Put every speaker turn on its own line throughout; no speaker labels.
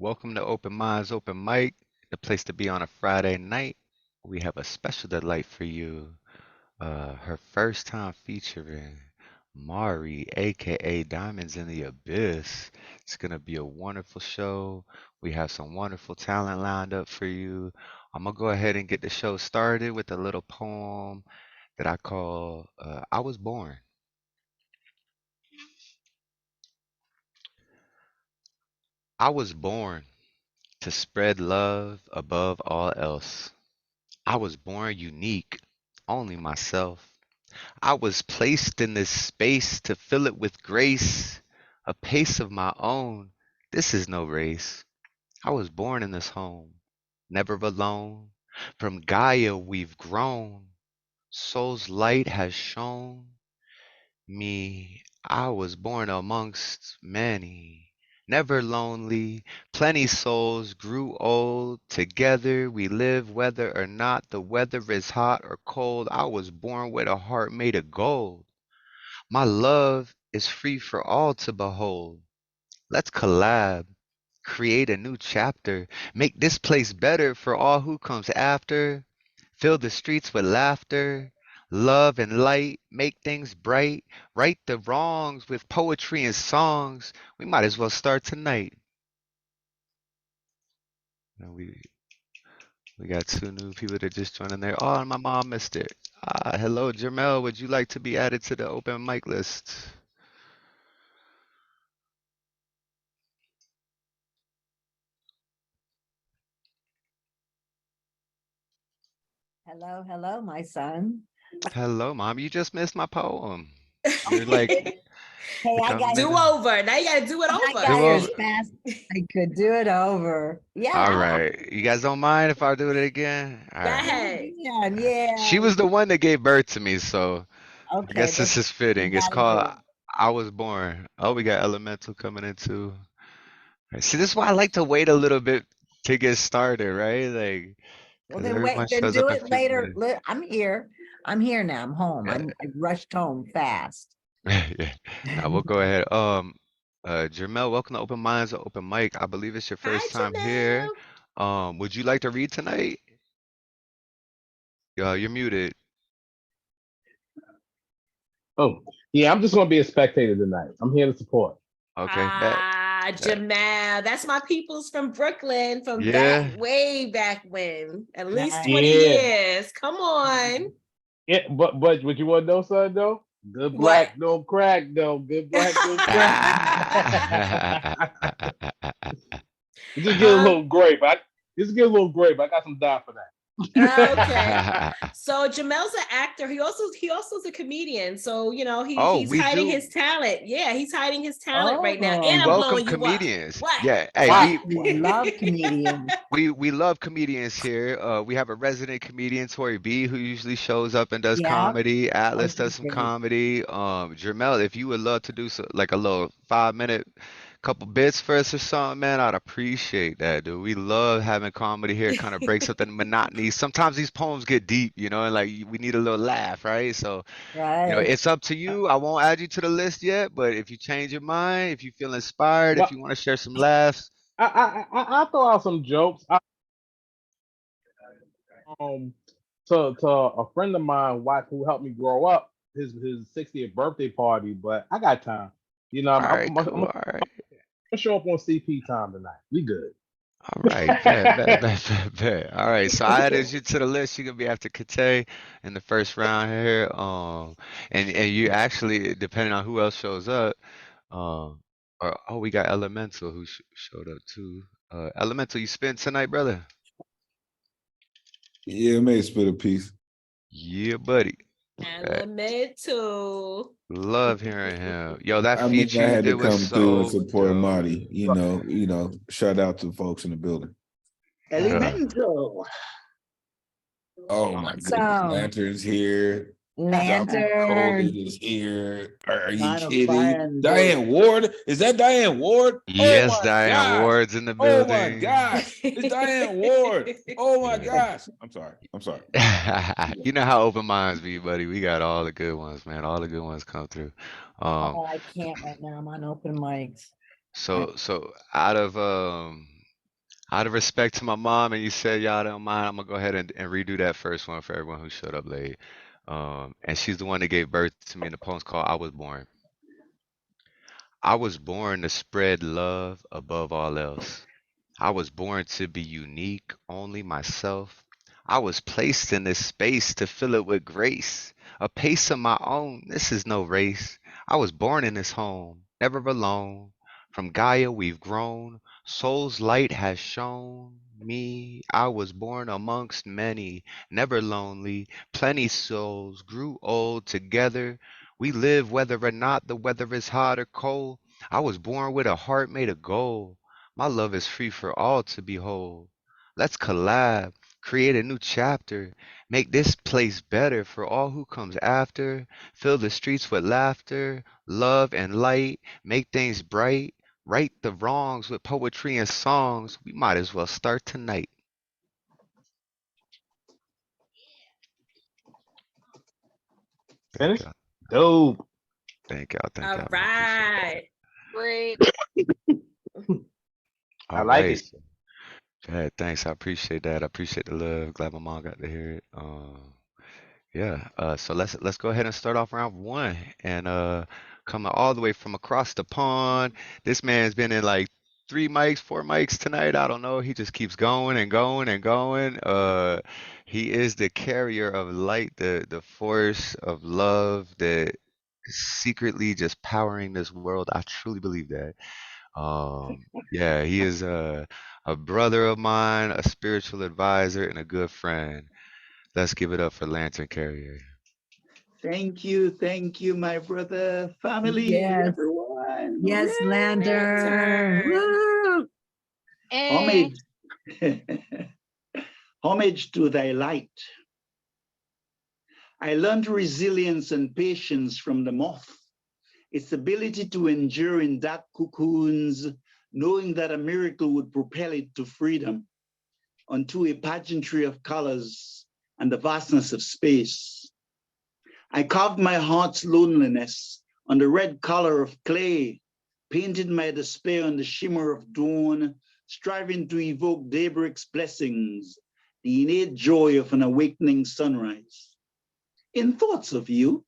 Welcome to Open Minds, Open Mic, the place to be on a Friday night. We have a special delight for you. Her first time featuring Mari, aka Diamonds in the Abyss. It's gonna be a wonderful show. We have some wonderful talent lined up for you. I'm gonna go ahead and get the show started with a little poem that I call I Was Born. I was born to spread love above all else. I was born unique, only myself. I was placed in this space to fill it with grace, a pace of my own. This is no race. I was born in this home, never alone. From Gaia we've grown. Soul's light has shone me. I was born amongst many, never lonely. Plenty souls grew old. Together we live, whether or not the weather is hot or cold. I was born with a heart made of gold. My love is free for all to behold. Let's collab, create a new chapter, make this place better for all who comes after. Fill the streets with laughter, love and light, make things bright, right the wrongs with poetry and songs. We might as well start tonight. And we got two new people that just joined in there. Oh, and my mom missed it. Hello, Jermel. Would you like to be added to the open mic list?
Hello, hello, my son.
Hello, mom. You just missed my poem. You're like,
Hey,
like
I
a
got
Do
minute.
over. Now you gotta do it
I
over.
got
Do
here as
over.
fast as I could do it over.
All
Yeah.
right. You guys don't mind if I do it again? All
Go
right.
ahead.
Yeah,
All right.
yeah.
She was the one that gave birth to me, so I
Okay,
guess
let's
this is
we
fitting. It's
gotta
called
do it.
I Was Born. Oh, we got Elemental coming in too. Right, see, this is why I like to wait a little bit to get started, right? Like,
Well,
because
then
everyone
wait, then
shows
do
up in a
it
few
later.
minutes.
I'm here. I'm here now. I'm home.
Yeah,
I rushed home fast.
yeah. Now we'll go ahead. Jermel, welcome to Open Minds, Open Mic. I believe it's your
Hi,
first time here.
Jamel.
Would you like to read tonight? You're muted.
Oh, yeah, I'm just gonna be a spectator tonight. I'm here to support.
Okay, bet. Bet.
Jamel. That's my peoples from Brooklyn from back
Yeah.
way back when. At least
Nice.
20
Yeah,
years. Come on.
yeah, but what you want to know, son? Though, good
What?
black don't crack. Though, good black don't crack. Just get a
um,
little grape. Just get a little grape. I got some dye for that.
okay. So Jamel's an actor. He also is a comedian. So
Oh,
he's
we
hiding
do.
his talent. Yeah, he's hiding his talent right now.
We
And I'm
Oh,
welcome
blowing you up.
comedians.
What?
Yeah. Hey,
What?
Wow.
we love comedians.
we love comedians here. We have a resident comedian, Tori B, who usually shows up and does
Yeah.
comedy. Atlas
Okay,
does some
great.
comedy. Jermel, if you would love to do so, like a little 5 minute couple bits for us or something, man, I'd appreciate that, dude. We love having comedy here. It kind of breaks up the monotony. Sometimes these poems get deep, and like we need a little laugh, right? So,
Right.
it's up to you. I won't add you to the list yet, but if you change your mind, if you feel inspired, if
Well,
you want to share some laughs,
I'll throw out some jokes. Um, to a friend of mine, wife who helped me grow up, his 60th birthday party. But I got time.
all right,
I'm
cool. All right.
gonna show up on CP time tonight. We good.
All right, bet, bet, bet, bet, bet. All right, so I added you to the list. You're gonna be after Kate in the first round here. And you actually, depending on who else shows up, or oh, we got Elemental who showed up too. Elemental, you spent tonight, brother?
Yeah, it may split a piece.
Yeah, buddy. Bet.
Elemental.
Love hearing him. Yo, that
I mean,
feature
I
you
had
did
to
was
come through and
so
support
dope.
Marty. Shout out to folks in the building.
Yeah.
Elemental.
Oh my goodness,
Awesome.
Lantern's here.
Lantern.
Coley is here. Are you
Final
kidding?
friend.
Diane Ward? Is that Diane Ward? Oh
Yes,
my
Diane
gosh.
Ward's in the
Oh my
building.
gosh. It's Diane Ward. Oh my
Yeah.
gosh. I'm sorry. I'm sorry.
You know how open minds be, buddy. We got all the good ones, man. All the good ones come through. Um,
Oh, I can't right now. I'm on open mics.
so out of Out of respect to my mom, and you said y'all don't mind, I'm gonna go ahead and redo that first one for everyone who showed up late. And she's the one that gave birth to me in the poem's called I Was Born. I was born to spread love above all else. I was born to be unique, only myself. I was placed in this space to fill it with grace, a pace of my own. This is no race. I was born in this home, never alone. From Gaia we've grown, soul's light has shown me. I was born amongst many, never lonely. Plenty souls grew old together. We live whether or not the weather is hot or cold. I was born with a heart made of gold. My love is free for all to behold. Let's collab, create a new chapter, make this place better for all who comes after. Fill the streets with laughter, love and light, make things bright, right the wrongs with poetry and songs. We might as well start tonight. Thank
Finish?
y'all.
Dope.
Thank y'all. Thank
All
y'all. I appreciate
right.
Great.
that.
I
All
like
right.
it.
Yeah, thanks. I appreciate that. I appreciate the love. Glad my mom got to hear it. Yeah. So let's go ahead and start off round one. And coming all the way from across the pond. This man's been in like 3 mics, 4 mics tonight. I don't know. He just keeps going and going and going. He is the carrier of light, the force of love that is secretly just powering this world. I truly believe that. Yeah, he is a brother of mine, a spiritual advisor, and a good friend. Let's give it up for Lantern Carrier.
Thank you, my brother, family,
Yes.
everyone.
Yes, Lantern.
Lantern.
Woo!
Homage, homage to thy light. I learned resilience and patience from the moth, its ability to endure in dark cocoons, knowing that a miracle would propel it to freedom, onto a pageantry of colors and the vastness of space. I carved my heart's loneliness on the red color of clay, painted my despair on the shimmer of dawn, striving to evoke daybreak's blessings, the innate joy of an awakening sunrise. In thoughts of you,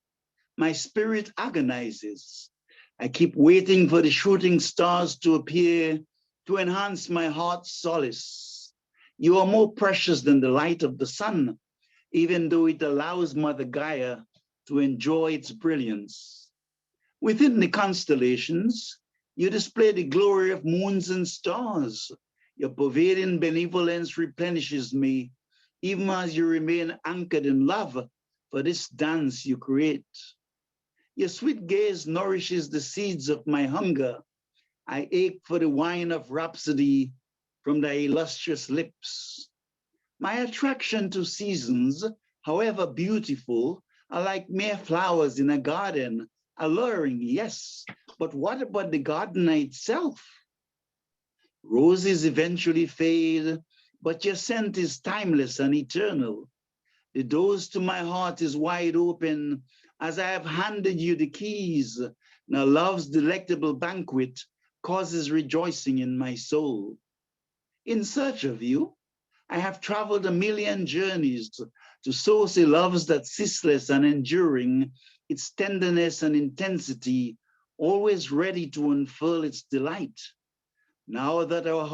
my spirit agonizes. I keep waiting for the shooting stars to appear to enhance my heart's solace. You are more precious than the light of the sun, even though it allows Mother Gaia to enjoy its brilliance. Within the constellations, you display the glory of moons and stars. Your pervading benevolence replenishes me, even as you remain anchored in love for this dance you create. Your sweet gaze nourishes the seeds of my hunger. I ache for the wine of rhapsody from thy illustrious lips. My attraction to seasons, however beautiful, are like mere flowers in a garden, alluring, yes, but what about the gardener itself? Roses eventually fade, but your scent is timeless and eternal. The doors to my heart is wide open as I have handed you the keys. Now love's delectable banquet causes rejoicing in my soul. In search of you, I have traveled a million journeys to source a love that's ceaseless and enduring, its tenderness and intensity, always ready to unfurl its delight. Now that our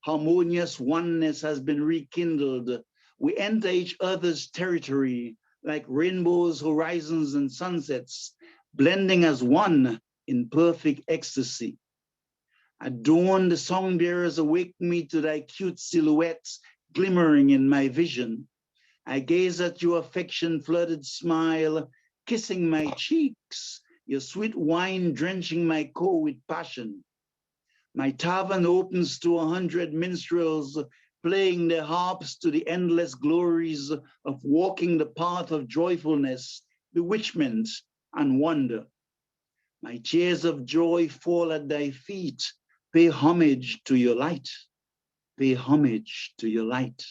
harmonious oneness has been rekindled, we enter each other's territory like rainbows, horizons, and sunsets, blending as one in perfect ecstasy. At dawn, the songbearers awake me to thy cute silhouettes glimmering in my vision. I gaze at your affection-flooded smile, kissing my cheeks, your sweet wine drenching my core with passion. My tavern opens to 100 minstrels playing their harps to the endless glories of walking the path of joyfulness, bewitchment, and wonder. My tears of joy fall at thy feet. Pay homage to your light. Pay homage to your light.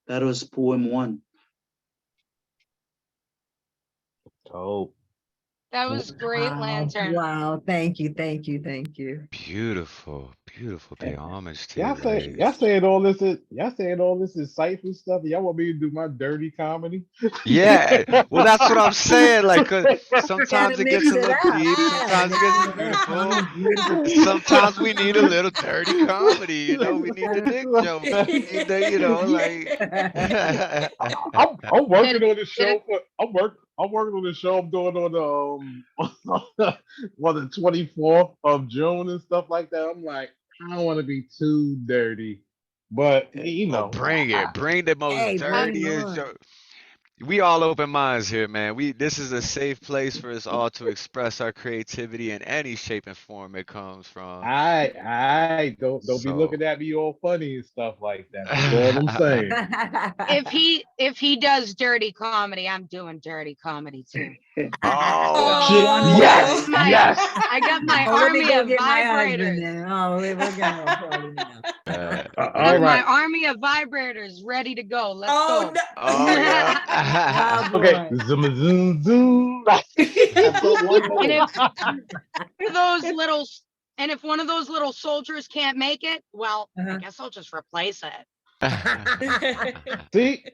That was poem 1.
Dope.
That was great, Lantern.
Wow. Thank you. Thank you. Thank you.
Beautiful, beautiful. Pay homage to
Y'all
you,
say
ladies.
y'all saying all this is cipher stuff. Y'all want me to do my dirty comedy?
Yeah, well, that's what I'm saying. Like, 'cause
Gotta
sometimes it
mix
gets a
it
little
up.
deep,
Yeah.
sometimes it gets beautiful. Sometimes we need a little dirty comedy, you know. We need the dick joke. We need the, you know, like.
I'm working
Did-
on the show for I'm working on the show I'm doing on the well, the 24th of June and stuff like that. I'm like, I don't want to be too dirty, but you
Oh,
know,
bring it. Bring the most
Hey, bring it
dirtiest
on.
joke. We all open minds here, man. This is a safe place for us all to express our creativity in any shape and form it comes from.
I don't be
So,
looking at me all funny and stuff like that. That's all I'm saying.
If he does dirty comedy, I'm doing dirty comedy too.
oh,
Shit,
Oh.
yes,
My-
yes.
I got my
Oh, let me
army
go
of
get my husband
vibrators.
then. Oh, we're gonna party now.
uh,
I
All
got my
right.
army of vibrators ready to go. Let's
Oh
go.
no.
oh yeah.
Oh
Okay.
boy.
Zoom, zoom, zoom.
I've got one more.
And if those little and if one of those little soldiers can't make it, well, I
Uh-huh.
guess I'll just replace it.
This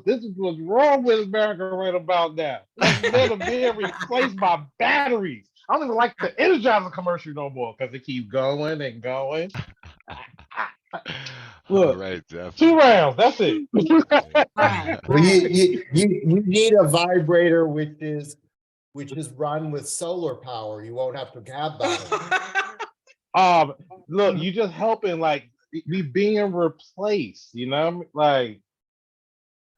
is what's wrong with America right about now. They're being replaced by batteries. I don't even like the Energizer commercial no more because it keeps going and going.
All
Look,
right,
2
definitely.
rounds. That's it.
Right.
Well, you need a vibrator which is run with solar power. You won't have to have batteries.
Look, you just helping like we being replaced. You know, like,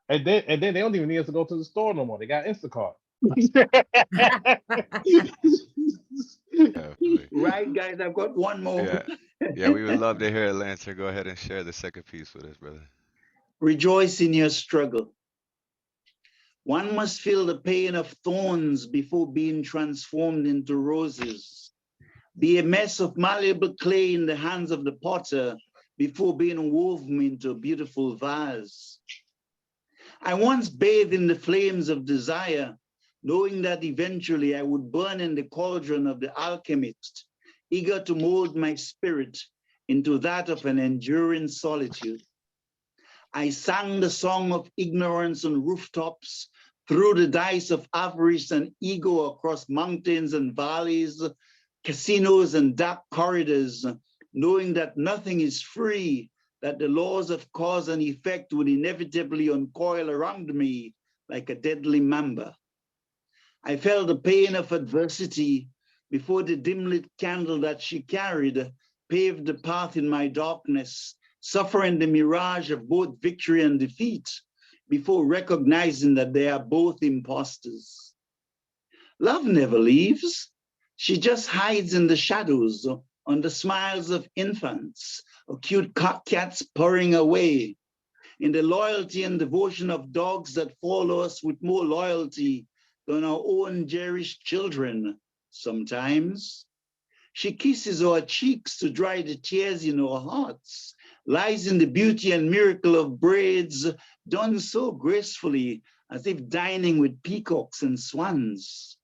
and then they don't even need us to go to the store no more. They got Instacart.
Definitely.
Right, guys, I've got one more.
Yeah. Yeah, we would love to hear it, Lancer. Go ahead and share the second piece with us, brother.
Rejoice in your struggle. One must feel the pain of thorns before being transformed into roses. Be a mess of malleable clay in the hands of the potter before being woven into a beautiful vase. I once bathed in the flames of desire, knowing that eventually I would burn in the cauldron of the alchemist, eager to mold my spirit into that of an enduring solitude. I sang the song of ignorance on rooftops, threw the dice of avarice and ego across mountains and valleys, casinos and dark corridors, knowing that nothing is free, that the laws of cause and effect would inevitably uncoil around me like a deadly mamba. I felt the pain of adversity before the dim-lit candle that she carried paved the path in my darkness, suffering the mirage of both victory and defeat before recognizing that they are both imposters. Love never leaves. She just hides in the shadows, on the smiles of infants, or cute cats purring away, in the loyalty and devotion of dogs that follow us with more loyalty than our own cherished children sometimes. She kisses our cheeks to dry the tears in our hearts, lies in the beauty and miracle of braids done so gracefully as if dining with peacocks and swans.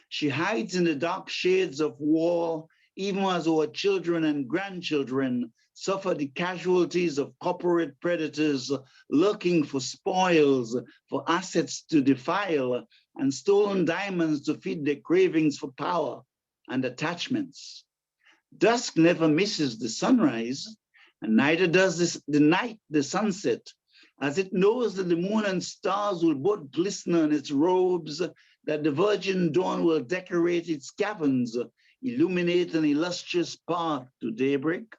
She hides in the dark shades of war, even as our children and grandchildren suffer the casualties of corporate predators looking for spoils, for assets to defile, and stolen diamonds to feed their cravings for power and attachments. Dusk never misses the sunrise, and neither does the night the sunset, as it knows that the moon and stars will both glisten on its robes, that the virgin dawn will decorate its caverns, illuminate an illustrious path to daybreak.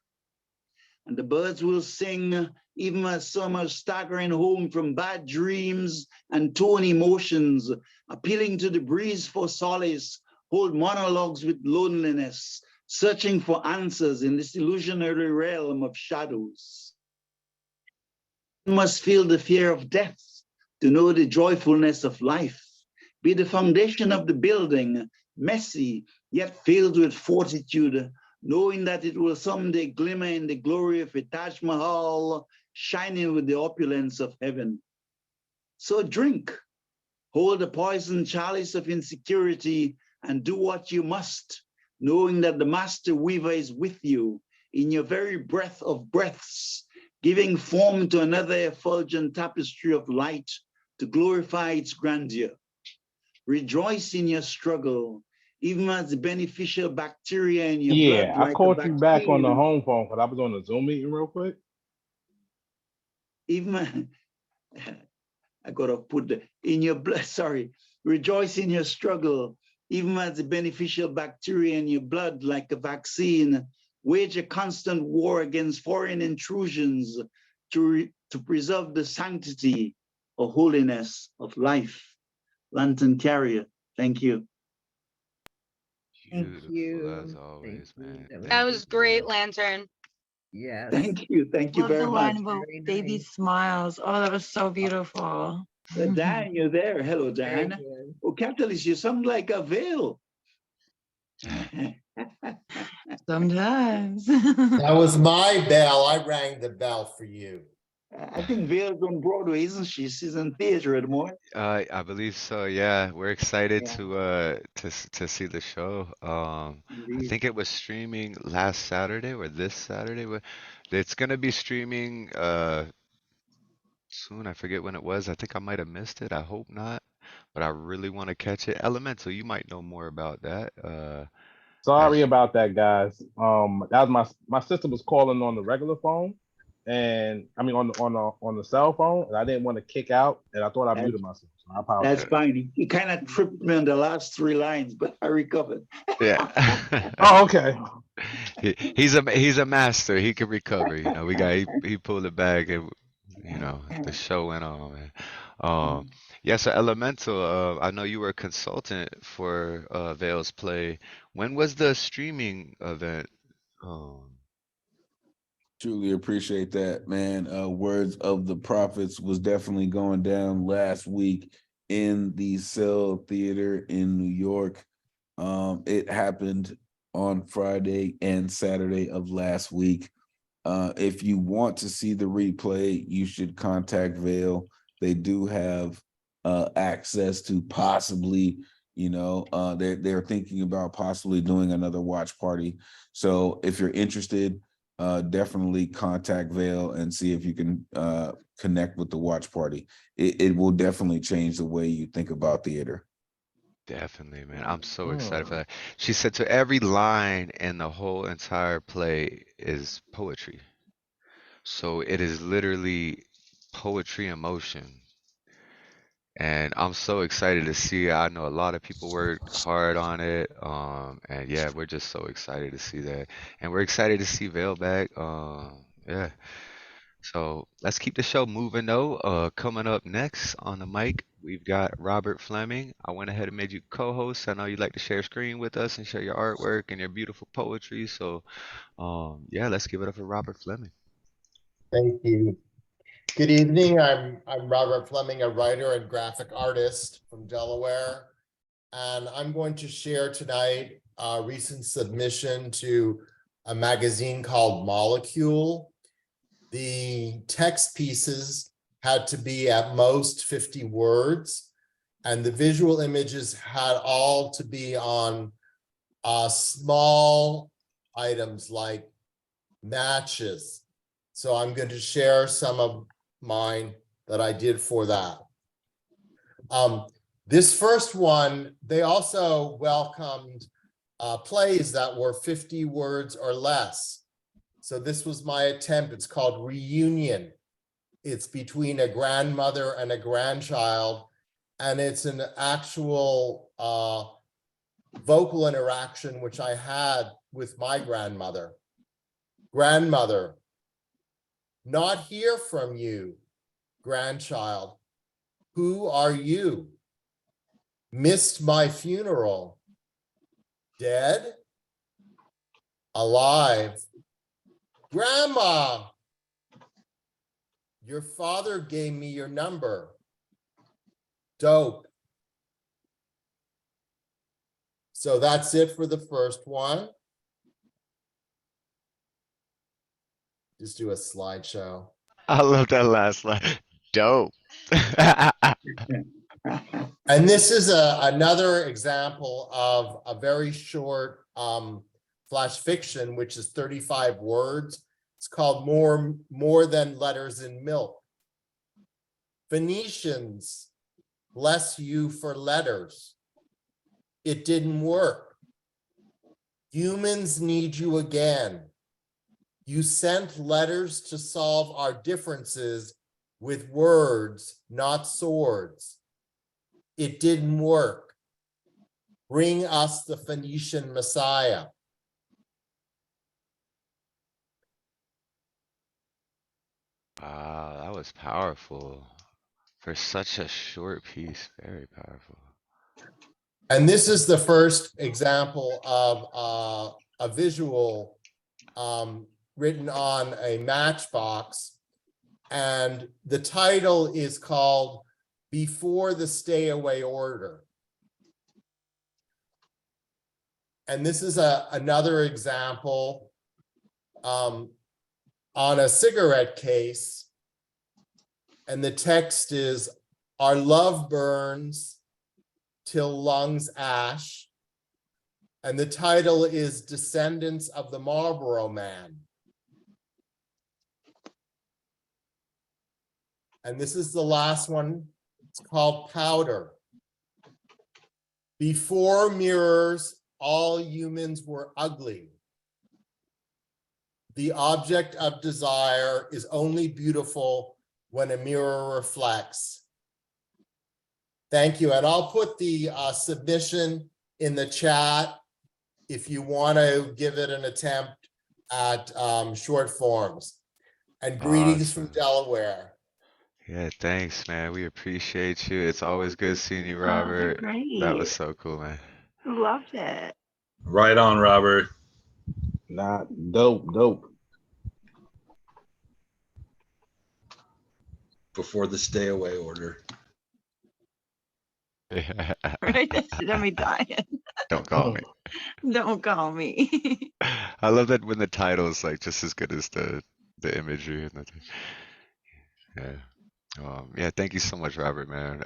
And the birds will sing, even as some are staggering home from bad dreams and torn emotions, appealing to the breeze for solace, hold monologues with loneliness, searching for answers in this illusionary realm of shadows. One must feel the fear of death to know the joyfulness of life. Be the foundation of the building, messy, yet filled with fortitude, knowing that it will someday glimmer in the glory of a Taj Mahal, shining with the opulence of heaven. So drink, Hold the poison chalice of insecurity and do what you must, knowing that the master weaver is with you in your very breath of breaths, giving form to another effulgent tapestry of light to glorify its grandeur. Rejoice in your struggle, even as the beneficial bacteria in your
Yeah,
blood,
I
like a
called you back on the
vaccine,
home phone because I was on a Zoom meeting real quick.
even I gotta put the in your blood, sorry. Rejoice in your struggle, even as the beneficial bacteria in your blood, like a vaccine, wage a constant war against foreign intrusions to preserve the sanctity or holiness of life. Lantern Carrier, thank you.
Thank
Beautiful as
you.
always,
Thank you.
man.
That was
That
Thank
was
you,
great,
Val.
Lantern.
Yes.
Thank you
Love
very
the
much.
line about
Very
baby
nice.
smiles. Oh, that was so beautiful.
Dan, you're there. Hello,
Very
Dan.
good.
Oh, Catalyst, you sound like a veil.
Sometimes.
That was my bell. I rang the bell for you.
I think Vale's on Broadway, isn't she? She's in theater at the moment.
I believe so. Yeah, we're excited
Yeah.
to see the show. I
Indeed.
think it was streaming last Saturday or this Saturday. It's gonna be streaming soon. I forget when it was. I think I might have missed it. I hope not, but I really want to catch it. Elemental, you might know more about that.
Sorry
As
about that, guys. That was my sister was calling on the regular phone, and I mean on the cell phone, and I didn't want to kick out, and I thought I
That's,
muted myself. So I apologize.
that's fine. He kind of tripped me on the last 3 lines, but I recovered.
yeah.
Oh, okay.
He's a master. He can recover. You know, he pulled it back and the show went on, man. Yeah, so Elemental, I know you were a consultant for Vale's play. When was the streaming event?
Truly appreciate that, man. Words of the Prophets was definitely going down last week in the Cell Theater in New York. It happened on Friday and Saturday of last week. If you want to see the replay, you should contact Vale. They do have access to possibly, they're thinking about possibly doing another watch party. So if you're interested, definitely contact Vale and see if you can connect with the watch party. It will definitely change the way you think about theater.
Definitely, man. I'm so excited for that. She said to every line in the whole entire play is poetry. So it is literally poetry in motion. And I'm so excited to see it. I know a lot of people worked hard on it. And yeah, we're just so excited to see that. And we're excited to see Vale back. Yeah. So let's keep the show moving though. Coming up next on the mic, we've got Robert Fleming. I went ahead and made you co-host. I know you'd like to share screen with us and share your artwork and your beautiful poetry. So yeah, let's give it up for Robert Fleming.
Thank you. Good evening. I'm Robert Fleming, a writer and graphic artist from Delaware, and I'm going to share tonight a recent submission to a magazine called Molecule. The text pieces had to be at most 50 words, and the visual images had all to be on small items like matches. So I'm going to share some of mine that I did for that. This first one, they also welcomed plays that were 50 words or less. So this was my attempt. It's called Reunion. It's between a grandmother and a grandchild, and it's an actual vocal interaction which I had with my grandmother. Grandmother, not hear from you. Grandchild, who are you? Missed my funeral. Dead? Alive? Grandma, your father gave me your number. Dope. So that's it for the first one. Just do a slideshow.
I love that last line. Dope.
And this is another example of a very short flash fiction, which is 35 words. It's called More Than Letters in Milk. Phoenicians, bless you for letters. It didn't work. Humans need you again. You sent letters to solve our differences with words, not swords. It didn't work. Bring us the Phoenician Messiah.
Wow, that was powerful. For such a short piece, very powerful.
And this is the first example of a visual written on a matchbox. And the title is called Before the Stay Away Order. And this is another example on a cigarette case. And the text is, our love burns till lungs ash. And the title is Descendants of the Marlboro Man. And this is the last one. It's called Powder. Before mirrors, all humans were ugly. The object of desire is only beautiful when a mirror reflects. Thank you. And I'll put the submission in the chat if you want to give it an attempt at short forms. And greetings from Delaware.
Yeah, thanks, man. We appreciate you. It's always good seeing you, Robert.
Great.
That was so cool, man.
Loved it.
Right on, Robert.
Not dope.
Before the stay away order.
Right? Let me die.
Don't call me.
Don't call me.
I love that when the title is like just as good as the imagery and the yeah. Thank you so much, Robert, man.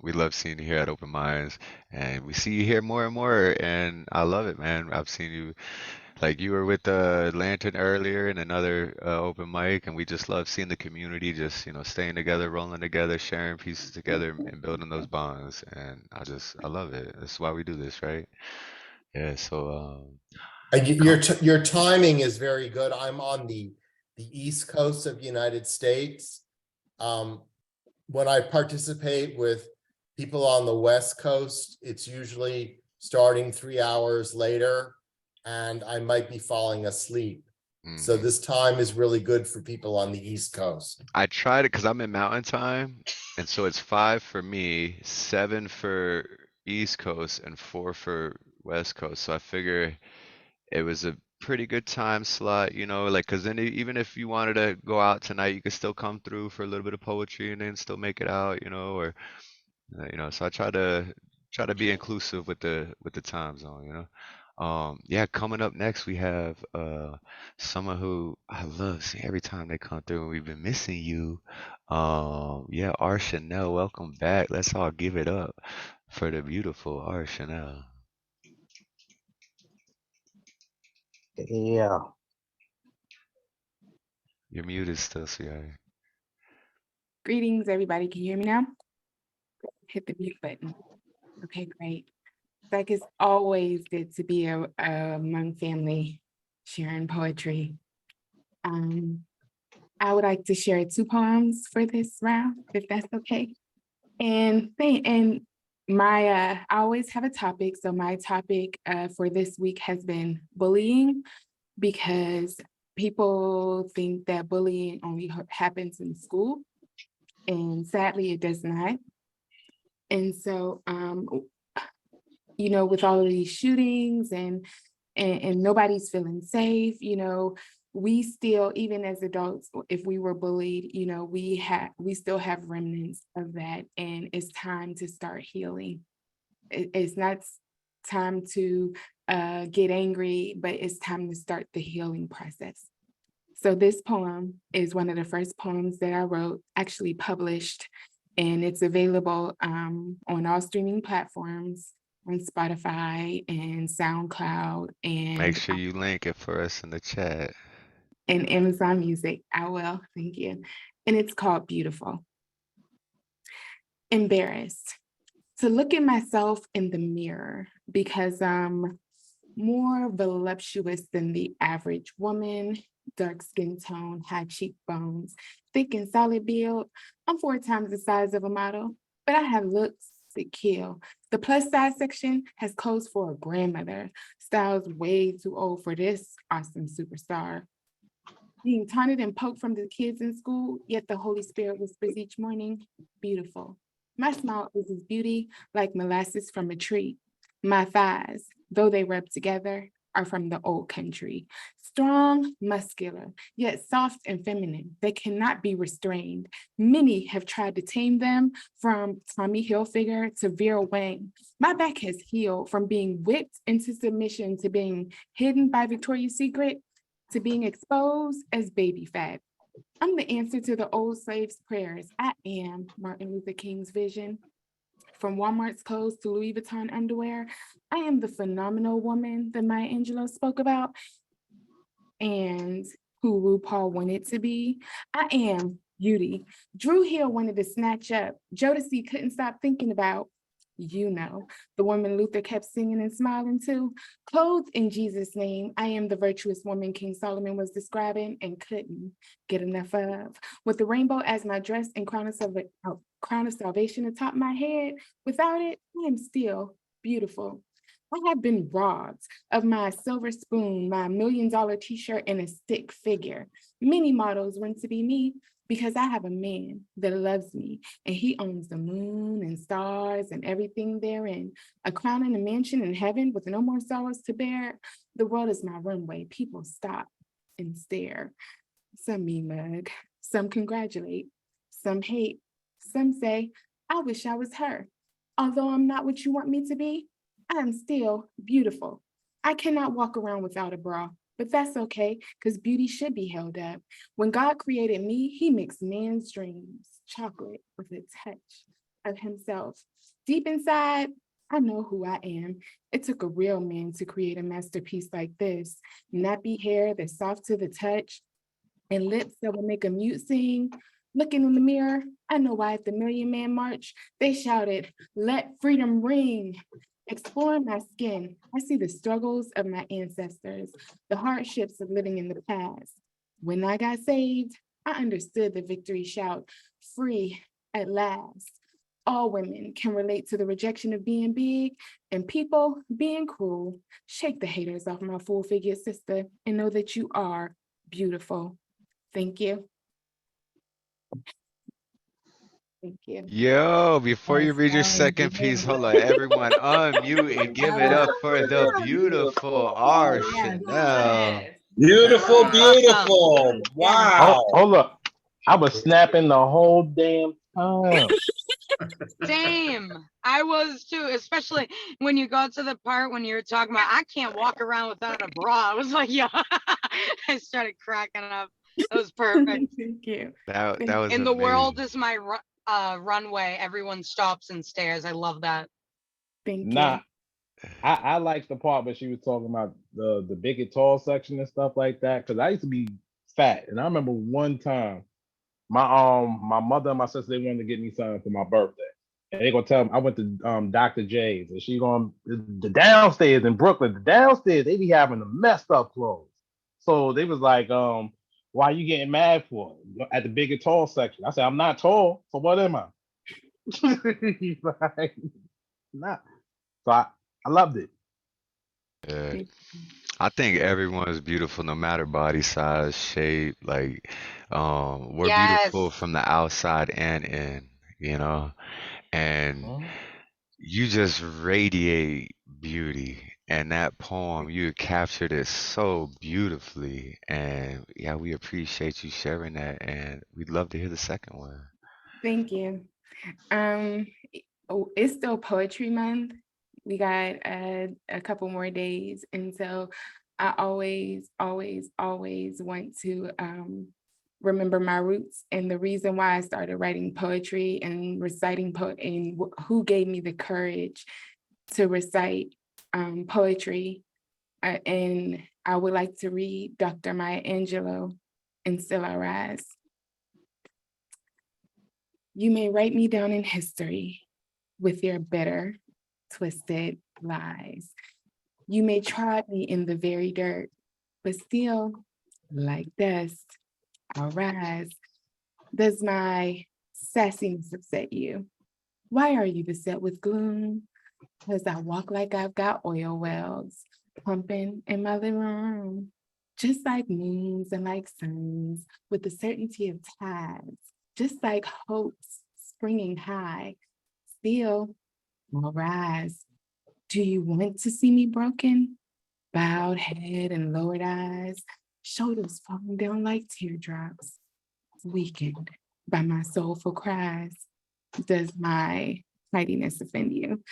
We love seeing you here at Open Minds, and we see you here more and more, and I love it, man. I've seen you, like you were with the Lantern earlier in another open mic, and we just love seeing the community just, staying together, rolling together, sharing pieces together, and building those bonds. And I love it. That's why we do this, right? Yeah. So
And your timing is very good. I'm on the East Coast of the United States. When I participate with people on the West Coast, it's usually starting 3 hours later, and I might be falling asleep. So this time is really good for people on the East Coast.
I tried it because I'm in Mountain Time, and so it's 5 for me, 7 for East Coast, and 4 for West Coast. So I figure it was a pretty good time slot, because then even if you wanted to go out tonight, you could still come through for a little bit of poetry and then still make it out, or so I try to be inclusive with the time zone, yeah. Coming up next, we have someone who I love seeing every time they come through, and we've been missing you. Yeah, R. Chanel, welcome back. Let's all give it up for the beautiful R. Chanel.
Yeah.
You're muted still, sweetheart.
Greetings, everybody. Can you hear me now? Hit the mute button. Okay, great. Like it's always good to be among family sharing poetry. I would like to share 2 poems for this round, if that's okay. And I always have a topic. So my topic for this week has been bullying, because people think that bullying only happens in school, and sadly it does not. And so, with all of these shootings and nobody's feeling safe, we still, even as adults, if we were bullied, we still have remnants of that, and it's time to start healing. It's not time to get angry, but it's time to start the healing process. So this poem is one of the first poems that I wrote, actually published And it's available on all streaming platforms, on Spotify and SoundCloud
Make sure you link it for us in the chat.
and Amazon Music. I will, thank you. And it's called Beautiful. Embarrassed to look at myself in the mirror because I'm more voluptuous than the average woman, dark skin tone, high cheekbones, thick and solid build. I'm 4 times the size of a model, but I have looks that kill. The plus size section has clothes for a grandmother, styles way too old for this awesome superstar. Being taunted and poked from the kids in school, yet the Holy Spirit whispers each morning, beautiful. My smile oozes beauty like molasses from a tree. My thighs, though they rub together, are from the old country. Strong, muscular, yet soft and feminine. They cannot be restrained. Many have tried to tame them, from Tommy Hilfiger to Vera Wang. My back has healed from being whipped into submission to being hidden by Victoria's Secret to being exposed as baby fat. I'm the answer to the old slaves' prayers. I am Martin Luther King's vision. From Walmart's clothes to Louis Vuitton underwear, I am the phenomenal woman that Maya Angelou spoke about and who RuPaul wanted to be. I am beauty. Drew Hill wanted to snatch up. Jodeci couldn't stop thinking about, you know, the woman Luther kept singing and smiling to. Clothed in Jesus' name, I am the virtuous woman King Solomon was describing and couldn't get enough of. With the rainbow as my dress and crown of salvation atop my head, without it, I am still beautiful. I have been robbed of my silver spoon, my $1 million t-shirt, and a stick figure. Many models want to be me, because I have a man that loves me and he owns the moon and stars and everything therein, a crown and a mansion in heaven with no more sorrows to bear. The world is my runway. People stop and stare. Some me mug, some congratulate, some hate, some say, I wish I was her. Although I'm not what you want me to be, I am still beautiful. I cannot walk around without a bra. But that's okay, because beauty should be held up. When God created me, he mixed man's dreams, chocolate, with a touch of himself. Deep inside, I know who I am. It took a real man to create a masterpiece like this. Nappy hair that's soft to the touch, and lips that will make a mute sing. Looking in the mirror, I know why at the Million Man March, they shouted, "Let freedom ring." Exploring my skin, I see the struggles of my ancestors, the hardships of living in the past. When I got saved, I understood the victory shout, free at last. All women can relate to the rejection of being big and people being cruel. Shake the haters off my full figure, sister, and know that you are beautiful. Thank you. Thank you.
Yo, before you read your second piece, hold on, everyone unmute and give it up for the beautiful R. Chanel.
Beautiful,
Awesome.
beautiful. Wow.
Hold up. I was snapping the whole damn time.
Same. I was too, especially when you got to the part when you were talking about, I can't walk around without a bra. I was like, yeah, I started cracking up. That was perfect.
Thank you.
That was
In the
amazing.
world is my runway. Everyone stops and stares. I love that.
Thank
Nah,
you.
I like the part where she was talking about the big and tall section and stuff like that. Because I used to be fat, and I remember one time my mother and my sister, they wanted to get me something for my birthday, and they gonna tell me I went to Dr. J's, and she going the downstairs in Brooklyn. The downstairs they be having the messed up clothes, so they was like, why you getting mad for at the big and tall section? I said, I'm not tall, so what am I? Like, not. So I loved it.
Yeah. I think everyone is beautiful no matter body size, shape, like we're beautiful from the outside and in, you know, and you just radiate beauty. And that poem, you captured it so beautifully. And yeah, we appreciate you sharing that. And we'd love to hear the second one.
Thank you. It's still Poetry Month. We got a couple more days. And so I always want to remember my roots and the reason why I started writing poetry and reciting and who gave me the courage to recite poetry. And I would like to read Dr. Maya Angelou and Still I Rise. You may write me down in history with your bitter, twisted lies. You may trod me in the very dirt, but still, like dust, I'll rise. Does my sassiness upset you? Why are you beset with gloom? Because I walk like I've got oil wells pumping in my living room, just like moons and like suns, with the certainty of tides, just like hopes springing high. Still, I'll rise. Do you want to see me broken? Bowed head and lowered eyes, shoulders falling down like teardrops, weakened by my soulful cries. Does my tidiness offend you?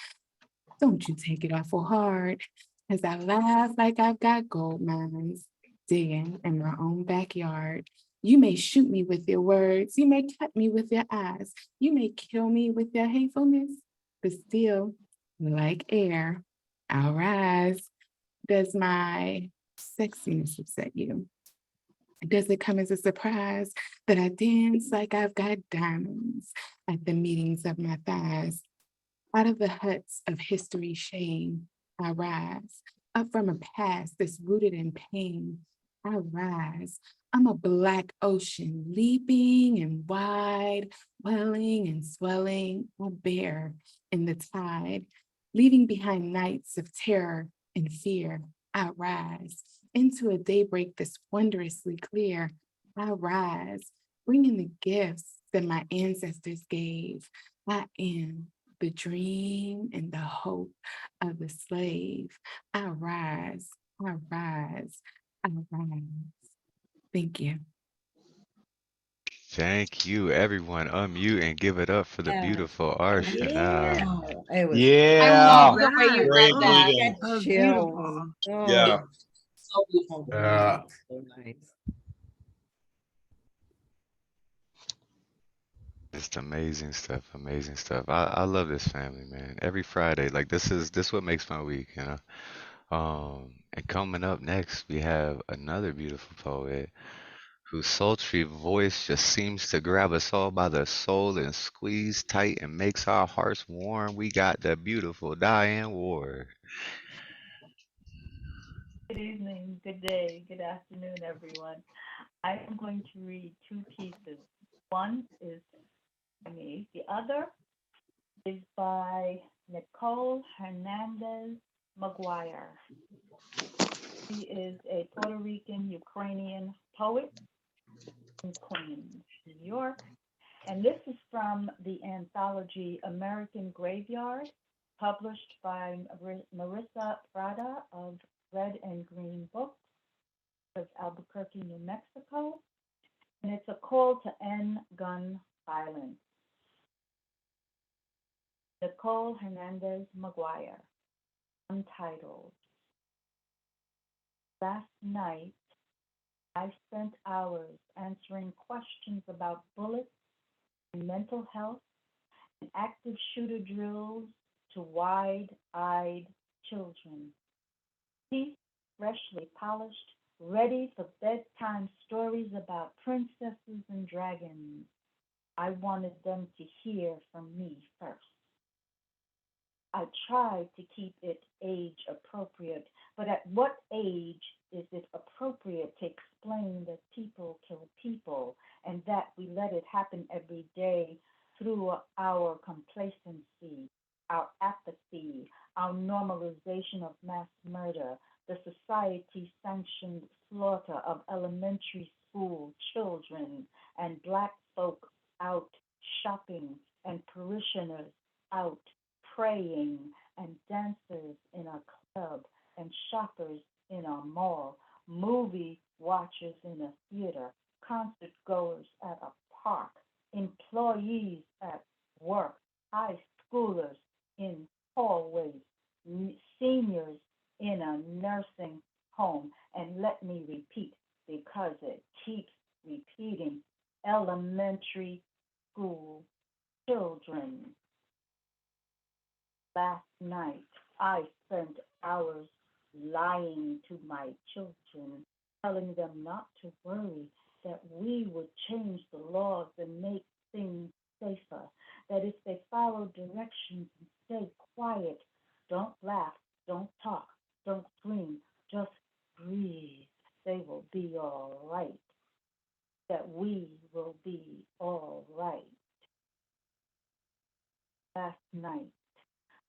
Don't you take it awful hard, as I laugh like I've got gold mines digging in my own backyard. You may shoot me with your words, you may cut me with your eyes, you may kill me with your hatefulness, but still, like air, I'll rise. Does my sexiness upset you? Does it come as a surprise that I dance like I've got diamonds at the meetings of my thighs? Out of the huts of history's shame, I rise. Up from a past that's rooted in pain, I rise. I'm a black ocean, leaping and wide, welling and swelling, I bear in the tide, leaving behind nights of terror and fear. I rise into a daybreak that's wondrously clear. I rise, bringing the gifts that my ancestors gave. I am the dream and the hope of the slave. I rise, I rise, I rise. Thank you.
Thank you, everyone. Unmute and give it up for the
Yeah.
beautiful Arshana.
It was
I
Yeah.
love the way you
Great
read that.
reading.
That was
chills.
beautiful.
Yeah.
So beautiful.
Yeah.
So nice.
It's amazing stuff, amazing stuff. I love this family, man. Every Friday, like this what makes my week, you know. And coming up next, we have another beautiful poet whose sultry voice just seems to grab us all by the soul and squeeze tight and makes our hearts warm. We got the beautiful Diane Ward.
Good evening, good day, good afternoon, everyone. I am going to read two pieces. One is by me, the other is by Nicole Hernandez Maguire. She is a Puerto Rican Ukrainian poet in Queens, New York. And this is from the anthology American Graveyard, published by Marissa Prada of Red and Green Books of Albuquerque, New Mexico. And it's a call to end gun violence. Nicole Hernandez Maguire, untitled. Last night, I spent hours answering questions about bullets and mental health and active shooter drills to wide-eyed children. Teeth freshly polished, ready for bedtime stories about princesses and dragons. I wanted them to hear from me first. I tried to keep it age appropriate, but at what age is it appropriate to explain that people kill people and that we let it happen every day through our complacency, our apathy, our normalization of mass murder, the society-sanctioned slaughter of elementary school children and Black folk out shopping and parishioners out praying and dancers in a club and shoppers in a mall, movie watchers in a theater, concert goers at a park, employees at work, high schoolers in hallways, seniors in a nursing home. And let me repeat, because it keeps repeating. Elementary school children. Last night, I spent hours lying to my children, telling them not to worry, that we would change the laws and make things safer, that if they follow directions and stay quiet, don't laugh, don't talk, don't scream, just breathe, they will be all right, that we will be all right. Last night,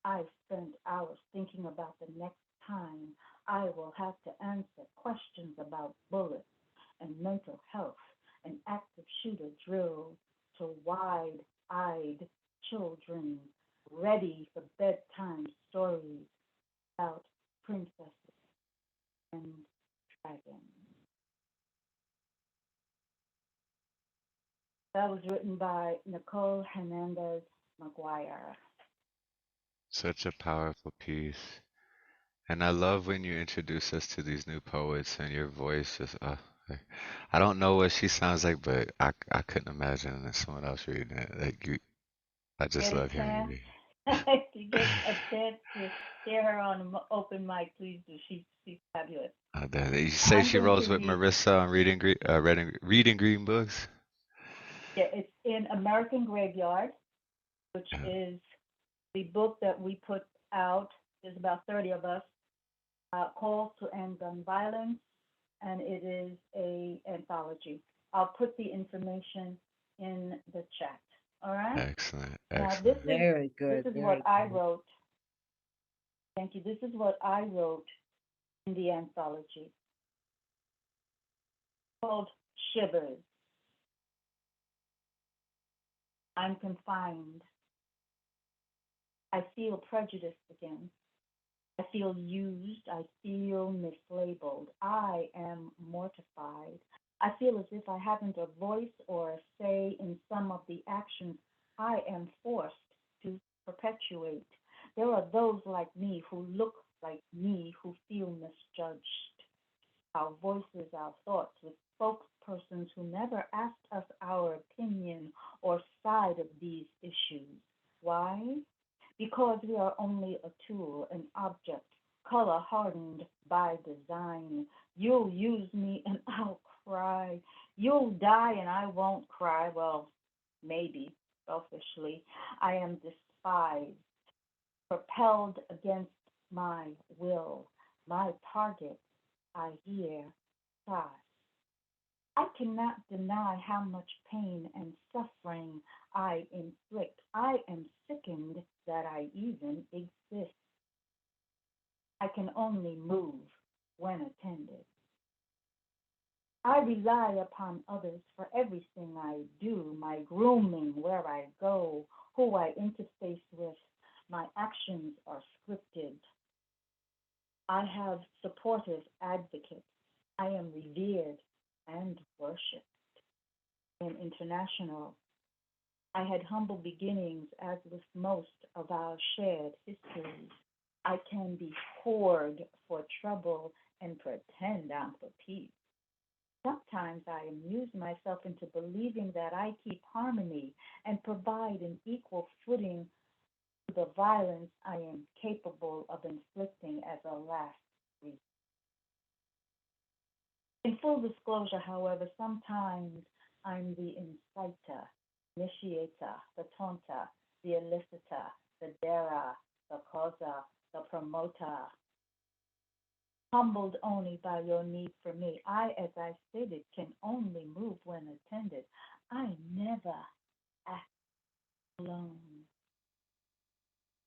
I spent hours thinking about the next time I will have to answer questions about bullets and mental health and active shooter drills to wide eyed children ready for bedtime stories about princesses and dragons. That was written by Nicole Hernandez McGuire.
Such a powerful piece. And I love when you introduce us to these new poets and your voice just like, I don't know what she sounds like, but I couldn't imagine that someone else reading it. Like you, I just
Get a
love hearing you
chance?
read.
If you get a chance to hear her on open mic, please do. She's fabulous.
You say
I'm
she
going to
rolls with
read.
Marissa on reading green books.
Yeah, it's in American Graveyard, which
Yeah.
is the book that we put out. There's about 30 of us. Calls to End Gun Violence, and it is a anthology. I'll put the information in the chat. All right.
Excellent,
Now
excellent.
Very
this
good.
is
Very
what I
good.
wrote. Thank you. This is what I wrote in the anthology called Shivers. I'm confined. I feel prejudiced again. I feel used. I feel mislabeled. I am mortified. I feel as if I haven't a voice or a say in some of the actions I am forced to perpetuate. There are those like me who look like me who feel misjudged. Our voices, our thoughts, with spokespersons who never asked us our opinion or side of these issues. Why? Because we are only a tool, an object, color hardened by design. You'll use me and I'll cry. You'll die and I won't cry. Well, maybe, selfishly. I am despised, propelled against my will. My target, I hear, sigh. I cannot deny how much pain and suffering I inflict. I am sickened that I even exist. I can only move when attended. I rely upon others for everything I do, my grooming, where I go, who I interface with. My actions are scripted. I have supportive advocates. I am revered and worshipped. I am international. I had humble beginnings, as with most of our shared histories. I can be whored for trouble and pretend I'm for peace. Sometimes I amuse myself into believing that I keep harmony and provide an equal footing to the violence I am capable of inflicting as a last resort. In full disclosure, however, sometimes I'm the inciter, initiator, the taunter, the eliciter, the darer, the causer, the promoter. Humbled only by your need for me, I, as I stated, can only move when attended. I never act alone.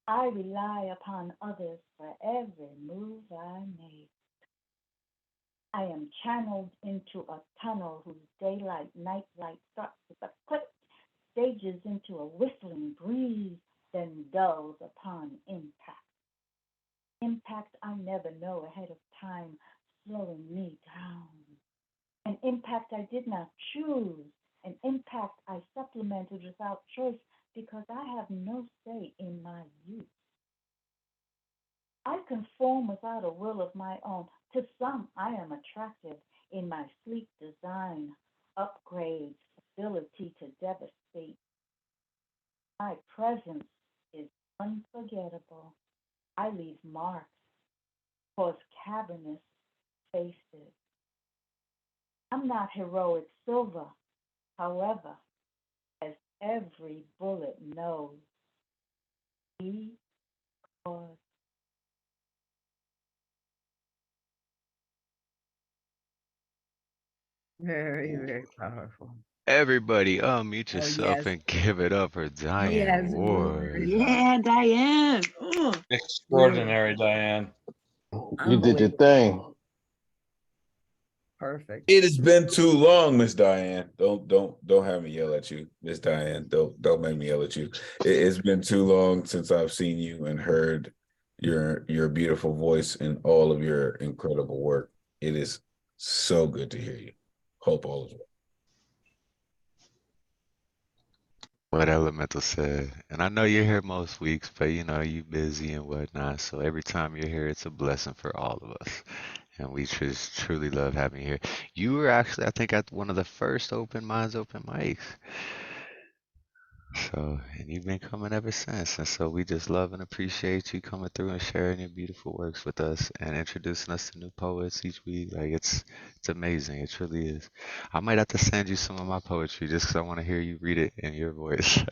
I rely upon others for every move I make. I am channeled into a tunnel whose daylight, nightlight starts with a click, stages into a whistling breeze, then dulls upon impact. Impact I never know ahead of time, slowing me down. An impact I did not choose, an impact I supplemented without choice because I have no say in my youth. I conform without a will of my own. To some, I am attractive in my sleek design, up Grave's ability to devastate. My presence is unforgettable. I leave marks, cause cavernous faces. I'm not heroic silver, however, as every bullet knows. Because
Very, very powerful.
Everybody unmute
Oh,
yourself
yes.
and give it up for Diane
Yes,
Ward.
yeah, Diane. Oh,
Extraordinary, Diane.
You did your thing.
perfect.
It has been too long, Miss Diane. Don't have me yell at you, Miss Diane. Don't make me yell at you. It's been too long since I've seen you and heard your beautiful voice and all of your incredible work. It is so good to hear you. Hope all is well.
What Elemental said. And I know you're here most weeks, but you know, you busy and whatnot. So every time you're here, it's a blessing for all of us. And we just truly love having you here. You were actually, I think, at one of the first open mics. So, and you've been coming ever since. And so we just love and appreciate you coming through and sharing your beautiful works with us and introducing us to new poets each week. Like it's amazing. It truly is. I might have to send you some of my poetry just because I want to hear you read it in your voice.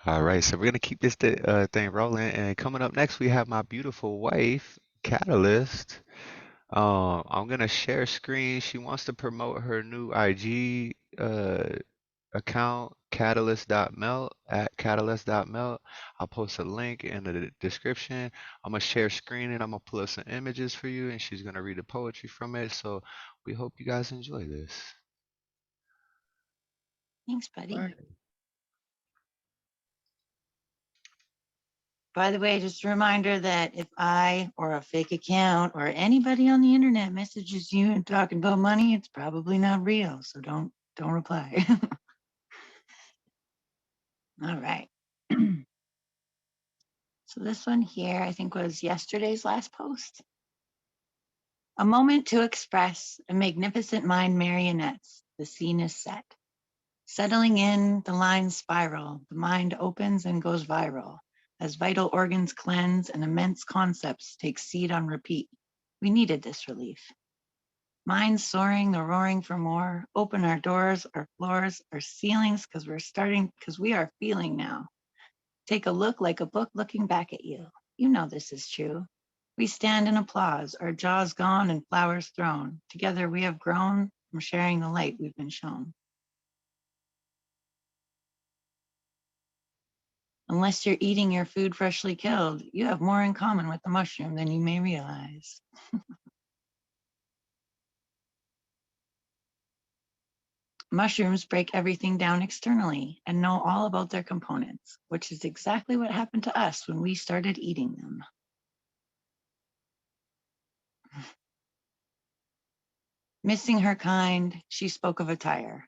All right, so we're gonna keep this thing rolling, and coming up next, we have my beautiful wife, Catalyst. I'm gonna share screen. She wants to promote her new IG account, catalyst.melt at catalyst.melt. I'll post a link in the description. I'm gonna share screen and I'm gonna pull up some images for you, and she's gonna read the poetry from it. So we hope you guys enjoy this.
Thanks, buddy. By the way, just a reminder that if I or a fake account or anybody on the internet messages you and talking about money, it's probably not real. So don't reply. All right. So this one here, I think was yesterday's last post. A moment to express a magnificent mind marionettes. The scene is set. Settling in, the lines spiral. The mind opens and goes viral. As vital organs cleanse and immense concepts take seed on repeat. We needed this relief. Minds soaring, the roaring for more. Open our doors, our floors, our ceilings, because we are feeling now. Take a look like a book looking back at you. You know this is true. We stand in applause, our jaws gone and flowers thrown. Together we have grown from sharing the light we've been shown. Unless you're eating your food freshly killed, you have more in common with the mushroom than you may realize. Mushrooms break everything down externally and know all about their components, which is exactly what happened to us when we started eating them. Missing her kind, she spoke of attire,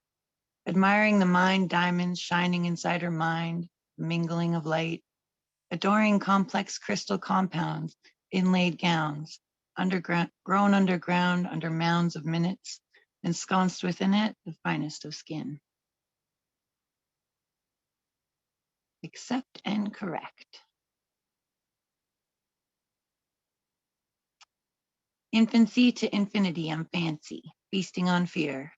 admiring the mind diamonds shining inside her mind, the mingling of light, adoring complex crystal compounds, inlaid gowns, grown underground under mounds of minutes, ensconced within it the finest of skin. Accept and correct. Infancy to infinity, I'm fancy, feasting on fear,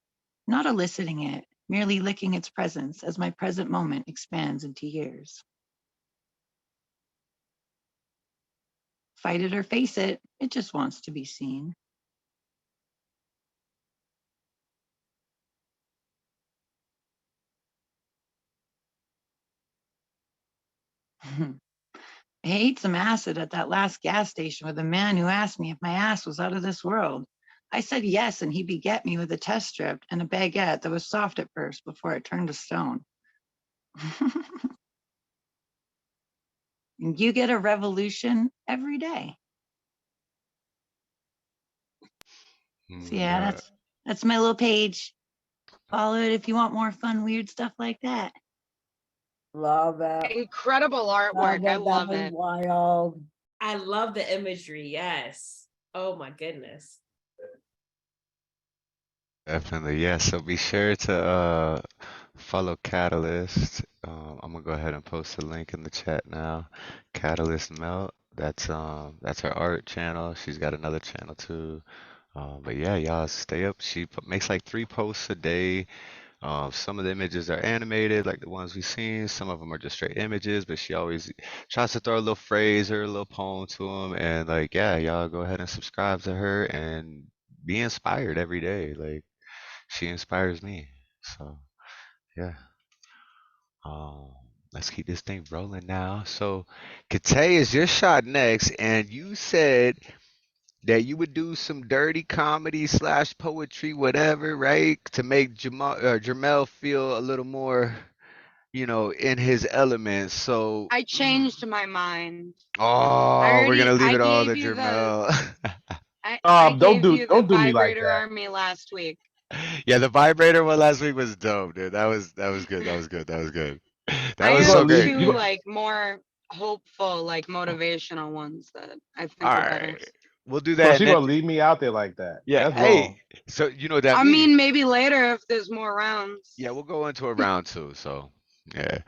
not eliciting it, merely licking its presence as my present moment expands into years. Fight it or face it, it just wants to be seen. I ate some acid at that last gas station with a man who asked me if my ass was out of this world. I said yes, and he begat me with a test strip and a baguette that was soft at first before it turned to stone. And you get a revolution every day. So yeah, that's my little page. Follow it if you want more fun, weird stuff like that.
Love that. Incredible artwork. I love it.
Wild. I love the imagery. Yes. Oh my goodness.
Definitely, yeah. So be sure to follow Catalyst. I'm gonna go ahead and post a link in the chat now. Catalyst Melt. That's her art channel. She's got another channel too. But yeah, y'all stay up. She makes like 3 posts a day. Some of the images are animated, like the ones we've seen. Some of them are just straight images, but she always tries to throw a little phrase or a little poem to them. And like, yeah, y'all go ahead and subscribe to her and be inspired every day. Like, she inspires me. So yeah. Um, let's keep this thing rolling now. So, Kate is your shot next, and you said that you would do some dirty comedy slash poetry, whatever, right? To make Jamel feel a little more, in his element. So,
I changed my mind.
oh, we're gonna leave
I
it all
gave
to
you the
Jamel.
I
Don't
gave
do
you the
don't do me like
vibrator
that.
army last week.
Yeah, the vibrator one last week was dope, dude. That was good. That was good. That was good. That
I
was
You
have
so
gonna leave
great.
two
you go,
like more hopeful, like motivational ones that I
All
think are better.
right, we'll do
so
that.
she
And then,
gonna leave me out there like that.
yeah,
That's
hey,
wrong.
so you know what that
I
means?
mean, maybe later if there's more rounds.
Yeah, we'll go into a round two. So, yeah.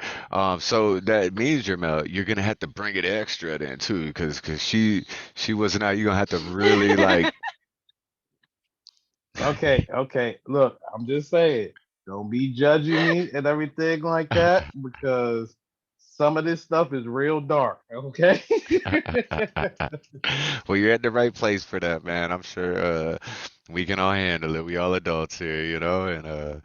So that means, Jamel, you're gonna have to bring it extra then too, because she wasn't out. You're gonna have to really like.
Okay. Look, I'm just saying, don't be judging me and everything like that because some of this stuff is real dark. Okay.
Well, you're at the right place for that, man. I'm sure we can all handle it. We all adults here, and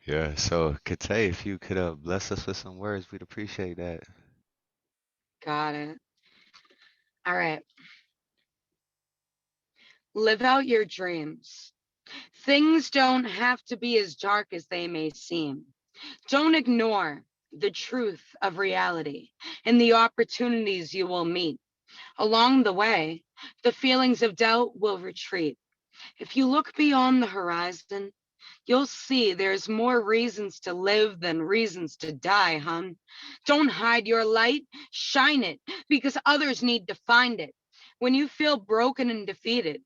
yeah. So, Kate, if you could bless us with some words, we'd appreciate that.
Got it. All right. Live out your dreams. Things don't have to be as dark as they may seem. Don't ignore the truth of reality and the opportunities you will meet. Along the way, the feelings of doubt will retreat. If you look beyond the horizon, you'll see there's more reasons to live than reasons to die, hun. Don't hide your light, shine it, because others need to find it. When you feel broken and defeated,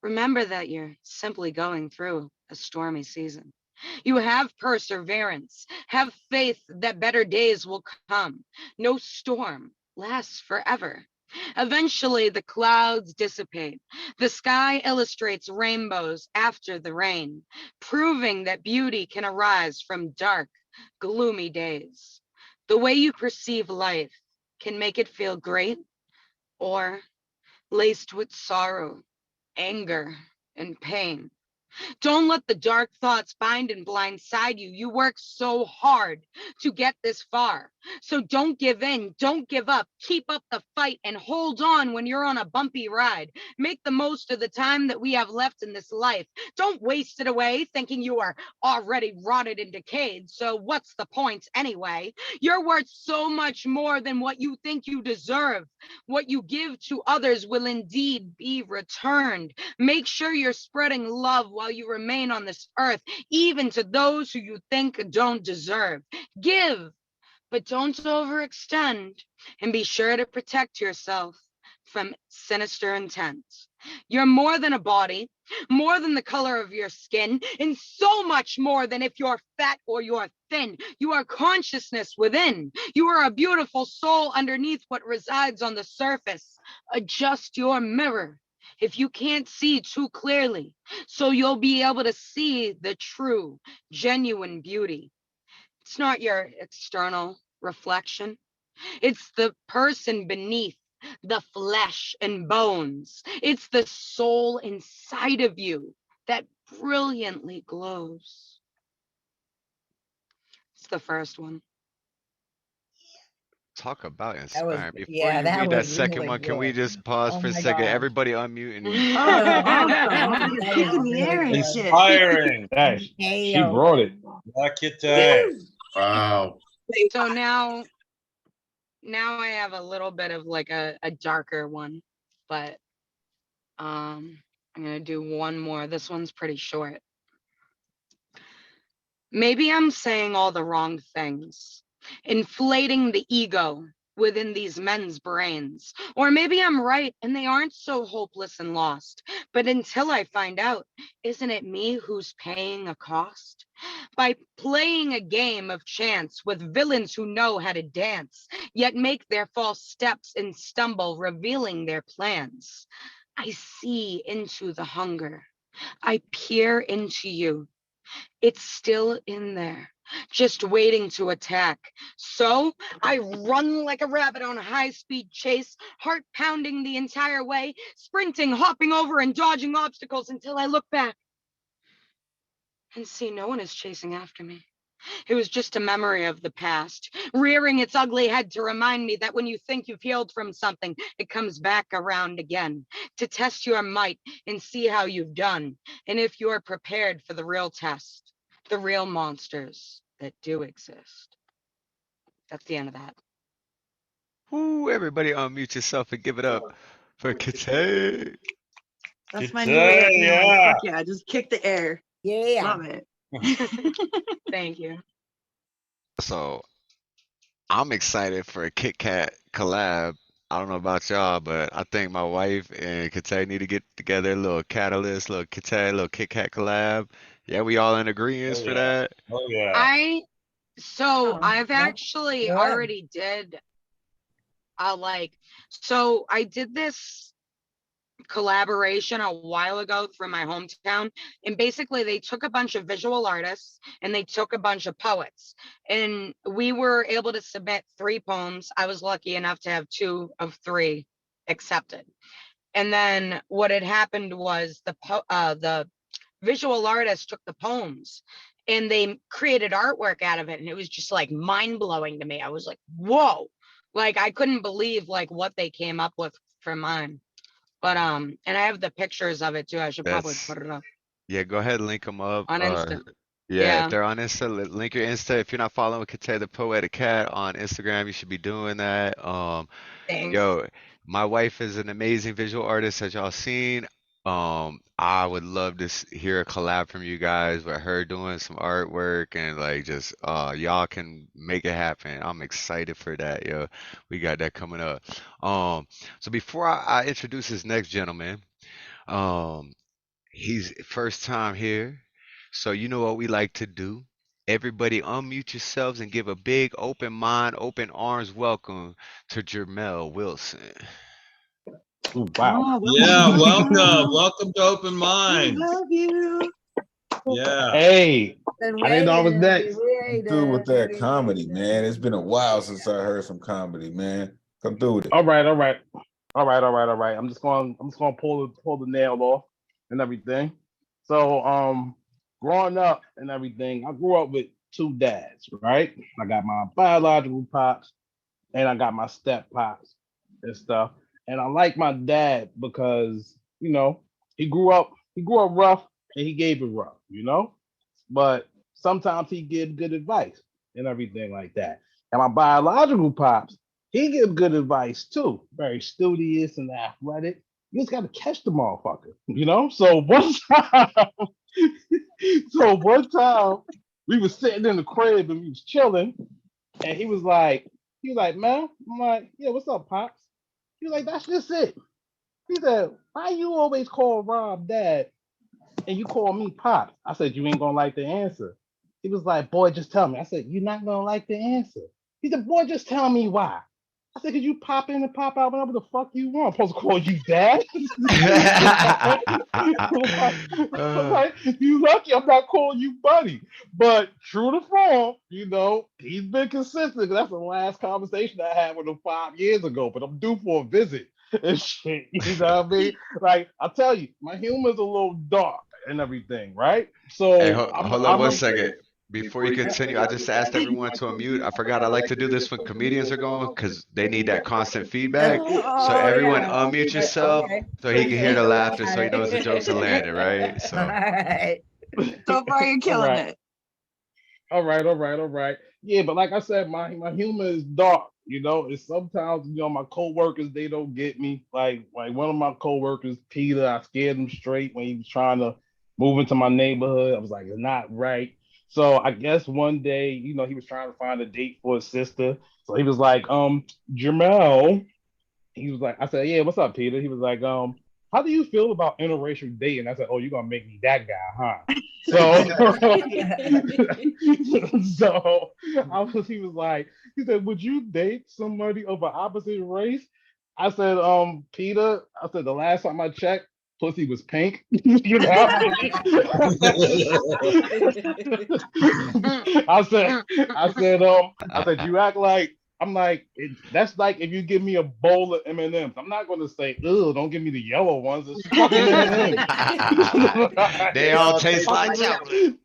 remember that you're simply going through a stormy season. You have perseverance, have faith that better days will come. No storm lasts forever. Eventually, the clouds dissipate. The sky illustrates rainbows after the rain, proving that beauty can arise from dark, gloomy days. The way you perceive life can make it feel great or laced with sorrow, anger, and pain. Don't let the dark thoughts bind and blindside you. You work so hard to get this far. So don't give in, don't give up. Keep up the fight and hold on when you're on a bumpy ride. Make the most of the time that we have left in this life. Don't waste it away thinking you are already rotted and decayed. So what's the point anyway? You're worth so much more than what you think you deserve. What you give to others will indeed be returned. Make sure you're spreading love while you remain on this earth, even to those who you think don't deserve. Give, but don't overextend, and be sure to protect yourself from sinister intent. You're more than a body, more than the color of your skin, and so much more than if you're fat or you're thin. You are consciousness within. You are a beautiful soul underneath what resides on the surface. Adjust your mirror if you can't see too clearly, so you'll be able to see the true, genuine beauty. It's not your external reflection. It's the person beneath the flesh and bones. It's the soul inside of you that brilliantly glows. It's the first one.
Talk about
That was,
inspiring. Before
yeah,
you
that
read
was
that second
really
one, can we
good.
just pause
Oh
for a
my
second?
gosh.
Everybody unmute and
Oh, awesome. Look at
That
you
was
in the air
really
and
good.
shit.
Inspiring.
Hey, she brought it.
Lakite.
Wow.
So now I have a little bit of like a darker one, but I'm gonna do one more. This one's pretty short. Maybe I'm saying all the wrong things, inflating the ego within these men's brains. Or maybe I'm right and they aren't so hopeless and lost, But until I find out, isn't it me who's paying a cost? By playing a game of chance with villains who know how to dance, yet make their false steps and stumble, revealing their plans. I see into the hunger. I peer into you. It's still in there, just waiting to attack. So I run like a rabbit on a high-speed chase, heart pounding the entire way, sprinting, hopping over and dodging obstacles until I look back and see no one is chasing after me. It was just a memory of the past, rearing its ugly head to remind me that when you think you've healed from something, it comes back around again to test your might and see how you've done, and if you're prepared for the real test, the real monsters that do exist. That's the end of that.
Woo, everybody unmute yourself and give it up for Kate.
That's my new way of
Kate,
yelling.
yeah.
Fuck yeah, just kick the air.
Yeah.
Love it.
Thank you.
So I'm excited for a Kit Kat collab. I don't know about y'all, but I think my wife and Kate need to get together, a little catalyst, little Kit Kat collab. Yeah, we all in agreement
Oh
for
yeah.
that.
Oh yeah.
I've
yeah.
actually
Yeah.
already did so I did this collaboration a while ago through my hometown, and basically they took a bunch of visual artists and they took a bunch of poets, and we were able to submit 3 poems. I was lucky enough to have 2 of 3 accepted. And then what had happened was the visual artists took the poems and they created artwork out of it, and it was just like mind-blowing to me. I was like, whoa, like I couldn't believe like what they came up with for mine. But and I have the pictures of it too. I should probably
That's
put it up
Yeah, go ahead, link them up.
on Insta.
Yeah, if
Yeah,
they're on Insta, link your Insta. If you're not following Kate the Poetic Cat on Instagram, you should be doing that.
thanks.
Yo, my wife is an amazing visual artist, as y'all seen. I would love to hear a collab from you guys with her doing some artwork and like just y'all can make it happen. I'm excited for that, yo. We got that coming up. So before I introduce this next gentleman, um, he's first time here. So you know what we like to do. Everybody unmute yourselves and give a big open mind, open arms welcome to Jermel Wilson.
Ooh, wow.
Oh,
Yeah, welcome.
welcome.
Welcome to Open
We
Minds.
love you.
Yeah.
Hey,
Been
I didn't know I was
waiting,
next.
Through with that comedy, man. It's been a while since I heard some comedy, man. Come through with it.
All right. I'm just going to pull the nail off and everything. So growing up and everything, I grew up with 2 dads, right? I got my biological pops and I got my step pops and stuff. And I like my dad because, he grew up rough and he gave it rough, But sometimes he gives good advice and everything like that. And my biological pops, he gives good advice too. Very studious and athletic. You just gotta catch the motherfucker, So one time we was sitting in the crib and we was chilling, and he was like, man, I'm like, yeah, what's up, pops? He was like, that's just it. He said, why you always call Rob dad and you call me pops? I said, you ain't gonna like the answer. He was like, boy, just tell me. I said, you're not gonna like the answer. He said, boy, just tell me why. I said, could you pop in and pop out whenever the fuck you want? I'm supposed to call you dad? Like, you lucky I'm not calling you buddy. But true to form, he's been consistent. That's the last conversation I had with him 5 years ago, but I'm due for a visit and shit. You know what I mean? Like, I tell you, my humor's a little dark and everything, right? So
Hey, hold on one second. Before you continue, I just asked everyone to unmute. I forgot I like to do this when comedians are going because they need that constant feedback. So everyone unmute yourself so he can hear the laughter so he knows the jokes are landing, right? So
All right.
So far, you're killing
Right.
it.
All right. Yeah, but like I said, my humor is dark. And sometimes my coworkers, they don't get me. Like one of my coworkers, Peter, I scared him straight when he was trying to move into my neighborhood. I was like, it's not right. So I guess one day, he was trying to find a date for his sister. So he was like, Jermel. He was like, I said, yeah, what's up, Peter? He was like, how do you feel about interracial dating? I said, oh, you're gonna make me that guy, huh? So, so he was like, he said, would you date somebody of an opposite race? I said, Peter, I said the last time I checked, pussy was pink. You know? I said, you act like I'm like, that's like if you give me a bowl of M&Ms. I'm not going to say, "Ew, don't give me the yellow ones." It's fucking M&Ms.
They all taste like chocolate.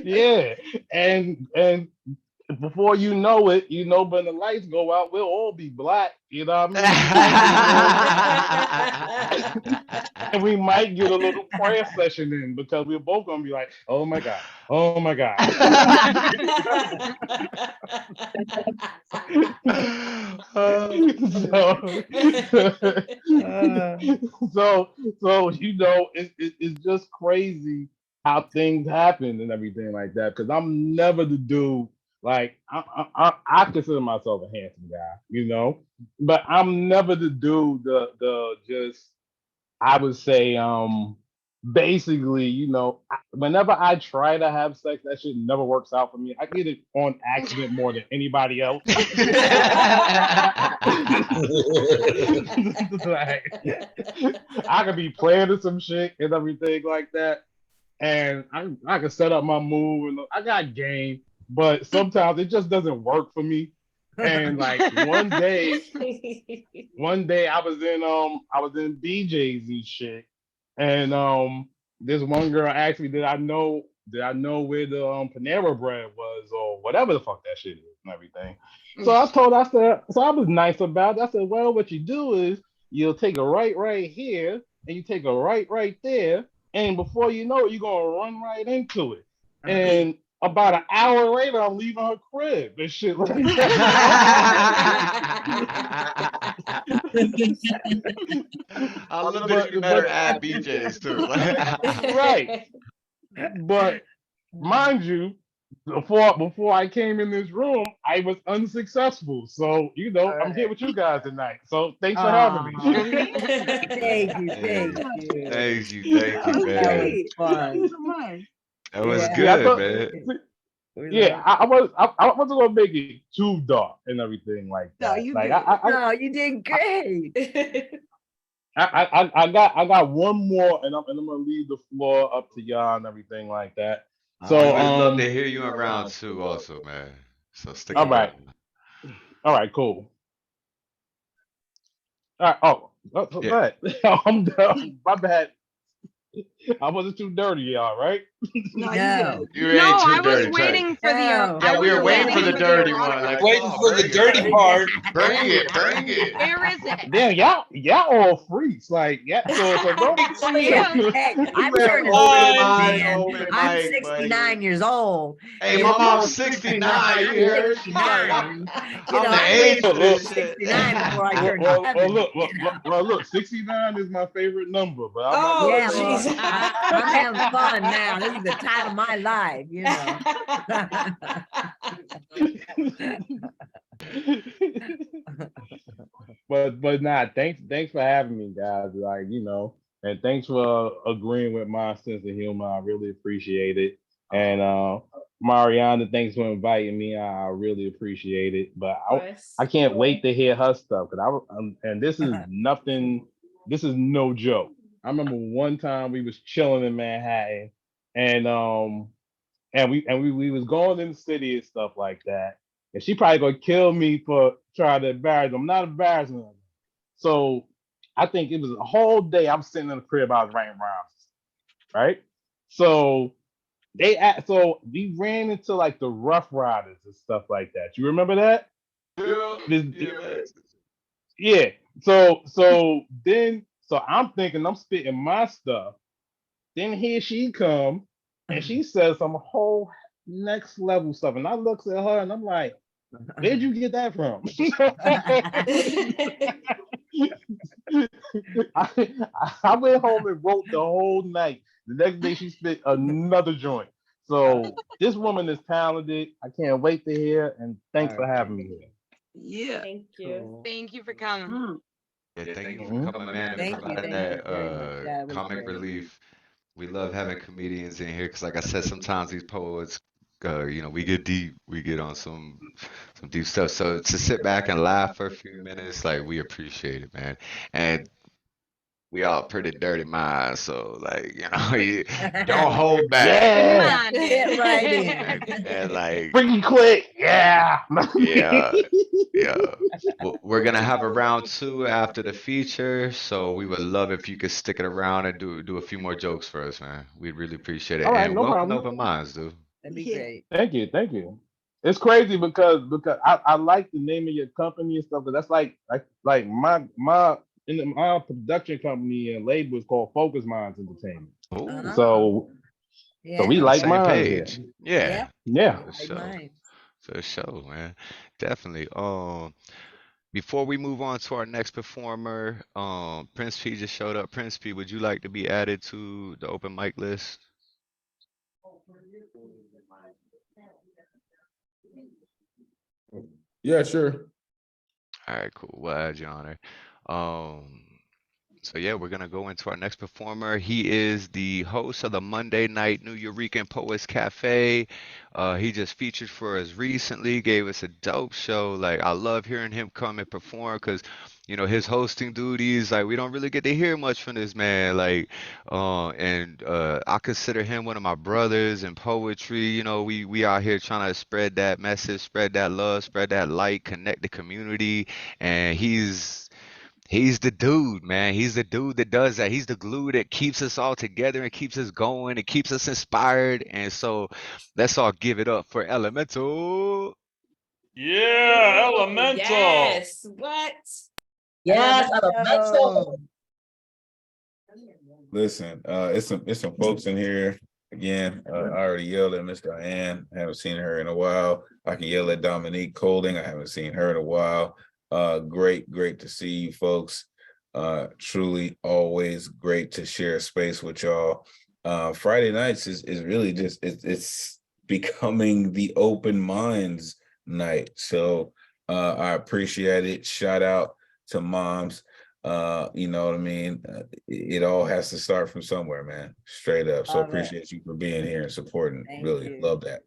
Yeah, and before you know it, when the lights go out, we'll all be black. You know what I mean? And we might get a little prayer session in because we're both gonna be like, "Oh my God, oh my God." So it's just crazy how things happen and everything like that. Because I'm never the dude. Like I consider myself a handsome guy, but I'm never the dude. The just I would say basically, whenever I try to have sex, that shit never works out for me. I get it on accident more than anybody else. Like, I could be planning some shit and everything like that, and I can set up my move and I got game, but sometimes it just doesn't work for me. And like one day I was in BJ's and shit, and this one girl asked me, did I know where the Panera bread was or whatever the fuck that shit is and everything. So I told her, I said, so I was nice about it. I said, well, what you do is you'll take a right here and you take a right there, and before you know it, you're gonna run right into it. And about an hour later, I'm leaving her crib and shit like that.
I love that you met her at BJ's too.
Right. But mind you, before I came in this room, I was unsuccessful. So, I'm here with you guys tonight. So thanks for having me.
Thank you.
Thank you,
That was
man.
great. Thank you so much.
That was
Yeah,
good, man.
Yeah, I wasn't gonna make it too dark and everything like
No,
that.
you
Like
did. No, you did great.
I got one more, and I'm gonna leave the floor up to y'all and everything like that. So
I would love to hear you around too, also, man. So stick
all
around.
right, cool. All right. Oh,
Yeah.
bad. I'm done. My bad. I wasn't too dirty, y'all, right?
No,
No,
You ain't
I
too
was
dirty,
waiting
Chuck.
for the.
No.
Yeah, we were waiting for the dirty one.
erotica.
Like,
Waiting
oh,
for the
bring
dirty
it,
part.
bring it.
Where is it?
Damn, y'all all freaks. Like, yeah. So don't.
Hey, I'm
You
turning
wide
40, man.
open
I'm
mic, buddy.
69 years old.
Hey,
You
my
know,
mom's 69. You heard?
69.
I'm the
I'm
age
ready
for
to
this
be
shit.
69 before I turn 70.
Look, 69 is my favorite number, but I'm
Oh,
not.
Yeah, well,
jeez.
I'm having fun now. This is the time of my life,
But nah, thanks for having me, guys. Like, and thanks for agreeing with my sense of humor. I really appreciate it. And Mariana, thanks for inviting me. I really appreciate it. But I can't wait to hear her stuff because and this is nothing. This is no joke. I remember one time we was chilling in Manhattan, and we was going in the city and stuff like that. And she probably gonna kill me for trying to embarrass her. I'm not embarrassing her. So I think it was a whole day I'm sitting in the crib, I was writing rhymes, right? So so we ran into like the Rough Riders and stuff like that. You remember that? Yeah. So I'm thinking I'm spitting my stuff. Then here she come and she says some whole next level stuff. And I looks at her and I'm like, where'd you get that from? I went home and wrote the whole night. The next day she spit another joint. So this woman is talented. I can't wait to hear, and thanks for having me here.
Yeah.
Thank you.
Thank you for coming.
Yeah, thank you
Mhm.
for coming, man, and
Thank you.
providing
Thank you
that
very much. Yeah, it was
comic
great.
relief. We love having comedians in here because, like I said, sometimes these poets, we get deep, we get on some deep stuff. So to sit back and laugh for a few minutes, like we appreciate it, man. And we all pretty dirty minds, so like you don't hold back.
Come
Yeah.
on,
Hit
dude.
right in.
And like,
Freaky quick. Yeah.
yeah, yeah. We're gonna have a round two after the feature, so we would love if you could stick it around and do a few more jokes for us, man. We'd really appreciate it.
All right,
And
no
welcome to
problem.
Open Minds, dude.
That'd be
Yeah.
great.
Thank you, thank you. It's crazy because I like the name of your company and stuff, but that's like my production company and label is called Focus Minds Entertainment.
Oh,
Uh-huh.
So
Yeah.
we
on the
like
same
minds here.
page. Yeah,
Yep.
Yeah.
for
Like
sure.
mine.
For sure, man. Definitely. Before we move on to our next performer, Prince P just showed up. Prince P, would you like to be added to the open mic list?
Yeah, sure.
All right, cool. We'll add you on there. So yeah, we're gonna go into our next performer. He is the host of the Monday Night New Eurekan Poets Cafe. He just featured for us recently, gave us a dope show. Like I love hearing him come and perform because his hosting duties, like we don't really get to hear much from this man. Like I consider him one of my brothers in poetry. We out here trying to spread that message, spread that love, spread that light, connect the community, and He's the dude, man. He's the dude that does that. He's the glue that keeps us all together and keeps us going and keeps us inspired. And so let's all give it up for Elemental.
Yeah,
Oh,
Elemental.
yes. What?
Yes,
Elemental.
Listen, it's some folks in here. Again, I already yelled at Miss Diane. I haven't seen her in a while. I can yell at Dominique Colding. I haven't seen her in a while. Great to see you folks. Truly always great to share space with y'all. Friday nights is really just it's becoming the open minds night. So I appreciate it. Shout out to moms. You know what I mean? It all has to start from somewhere, man. Straight up. So
Love it.
appreciate you for being here and supporting.
Thank
Really
you.
love that.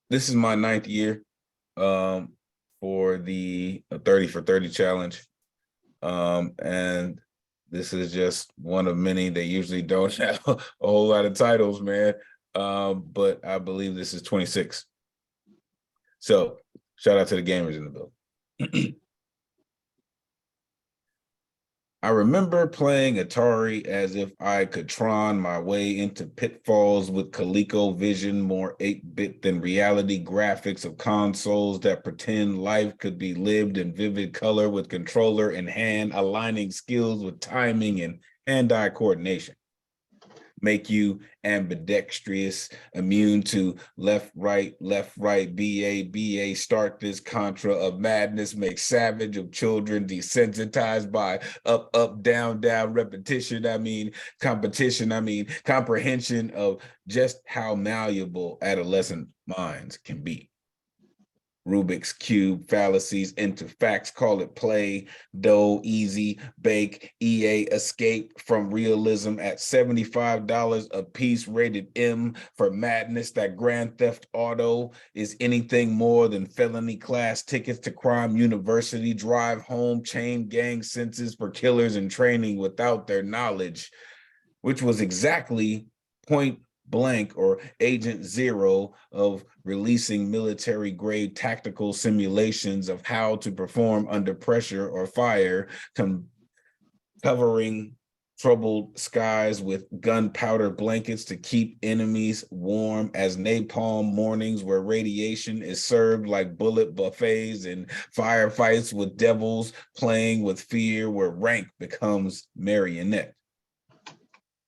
This is my 9th year for the 30 for 30 challenge. And this is just one of many. They usually don't have a whole lot of titles, man. But I believe this is 26. So shout out to the gamers in the building. I remember playing Atari as if I could Tron my way into pitfalls with ColecoVision, more 8-bit than reality graphics of consoles that pretend life could be lived in vivid color with controller in hand, aligning skills with timing and hand-eye coordination. Make you ambidextrous, immune to left, right, BA, start this contra of madness, make savage of children, desensitized by up, down, repetition, competition, comprehension of just how malleable adolescent minds can be. Rubik's Cube fallacies into facts, call it play, dough, easy, bake, EA escape from realism at $75 a piece, rated M for madness that Grand Theft Auto is anything more than felony class tickets to crime university, drive home, chain gang sentences for killers in training without their knowledge, which was exactly point blank or Agent Zero of releasing military grade tactical simulations of how to perform under pressure or fire, covering troubled skies with gunpowder blankets to keep enemies warm as napalm mornings where radiation is served like bullet buffets and firefights with devils playing with fear where rank becomes marionette.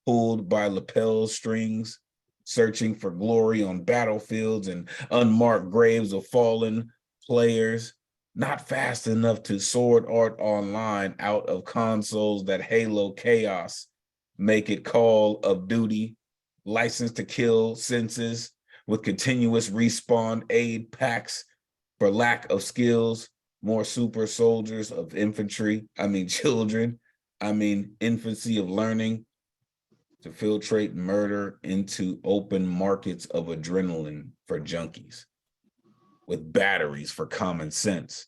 Pulled by lapel strings, searching for glory on battlefields and unmarked graves of fallen players, not fast enough to sword art online out of consoles that Halo chaos, make it Call of Duty, license to kill senses with continuous respawn aid packs for lack of skills, more super soldiers of infantry, children, infancy of learning, to filtrate murder into open markets of adrenaline for junkies, with batteries for common sense,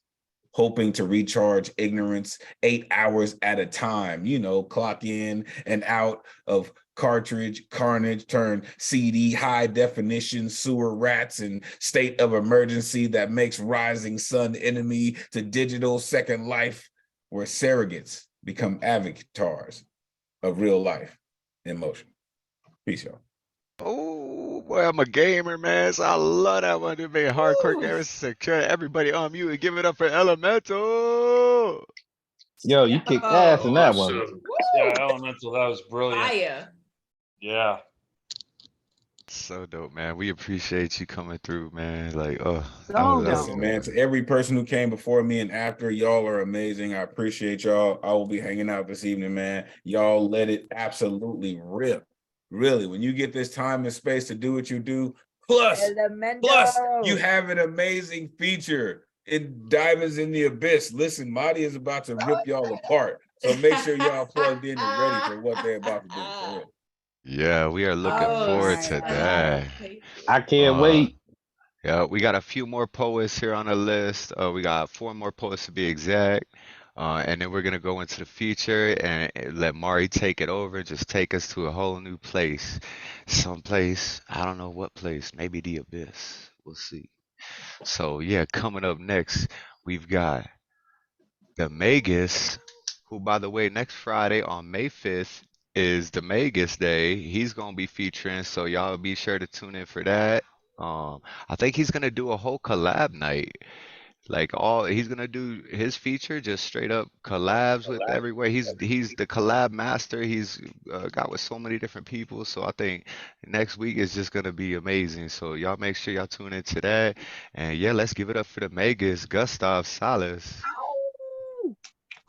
hoping to recharge ignorance 8 hours at a time, clock in and out of cartridge, carnage, turn CD, high definition, sewer rats, and state of emergency that makes rising sun enemy to digital second life, where surrogates become avatars of real life in motion. Peace, y'all.
Oh boy, I'm a gamer, man. So I love that one. They made hardcore gamers secure. Everybody on mute and give it up for Elemental.
Yo, you kicked ass in that one.
Awesome. Yeah, Elemental, that was brilliant.
Fire.
Yeah.
So dope, man. We appreciate you coming through, man. Like, oh,
Listen, man, to every person who came before me and after, y'all are amazing. I appreciate y'all. I will be hanging out this evening, man. Y'all let it absolutely rip. Really, when you get this time and space to do what you do, plus you have an amazing feature in Diamonds in the Abyss. Listen, Marty is about to rip y'all apart. So make sure y'all plugged in and ready for what they're about to do. For real.
yeah, we are looking forward to that.
I can't wait.
Yeah, we got a few more poets here on the list. We got 4 more poets to be exact. And then we're gonna go into the feature and let Mari take it over, just take us to a whole new place. Someplace, I don't know what place, maybe the Abyss. We'll see. So yeah, coming up next, we've got the Magus, who, by the way, next Friday on May 5th is the Magus Day. He's gonna be featuring, so y'all be sure to tune in for that. I think he's gonna do a whole collab night. Like he's gonna do his feature just straight up collabs with everywhere. He's the collab master. He's got with so many different people. So I think next week is just gonna be amazing. So y'all make sure y'all tune into that. And yeah, let's give it up for the Magus, Gustav Salas.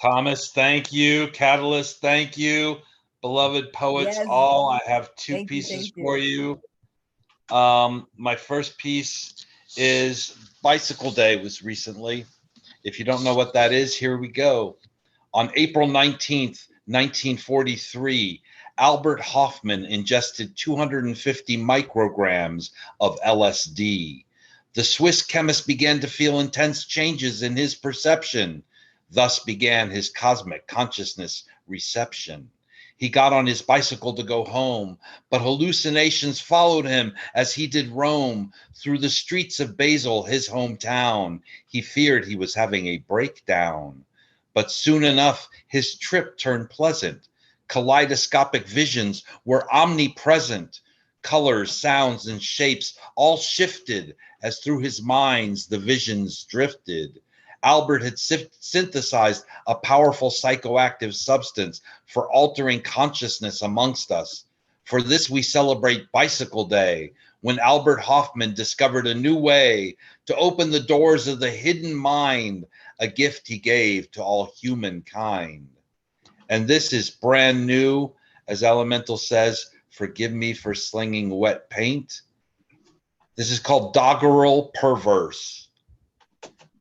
Thomas, thank you. Catalyst, thank you. Beloved poets,
Yes.
all. I have 2
Thank you,
pieces
thank you.
for you. My first piece is Bicycle Day was recently. If you don't know what that is, here we go. On April 19th, 1943, Albert Hoffman ingested 250 micrograms of LSD. The Swiss chemist began to feel intense changes in his perception. Thus began his cosmic consciousness reception. He got on his bicycle to go home, but hallucinations followed him as he did roam through the streets of Basel, his hometown. He feared he was having a breakdown. But soon enough, his trip turned pleasant. Kaleidoscopic visions were omnipresent. Colors, sounds, and shapes all shifted as through his minds the visions drifted. Albert had synthesized a powerful psychoactive substance for altering consciousness amongst us. For this we celebrate Bicycle Day, when Albert Hoffman discovered a new way to open the doors of the hidden mind, a gift he gave to all humankind. And this is brand new, as Elemental says, forgive me for slinging wet paint. This is called Doggerel Perverse.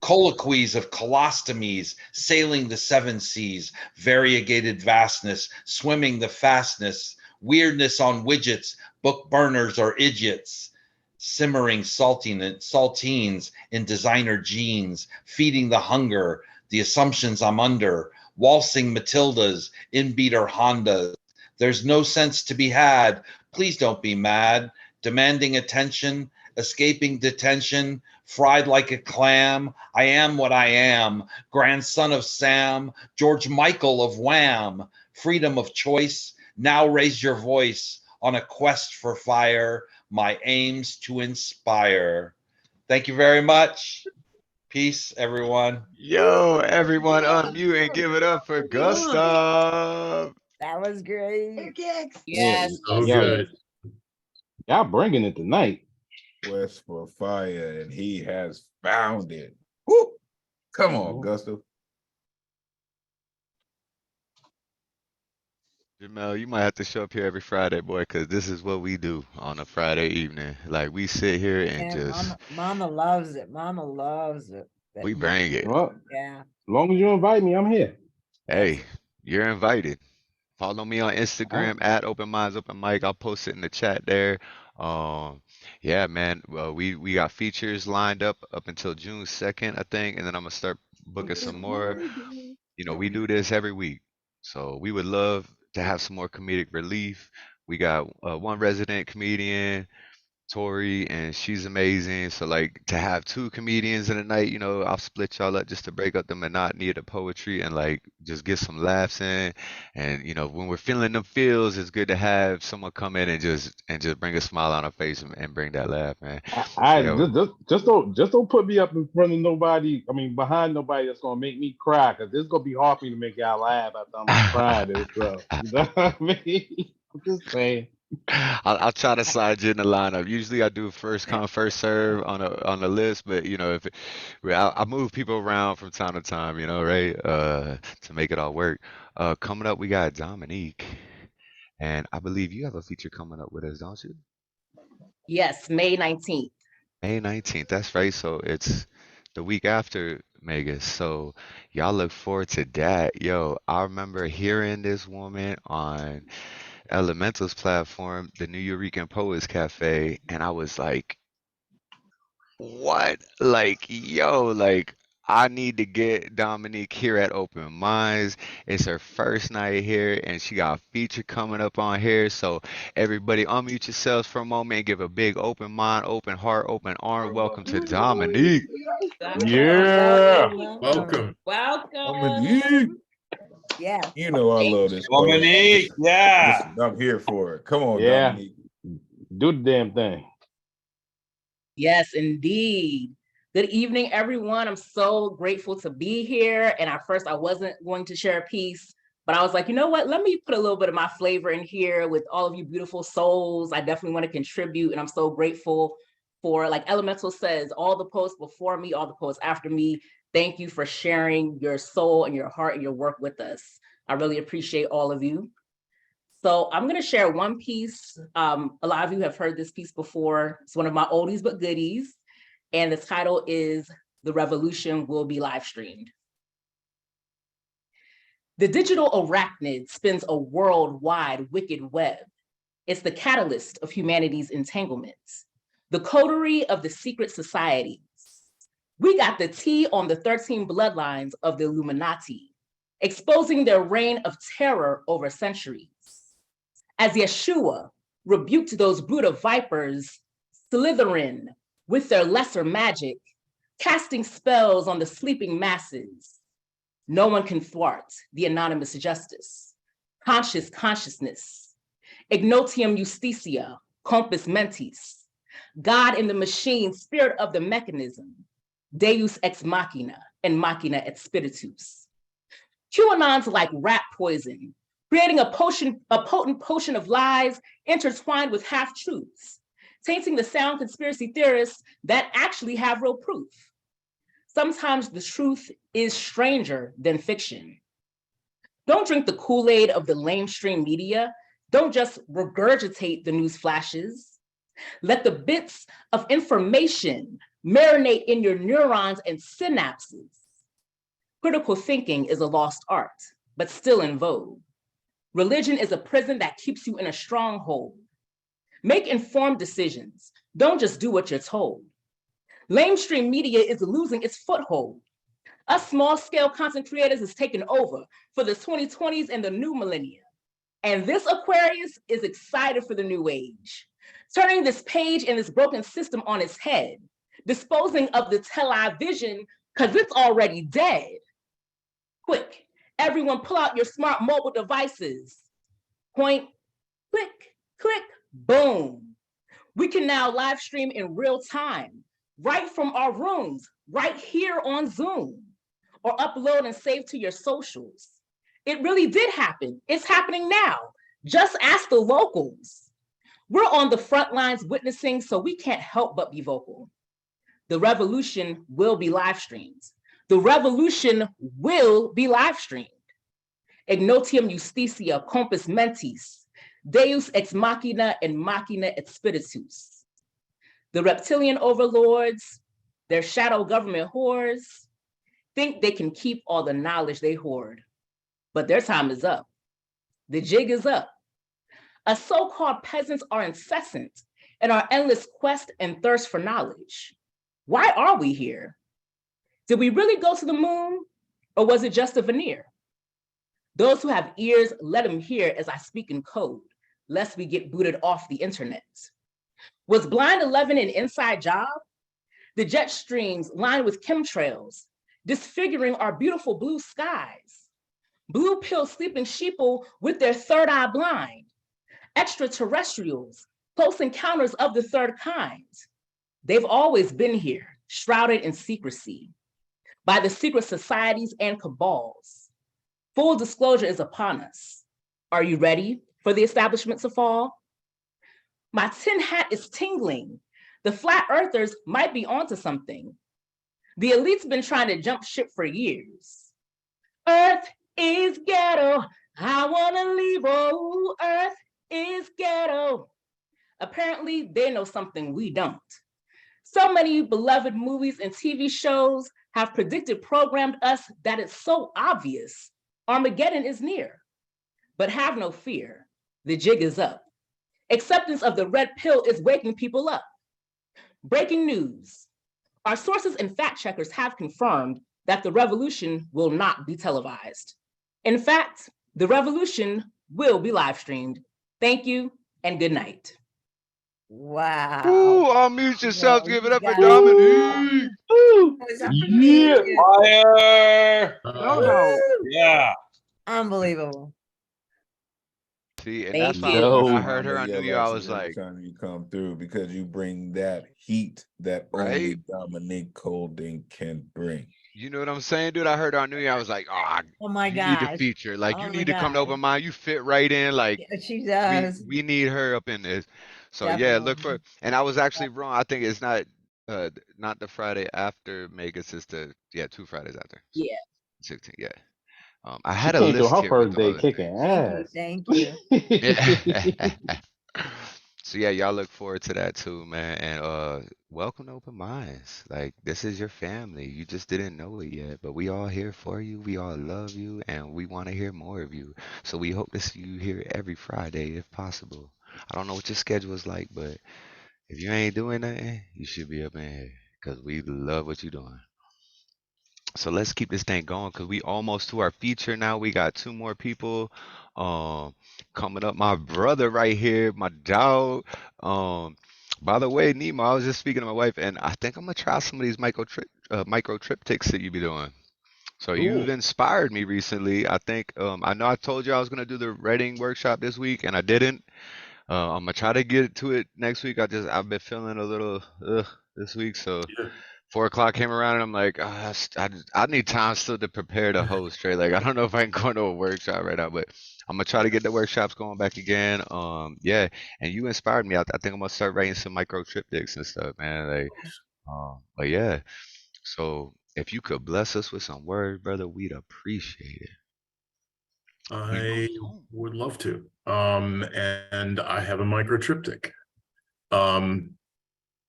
Colloquies of colostomies, sailing the 7 seas, variegated vastness, swimming the fastness, weirdness on widgets, book burners or idiots, simmering saltines in designer jeans, feeding the hunger, the assumptions I'm under, waltzing Matildas, in-beater Hondas. There's no sense to be had. Please don't be mad. Demanding attention, escaping detention, fried like a clam. I am what I am, grandson of Sam, George Michael of Wham. Freedom of choice, now raise your voice on a quest for fire, my aims to inspire. Thank you very much. Peace, everyone.
Yo, everyone unmute and give it up for Gustav.
That was great.
Yes.
So
Yo,
good.
y'all bringing it tonight.
Quest for fire, and he has found it. Woo! Come on, Gustav.
Jamel, you might have to show up here every Friday, boy, because this is what we do on a Friday evening. Like, we sit here and
And
just,
Mama loves it. Mama loves it.
We bring it.
Well,
Yeah.
as long as you invite me, I'm here.
Hey, you're invited. Follow me on
All right.
Instagram at Open Minds Open Mic. I'll post it in the chat there. Yeah, man. Well, we got features lined up until June 2nd, I think, and then I'm gonna start booking some more. You know, we do this every week, so we would love to have some more comedic relief. We got one resident comedian, Tori, and she's amazing. So like to have two comedians in a night, you know, I'll split y'all up just to break up the monotony of the poetry and like just get some laughs in. And you know, when we're feeling them feels, it's good to have someone come in and just bring a smile on our face and bring that laugh, man.
I
You know,
just don't put me up in front of nobody. I mean, behind nobody that's gonna make me cry, because it's gonna be hard for me to make y'all laugh after I'm crying. So you know what I mean? I'm just saying.
I'll try to slide you in the lineup. Usually I do first come first serve on the list, but you know well, I move people around from time to time, you know, right? To make it all work. Coming up we got Dominique, and I believe you have a feature coming up with us, don't you?
Yes, May 19th.
May 19th. That's right. So it's the week after Megas. So y'all look forward to that. Yo, I remember hearing this woman on Elemental's platform, the New Eurekan Poets Cafe, and I was like, what? Like, yo, like I need to get Dominique here at Open Minds. It's her first night here, and she got a feature coming up on here. So everybody unmute yourselves for a moment and give a big open mind, open heart, open arm. Welcome to Dominique.
Yeah.
Welcome.
Welcome.
Yeah.
You know I love this.
Dominique, yeah.
Listen, I'm here for it. Come on,
Yeah.
Dominique.
Do the damn thing.
Yes, indeed. Good evening, everyone. I'm so grateful to be here. And at first I wasn't going to share a piece, but I was like, you know what? Let me put a little bit of my flavor in here with all of you beautiful souls. I definitely want to contribute. And I'm so grateful for, like Elemental says, all the posts before me, all the posts after me. Thank you for sharing your soul and your heart and your work with us. I really appreciate all of you. So I'm going to share one piece. A lot of you have heard this piece before. It's one of my oldies but goodies. And the title is The Revolution Will Be Live Streamed. The digital arachnid spins a worldwide wicked web. It's the catalyst of humanity's entanglements, the coterie of the secret societies. We got the tea on the 13 bloodlines of the Illuminati, exposing their reign of terror over centuries. As Yeshua rebuked those brood of vipers, Slytherin, with their lesser magic, casting spells on the sleeping masses. No one can thwart the anonymous justice, conscious consciousness, ignotium justitia, compos mentis, God in the machine, spirit of the mechanism, deus ex machina and machina et spiritus. QAnon's like rat poison, creating a potent potion of lies intertwined with half-truths, tainting the sound conspiracy theorists that actually have real proof. Sometimes the truth is stranger than fiction. Don't drink the Kool-Aid of the lamestream media. Don't just regurgitate the news flashes. Let the bits of information marinate in your neurons and synapses. Critical thinking is a lost art, but still in vogue. Religion is a prison that keeps you in a stronghold. Make informed decisions. Don't just do what you're told. Lamestream media is losing its foothold. Us small-scale content creators is taking over for the 2020s and the new millennia. And this Aquarius is excited for the new age, turning this page and this broken system on its head, disposing of the television because it's already dead. Quick, everyone pull out your smart mobile devices. Point, click, click, boom. We can now live stream in real time, right from our rooms, right here on Zoom, or upload and save to your socials. It really did happen. It's happening now. Just ask the locals. We're on the front lines witnessing, so we can't help but be vocal. The revolution will be live streamed. The revolution will be live streamed. Ignotium justitia, compos mentis, deus ex machina and machina et spiritus. The reptilian overlords, their shadow government whores, think they can keep all the knowledge they hoard, but their time is up. The jig is up. Us so-called peasants are incessant in our endless quest and thirst for knowledge. Why are we here? Did we really go to the moon, or was it just a veneer? Those who have ears, let them hear as I speak in code, lest we get booted off the internet. Was Blind 11 an inside job? The jet streams lined with chemtrails, disfiguring our beautiful blue skies. Blue pill sleeping sheeple with their third eye blind. Extraterrestrials, close encounters of the third kind. They've always been here, shrouded in secrecy, by the secret societies and cabals. Full disclosure is upon us. Are you ready for the establishment to fall? My tin hat is tingling. The flat earthers might be onto something. The elite's been trying to jump ship for years. Earth is ghetto. I wanna leave. Oh, Earth is ghetto. Apparently, they know something we don't. So many beloved movies and TV shows have predicted, programmed us that it's so obvious Armageddon is near. But have no fear, the jig is up. Acceptance of the red pill is waking people up. Breaking news. Our sources and fact checkers have confirmed that the revolution will not be televised. In fact, the revolution will be live streamed. Thank you and good night.
Wow.
Ooh, unmute yourself. Give it up for
got
Dominique.
Yeah.
Fire.
Woo!
Yeah.
Unbelievable.
See, and
Thank
that's why
you.
when I heard her on New Year, I was
every
like,
time you come through, because you bring that heat that only
Right?
Dominique Colding can bring.
you know what I'm saying, dude? I heard her on New Year, I was like, oh,
Oh my
you need to
gosh.
feature. Like,
Oh
you
my
need to come to
gosh.
Open Mind. You fit right in. Like,
Yeah, she
we
does.
we need her up in this. So yeah, look for.
Definitely.
And I was actually wrong. I think it's not the Friday after Megas. It's the 2 Fridays after. So
Yeah.
16. Yeah. I
She
had a
came through
list
her
here with
first
the
day
other
kicking
things.
Thank you.
ass.
Yeah. So yeah, y'all look forward to that too, man. And welcome to Open Minds. Like, this is your family. You just didn't know it yet, but we all here for you. We all love you, and we want to hear more of you. So we hope to see you here every Friday if possible. I don't know what your schedule is like, but if you ain't doing nothing, you should be up in here because we love what you're doing. So let's keep this thing going because we almost to our feature now. We got 2 more people coming up. My brother right here, my dog. By the way, Nemo, I was just speaking to my wife, and I think I'm gonna try some of these micro triptychs that you be doing. So you've
Ooh.
inspired me recently. I think I know I told you I was gonna do the writing workshop this week, and I didn't. I'm gonna try to get to it next week. I've been feeling a little this week, so.
Yeah.
4 o'clock came around and I'm like, I need time still to prepare the host, Trey. Like, I don't know if I can go into a workshop right now, but I'm gonna try to get the workshops going back again. Yeah, and you inspired me. I think I'm gonna start writing some micro triptychs and stuff, man. Like, but yeah. So if you could bless us with some words, brother, we'd appreciate it.
I would love to. And I have a micro triptych.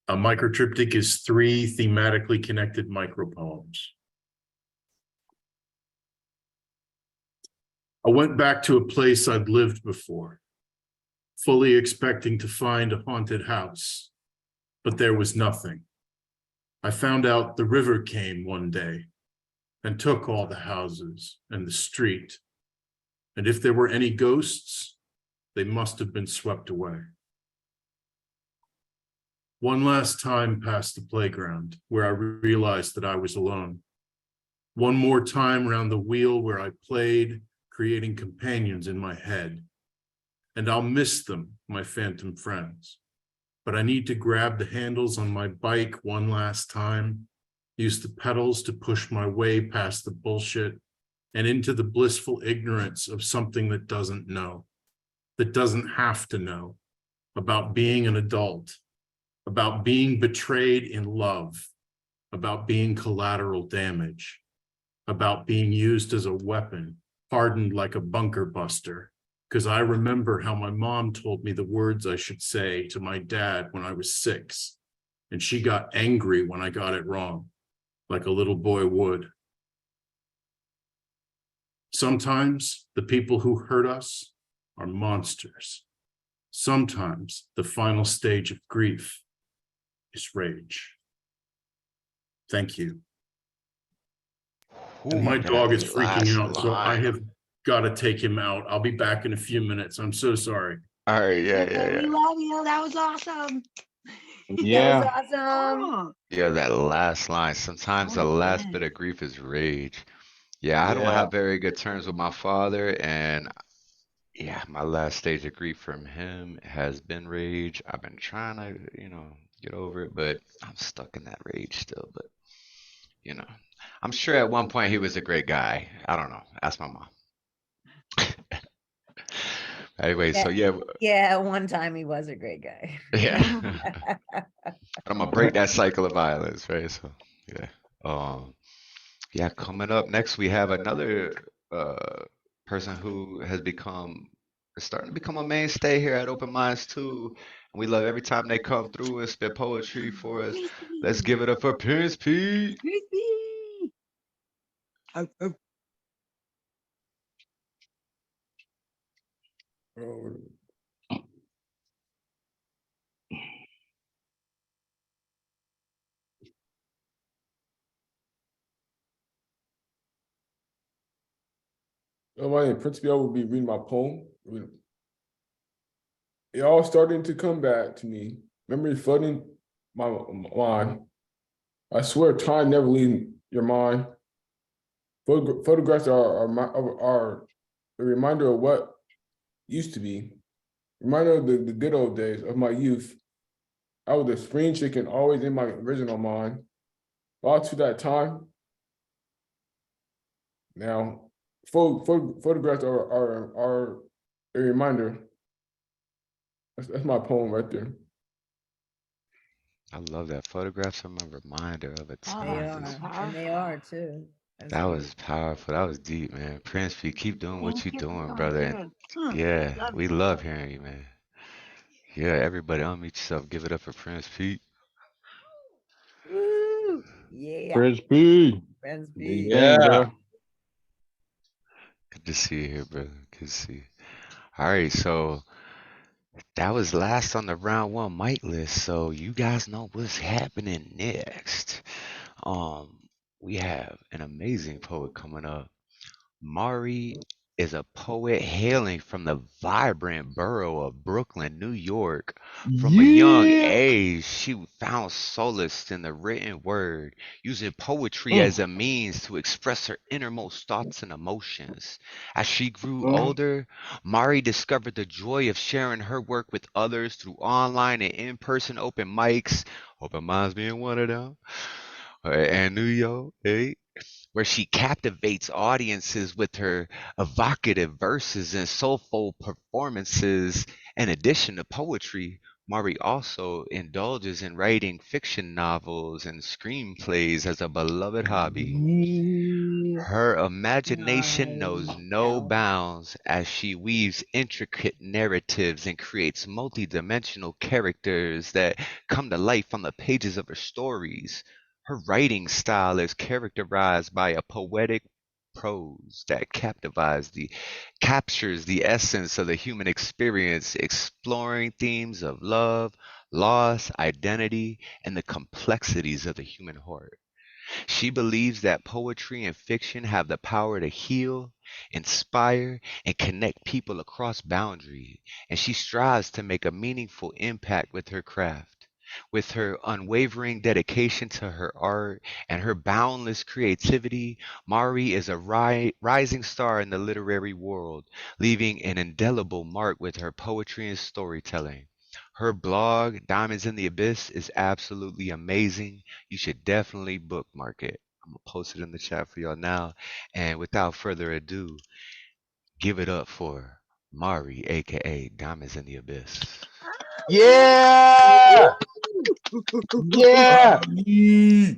A micro triptych is 3 thematically connected micro poems. I went back to a place I'd lived before, fully expecting to find a haunted house, but there was nothing. I found out the river came one day and took all the houses and the street. And if there were any ghosts, they must have been swept away. One last time past the playground where I realized that I was alone. One more time round the wheel where I played, creating companions in my head. And I'll miss them, my phantom friends. But I need to grab the handles on my bike one last time, use the pedals to push my way past the bullshit and into the blissful ignorance of something that doesn't know, that doesn't have to know, about being an adult, about being betrayed in love, about being collateral damage, about being used as a weapon, hardened like a bunker buster. Because I remember how my mom told me the words I should say to my dad when I was 6, and she got angry when I got it wrong, like a little boy would. Sometimes the people who hurt us are monsters. Sometimes the final stage of grief is rage. Thank you. And my dog is freaking out, so I have got to take him out. I'll be back in a few minutes. I'm so sorry.
All right, yeah.
We love you. That was awesome.
Yeah.
That was awesome.
Yeah, that last line. Sometimes the last bit of grief is rage. Yeah, I don't have very good terms with my father, and yeah, my last stage of grief from him has been rage. I've been trying to, get over it, but I'm stuck in that rage still. But, I'm sure at one point he was a great guy. I don't know. Ask my mom. Anyway, so yeah,
Yeah, one time he was a great guy.
yeah. But I'm gonna break that cycle of violence, right? So, yeah. Yeah, coming up next, we have another person who has starting to become a mainstay here at Open Minds too. And we love every time they come through and spit poetry for us. Let's give it up for Prince Pete.
My name Prince Pete. I will be reading my poem. It all starting to come back to me. Memory flooding my mind. I swear time never leaves your mind. Photographs are a reminder of what used to be. Reminder of the good old days of my youth. I was a spring chicken, always in my original mind. All to that time. Now, photographs are a reminder. That's my poem right there.
I love that. Photographs are my reminder of a time.
And they are too.
That was powerful. That was deep, man. Prince Pete, keep doing what you're doing, brother. And yeah, we love hearing you, man. Yeah, everybody unmute yourself. Give it up for Prince Pete.
Woo! Yeah.
Prince Pete.
Prince Pete.
Yeah.
Good to see you here, brother. Good to see you. All right, so that was last on the round one mic list. So you guys know what's happening next. We have an amazing poet coming up. Mari is a poet hailing from the vibrant borough of Brooklyn, New York. From a young age, she found solace in the written word, using poetry as a means to express her innermost thoughts and emotions. As she grew older, Mari discovered the joy of sharing her work with others through online and in-person open mics, Open Minds being one of them, and New York, where she captivates audiences with her evocative verses and soulful performances. In addition to poetry, Mari also indulges in writing fiction novels and screenplays as a beloved hobby. Her imagination knows no bounds as she weaves intricate narratives and creates multidimensional characters that come to life on the pages of her stories. Her writing style is characterized by a poetic prose that captures the essence of the human experience, exploring themes of love, loss, identity, and the complexities of the human heart. She believes that poetry and fiction have the power to heal, inspire, and connect people across boundaries, and she strives to make a meaningful impact with her craft. With her unwavering dedication to her art and her boundless creativity, Mari is a rising star in the literary world, leaving an indelible mark with her poetry and storytelling. Her blog, Diamonds in the Abyss, is absolutely amazing. You should definitely bookmark it. I'm going to post it in the chat for y'all now. And without further ado, give it up for Mari, aka Diamonds in the Abyss.
Yeah. Yeah.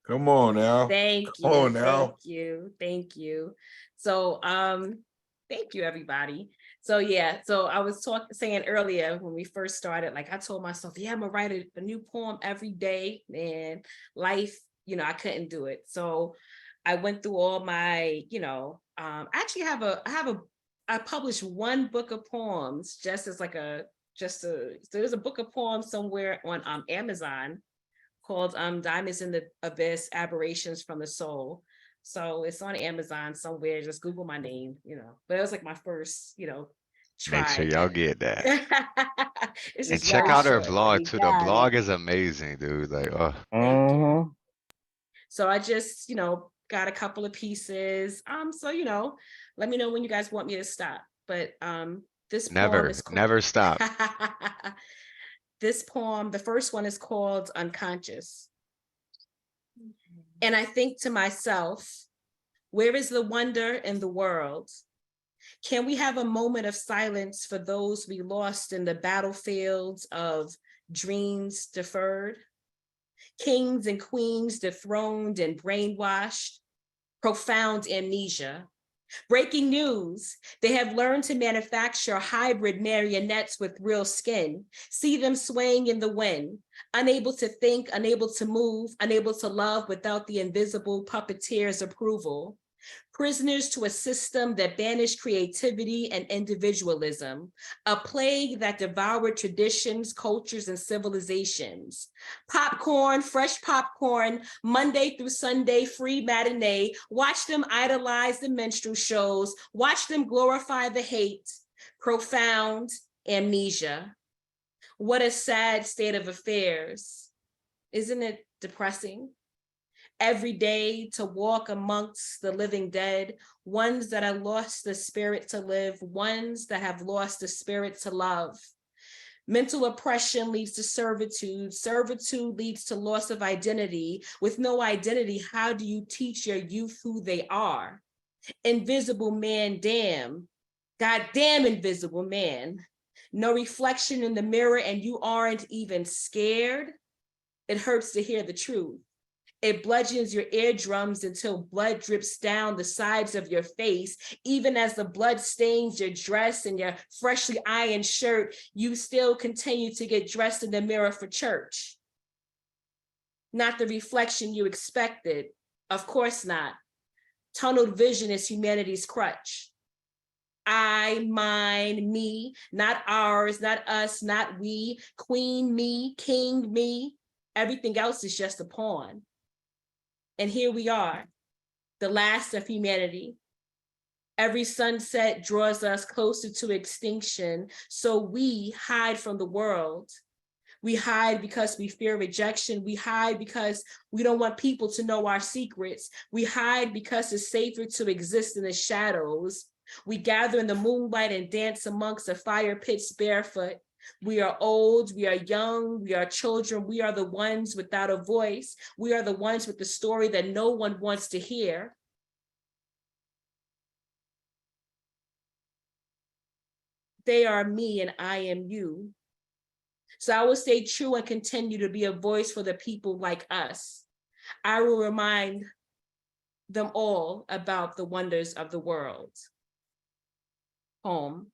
Come on now.
Thank you.
Come on now.
Thank you. Thank you. So thank you everybody. So yeah, so I was saying earlier when we first started, like I told myself, yeah, I'm gonna write a new poem every day, and life, I couldn't do it. So I went through all my, I actually I published one book of poems just as like so there's a book of poems somewhere on Amazon called Diamonds in the Abyss, Aberrations from the Soul. So it's on Amazon somewhere. Just Google my name, but it was like my first,
Make sure
try
y'all
at
get that.
it's
And
just
check
very
out her
short.
vlog too. The
got it.
blog is amazing, dude. Like, oh,
So I just, got a couple of pieces. So, let me know when you guys want me to stop. But this poem is
never stop.
this poem, the first one is called Unconscious. And I think to myself, where is the wonder in the world? Can we have a moment of silence for those we lost in the battlefields of dreams deferred? Kings and queens dethroned and brainwashed, profound amnesia. Breaking news, they have learned to manufacture hybrid marionettes with real skin. See them swaying in the wind, unable to think, unable to move, unable to love without the invisible puppeteer's approval. Prisoners to a system that banished creativity and individualism, a plague that devoured traditions, cultures, and civilizations. Popcorn, fresh popcorn, Monday through Sunday, free matinee. Watch them idolize the minstrel shows. Watch them glorify the hate. Profound amnesia. What a sad state of affairs. Isn't it depressing? Every day to walk amongst the living dead, ones that have lost the spirit to live, ones that have lost the spirit to love. Mental oppression leads to servitude. Servitude leads to loss of identity. With no identity, how do you teach your youth who they are? Invisible man, damn. Goddamn invisible man. No reflection in the mirror and you aren't even scared. It hurts to hear the truth. It bludgeons your eardrums until blood drips down the sides of your face. Even as the blood stains your dress and your freshly ironed shirt, you still continue to get dressed in the mirror for church. Not the reflection you expected. Of course not. Tunnel vision is humanity's crutch. I, mine, me, not ours, not us, not we, queen me, king me. Everything else is just a pawn. And here we are, the last of humanity. Every sunset draws us closer to extinction, so we hide from the world. We hide because we fear rejection. We hide because we don't want people to know our secrets. We hide because it's safer to exist in the shadows. We gather in the moonlight and dance amongst the fire pits barefoot. We are old, we are young, we are children, we are the ones without a voice. We are the ones with the story that no one wants to hear. They are me and I am you. So I will stay true and continue to be a voice for the people like us. I will remind them all about the wonders of the world. Poem.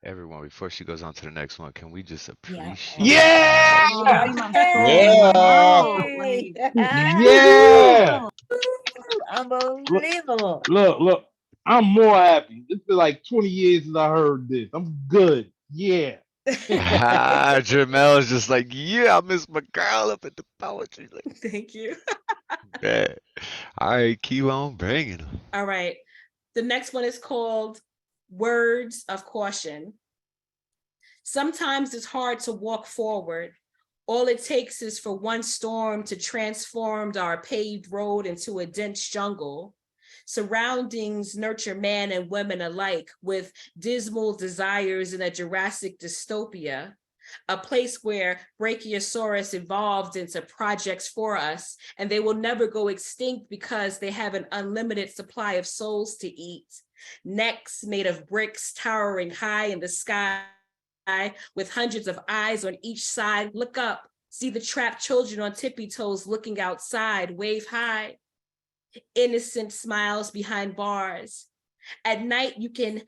Everyone, before she goes on to the next one, can we just appreciate?
Yeah!
Yay!
Yeah!
Unbelievable.
Look, I'm more happy. It's been like 20 years since I heard this. I'm good. Yeah.
Jamel is just like, yeah, I miss my girl up at the poetry. Like,
Thank you.
yeah. All right, keep on bringing them.
All right. The next one is called Words of Caution. Sometimes it's hard to walk forward. All it takes is for one storm to transform our paved road into a dense jungle. Surroundings nurture man and women alike with dismal desires in a Jurassic dystopia, a place where Brachiosaurus evolved into projects for us, and they will never go extinct because they have an unlimited supply of souls to eat. Necks made of bricks towering high in the sky with hundreds of eyes on each side. Look up, see the trapped children on tippy toes looking outside, wave high. Innocent smiles behind bars. At night, you can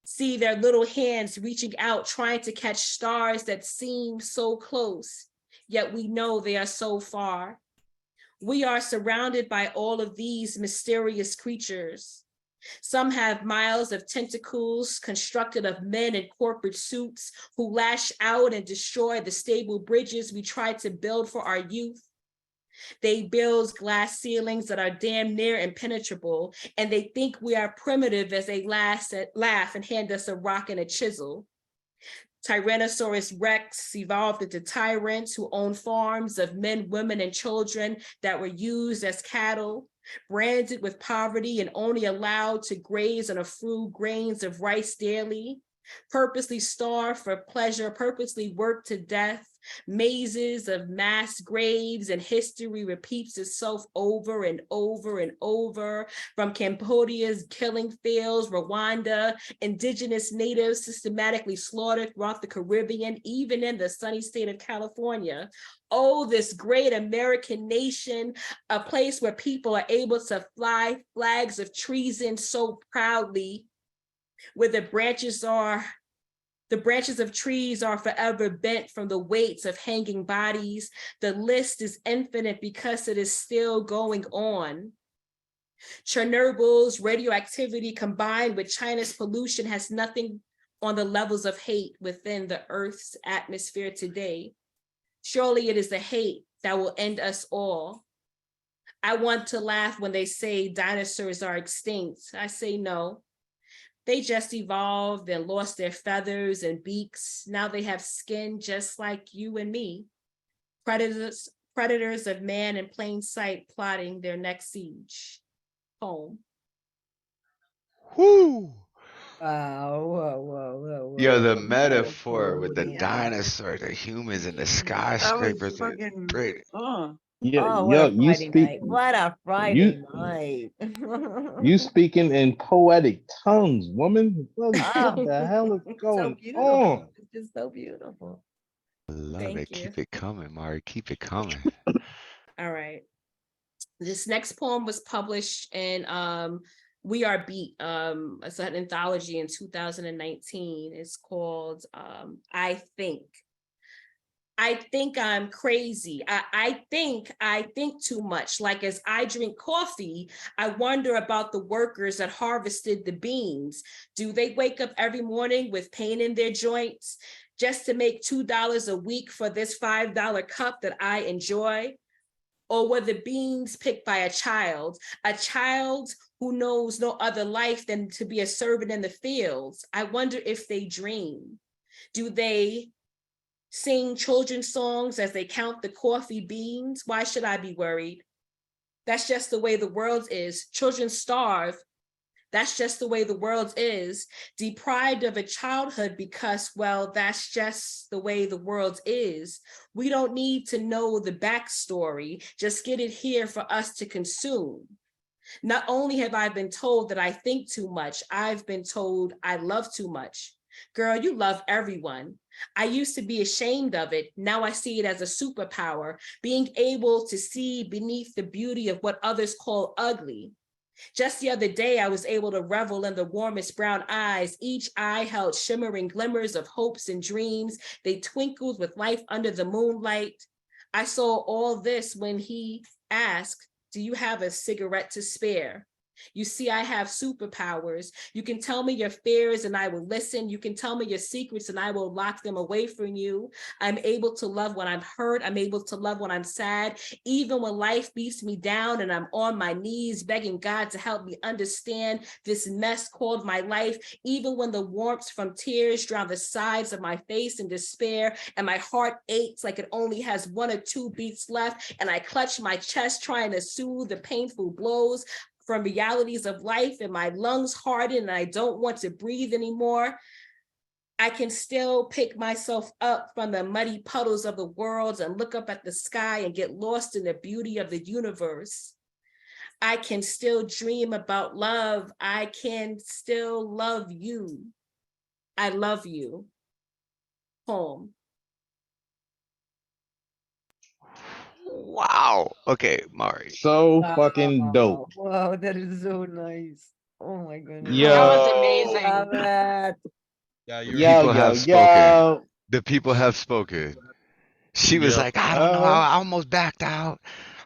see their little hands reaching out, trying to catch stars that seem so close, yet we know they are so far. We are surrounded by all of these mysterious creatures. Some have miles of tentacles constructed of men in corporate suits who lash out and destroy the stable bridges we try to build for our youth. They build glass ceilings that are damn near impenetrable, and they think we are primitive as they laugh and hand us a rock and a chisel. Tyrannosaurus Rex evolved into tyrants who own farms of men, women, and children that were used as cattle, branded with poverty and only allowed to graze on a few grains of rice daily, purposely starved for pleasure, purposely worked to death, mazes of mass graves, and history repeats itself over and over and over, from Cambodia's killing fields, Rwanda, indigenous natives systematically slaughtered throughout the Caribbean, even in the sunny state of California. Oh, this great American nation, a place where people are able to fly flags of treason so proudly, where the branches of trees are forever bent from the weights of hanging bodies. The list is infinite because it is still going on. Chernobyl's radioactivity combined with China's pollution has nothing on the levels of hate within the Earth's atmosphere today. Surely it is the hate that will end us all. I want to laugh when they say dinosaurs are extinct. I say no. They just evolved and lost their feathers and beaks. Now they have skin just like you and me. Predators of man in plain sight plotting their next siege. Home.
Whoo!
Wow, whoa, whoa, whoa,
Yo, the
whoa.
metaphor with the
Yeah.
dinosaur, the humans, and the
That was
skyscrapers.
fucking,
Great.
Yeah,
oh, what
yo,
a
you
Friday
speak
night. What a Friday night.
you speaking in poetic tongues, woman. What
Oh,
the hell is
so
going
beautiful.
on?
It's just so beautiful.
Love
Thank
it.
you.
Keep it coming, Mari. Keep it coming.
All right. This next poem was published in We Are Beat. It's an anthology in 2019. It's called I Think. I think I'm crazy. I think too much. Like as I drink coffee, I wonder about the workers that harvested the beans. Do they wake up every morning with pain in their joints just to make $2 a week for this $5 cup that I enjoy? Or were the beans picked by a child who knows no other life than to be a servant in the fields? I wonder if they dream. Do they sing children's songs as they count the coffee beans? Why should I be worried? That's just the way the world is. Children starve. That's just the way the world is. Deprived of a childhood because, well, that's just the way the world is. We don't need to know the backstory. Just get it here for us to consume. Not only have I been told that I think too much, I've been told I love too much. Girl, you love everyone. I used to be ashamed of it. Now I see it as a superpower, being able to see beneath the beauty of what others call ugly. Just the other day, I was able to revel in the warmest brown eyes. Each eye held shimmering glimmers of hopes and dreams. They twinkled with life under the moonlight. I saw all this when he asked, "Do you have a cigarette to spare?" You see, I have superpowers. You can tell me your fears and I will listen. You can tell me your secrets and I will lock them away from you. I'm able to love when I'm hurt. I'm able to love when I'm sad. Even when life beats me down and I'm on my knees begging God to help me understand this mess called my life. Even when the warmth from tears drown the sides of my face in despair and my heart aches like it only has 1 or 2 beats left and I clutch my chest trying to soothe the painful blows from realities of life and my lungs harden and I don't want to breathe anymore, I can still pick myself up from the muddy puddles of the world and look up at the sky and get lost in the beauty of the universe. I can still dream about love. I can still love you. I love you. Poem.
Wow. Okay, Mari.
So fucking dope.
Wow, that is so nice. Oh my goodness.
Yo.
That was amazing.
Love it.
Yeah,
The
you're
Yo,
people
yo,
have spoken.
yo.
The people have spoken. She was
Yep.
like, I don't know. I almost backed out.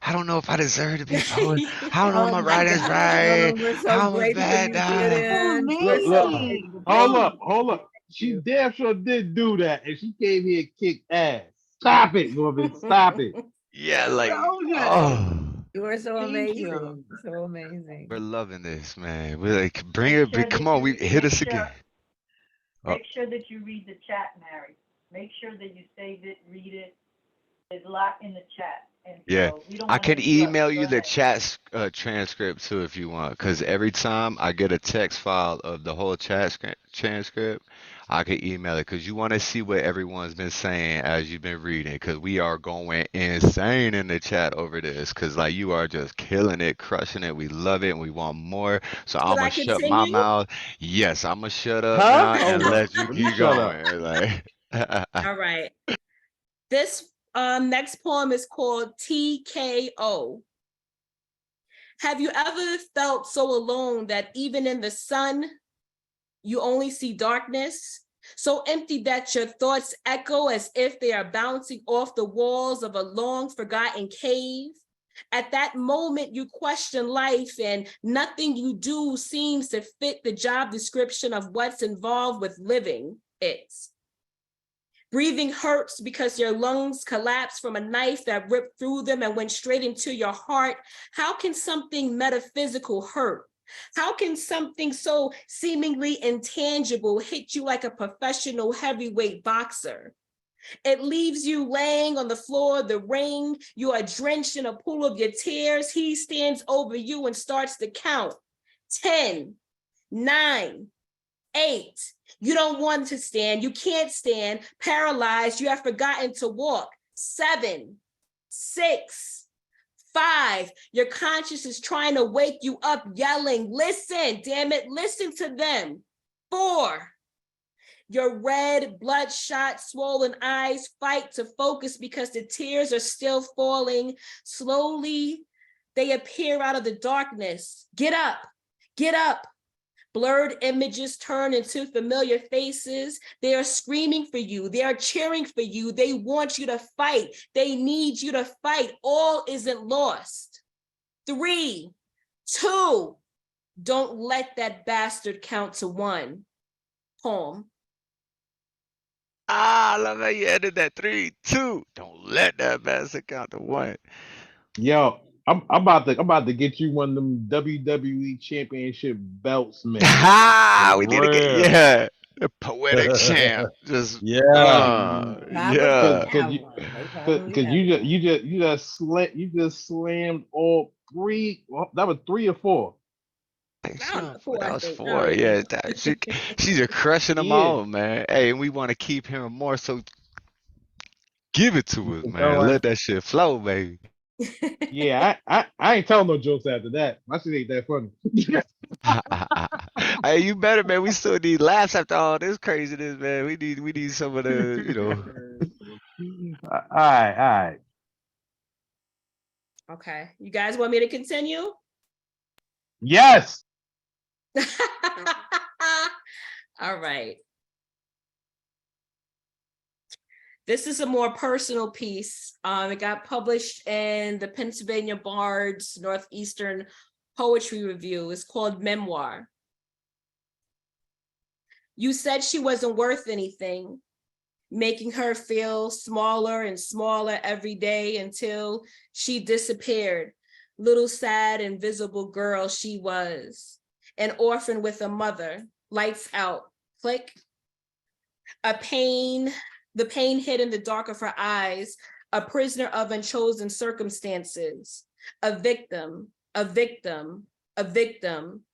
I don't know if I deserve to be a poet. I don't know if
Oh
my
my
writing's
God,
right.
we're so
How I'm a
grateful
bad
you did
guy.
Oh,
it. We're
Look,
so
amazing.
grateful.
hold up. She
You.
damn sure did do that, and she came here and kicked ass. Stop it, woman. Stop it.
Yeah, like,
So good.
oh,
You were so
Thank you.
amazing. So amazing.
we're loving this, man. We're like, bring
Make
it,
sure
come
that
on,
you
we hit
make
us
sure
again. Oh,
make sure that you read the chat, Mary. Make sure that you save it, read it. It's a lot in the chat, and
yeah.
so we don't
I
want to
can
interrupt.
email
Go
you the
ahead.
chat transcript too if you want, because every time I get a text file of the whole transcript, I can email it because you want to see what everyone's been saying as you've been reading, because we are going insane in the chat over this, because like you are just killing it, crushing it. We love it and we want more. So I'm
Should I
gonna shut my
continue?
mouth. Yes, I'm gonna shut up
Huh?
now and
Hold up.
let you
Let me
keep
shut up.
going. Like,
All right. This next poem is called TKO. Have you ever felt so alone that even in the sun, you only see darkness? So empty that your thoughts echo as if they are bouncing off the walls of a long forgotten cave? At that moment, you question life, and nothing you do seems to fit the job description of what's involved with living it. Breathing hurts because your lungs collapsed from a knife that ripped through them and went straight into your heart. How can something metaphysical hurt? How can something so seemingly intangible hit you like a professional heavyweight boxer? It leaves you laying on the floor of the ring. You are drenched in a pool of your tears. He stands over you and starts to count. 10, 9, 8. You don't want to stand. You can't stand. Paralyzed. You have forgotten to walk. 7, 6, 5. Your conscience is trying to wake you up, yelling, listen, damn it, listen to them. 4. Your red, bloodshot, swollen eyes fight to focus because the tears are still falling. Slowly, they appear out of the darkness. Get up, get up. Blurred images turn into familiar faces. They are screaming for you. They are cheering for you. They want you to fight. They need you to fight. All isn't lost. 3, 2, don't let that bastard count to 1. Poem.
I love how you ended that 3, 2. Don't let that bastard count to 1.
Yo, I'm about to get you one of them WWE championship belts, man.
Ha! We
For
need to get,
real.
yeah, the poetic champ. Just
Finally
yeah.
have
you,
one. They finally
cause
have one.
you just slammed all 3. Well, that was 3 or 4.
That
I
was
think. I
4.
don't even
Yeah,
know.
she's just crushing them
Yeah.
all, man. Hey, and we want to keep hearing more, so give it to us, man.
Going.
Let that shit flow, baby.
Yeah, I ain't telling no jokes after that. My shit ain't that funny.
Hey, you better, man. We still need laughs after all this craziness, man. We need some of the,
All right.
Okay. You guys want me to continue?
Yes.
All right. This is a more personal piece. It got published in the Pennsylvania Bard's Northeastern Poetry Review. It's called Memoir. You said she wasn't worth anything, making her feel smaller and smaller every day until she disappeared. Little sad, invisible girl she was, an orphan with a mother, lights out, click. The pain hid in the dark of her eyes, a prisoner of unchosen circumstances, a victim, a victim, a victim.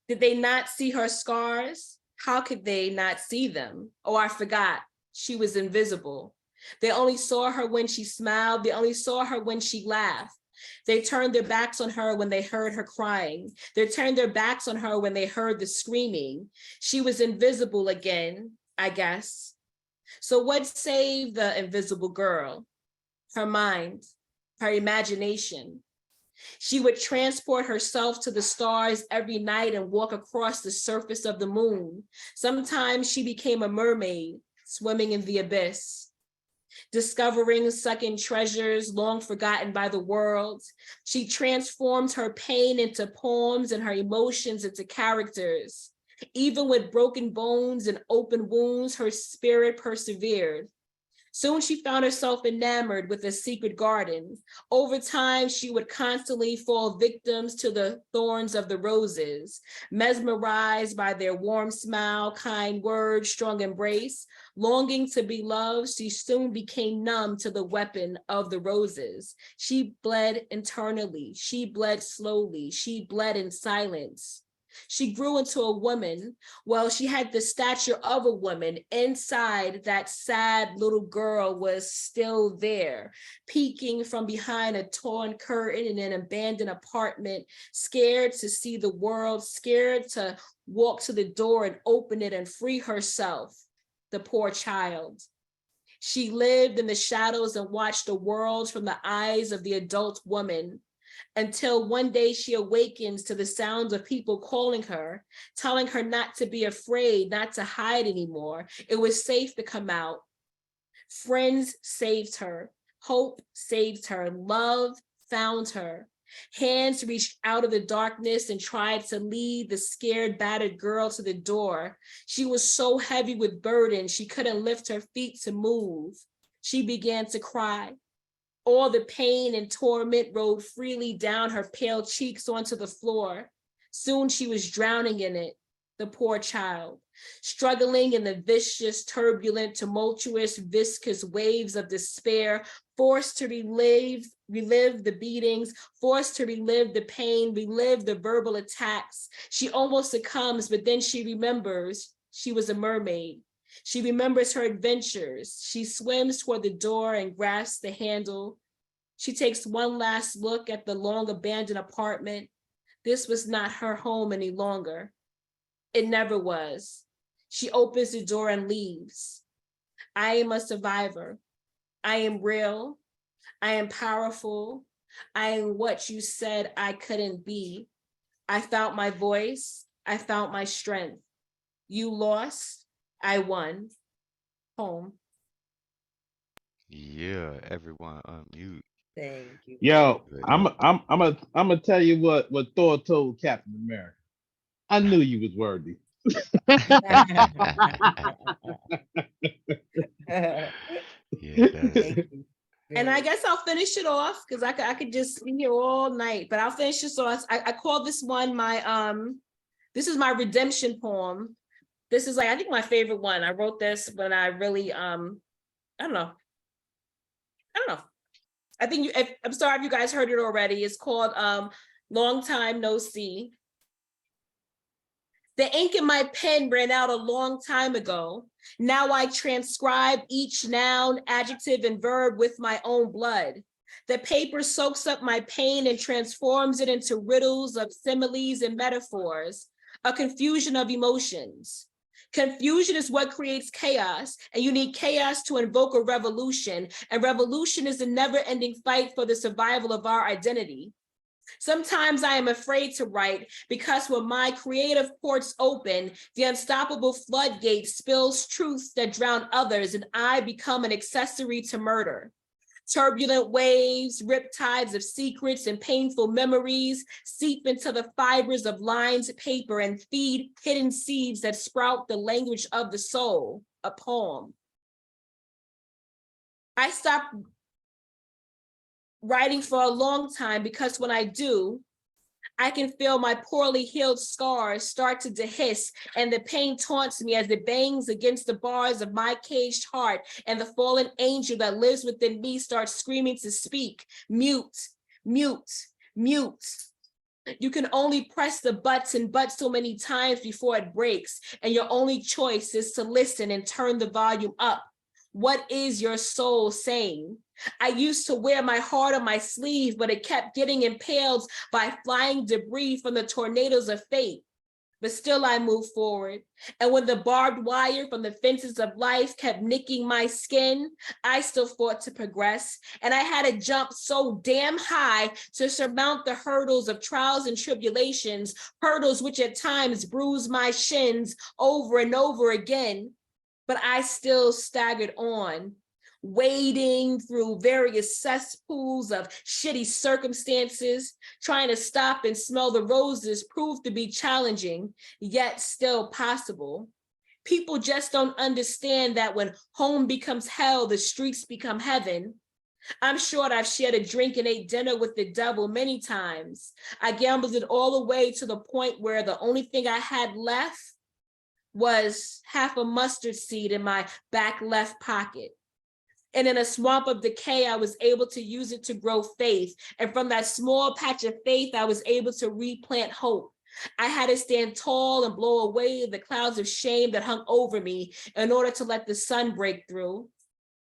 Did they not see her scars? How could they not see them? Oh, I forgot. She was invisible. They only saw her when she smiled. They only saw her when she laughed. They turned their backs on her when they heard her crying. They turned their backs on her when they heard the screaming. She was invisible again, I guess. So what saved the invisible girl? Her mind, her imagination. She would transport herself to the stars every night and walk across the surface of the moon. Sometimes she became a mermaid, swimming in the abyss. discovering sunken treasures long forgotten by the world. She transformed her pain into poems and her emotions into characters. Even with broken bones and open wounds, her spirit persevered. Soon she found herself enamored with a secret garden. Over time, she would constantly fall victims to the thorns of the roses, mesmerized by their warm smile, kind words, strong embrace. Longing to be loved, she soon became numb to the weapon of the roses. She bled internally, she bled slowly, she bled in silence. She grew into a woman. Well, she had the stature of a woman. Inside, that sad little girl was still there, peeking from behind a torn curtain in an abandoned apartment, scared to see the world, scared to walk to the door and open it and free herself, the poor child. She lived in the shadows and watched the world from the eyes of the adult woman, until one day she awakens to the sounds of people calling her, telling her not to be afraid, not to hide anymore. It was safe to come out. Friends saved her. Hope saved her. Love found her. Hands reached out of the darkness and tried to lead the scared, battered girl to the door. She was so heavy with burden, she couldn't lift her feet to move. She began to cry. All the pain and torment rolled freely down her pale cheeks onto the floor. Soon she was drowning in it, the poor child, struggling in the vicious, turbulent, tumultuous, viscous waves of despair, forced to relive the beatings, forced to relive the pain, relive the verbal attacks. She almost succumbs, but then she remembers she was a mermaid. She remembers her adventures. She swims toward the door and grasps the handle. She takes one last look at the long abandoned apartment. This was not her home any longer. It never was. She opens the door and leaves. I am a survivor. I am real. I am powerful. I am what you said I couldn't be. I found my voice. I found my strength. You lost. I won. Home.
Yeah, everyone unmute.
Thank you.
Yo,
Good.
I'm gonna tell you what Thor told Captain America. I knew you was worthy.
Yeah, that's
And I guess I'll finish it off because I could just be here all night, but I'll finish this off. I call this one my this is my redemption poem. This is like, I think my favorite one. I wrote this when I really I don't know. I think I'm sorry if you guys heard it already. It's called Long Time No See. The ink in my pen ran out a long time ago. Now I transcribe each noun, adjective, and verb with my own blood. The paper soaks up my pain and transforms it into riddles of similes and metaphors, a confusion of emotions. Confusion is what creates chaos, and you need chaos to invoke a revolution, and revolution is a never-ending fight for the survival of our identity. Sometimes I am afraid to write because when my creative ports open, the unstoppable floodgate spills truths that drown others, and I become an accessory to murder. Turbulent waves, riptides of secrets and painful memories seep into the fibers of lined paper and feed hidden seeds that sprout the language of the soul, a poem. I stopped writing for a long time because when I do, I can feel my poorly healed scars start to dehiss, and the pain taunts me as it bangs against the bars of my caged heart, and the fallen angel that lives within me starts screaming to speak. Mute, mute, mute. You can only press the button so many times before it breaks, and your only choice is to listen and turn the volume up. What is your soul saying? I used to wear my heart on my sleeve, but it kept getting impaled by flying debris from the tornadoes of fate. But still I moved forward. And when the barbed wire from the fences of life kept nicking my skin, I still fought to progress. And I had to jump so damn high to surmount the hurdles of trials and tribulations, hurdles which at times bruised my shins over and over again. But I still staggered on. wading through various cesspools of shitty circumstances, trying to stop and smell the roses proved to be challenging, yet still possible. People just don't understand that when home becomes hell, the streets become heaven. I'm sure I've shared a drink and ate dinner with the devil many times. I gambled it all away to the point where the only thing I had left was half a mustard seed in my back left pocket. And in a swamp of decay, I was able to use it to grow faith. And from that small patch of faith, I was able to replant hope. I had to stand tall and blow away the clouds of shame that hung over me in order to let the sun break through.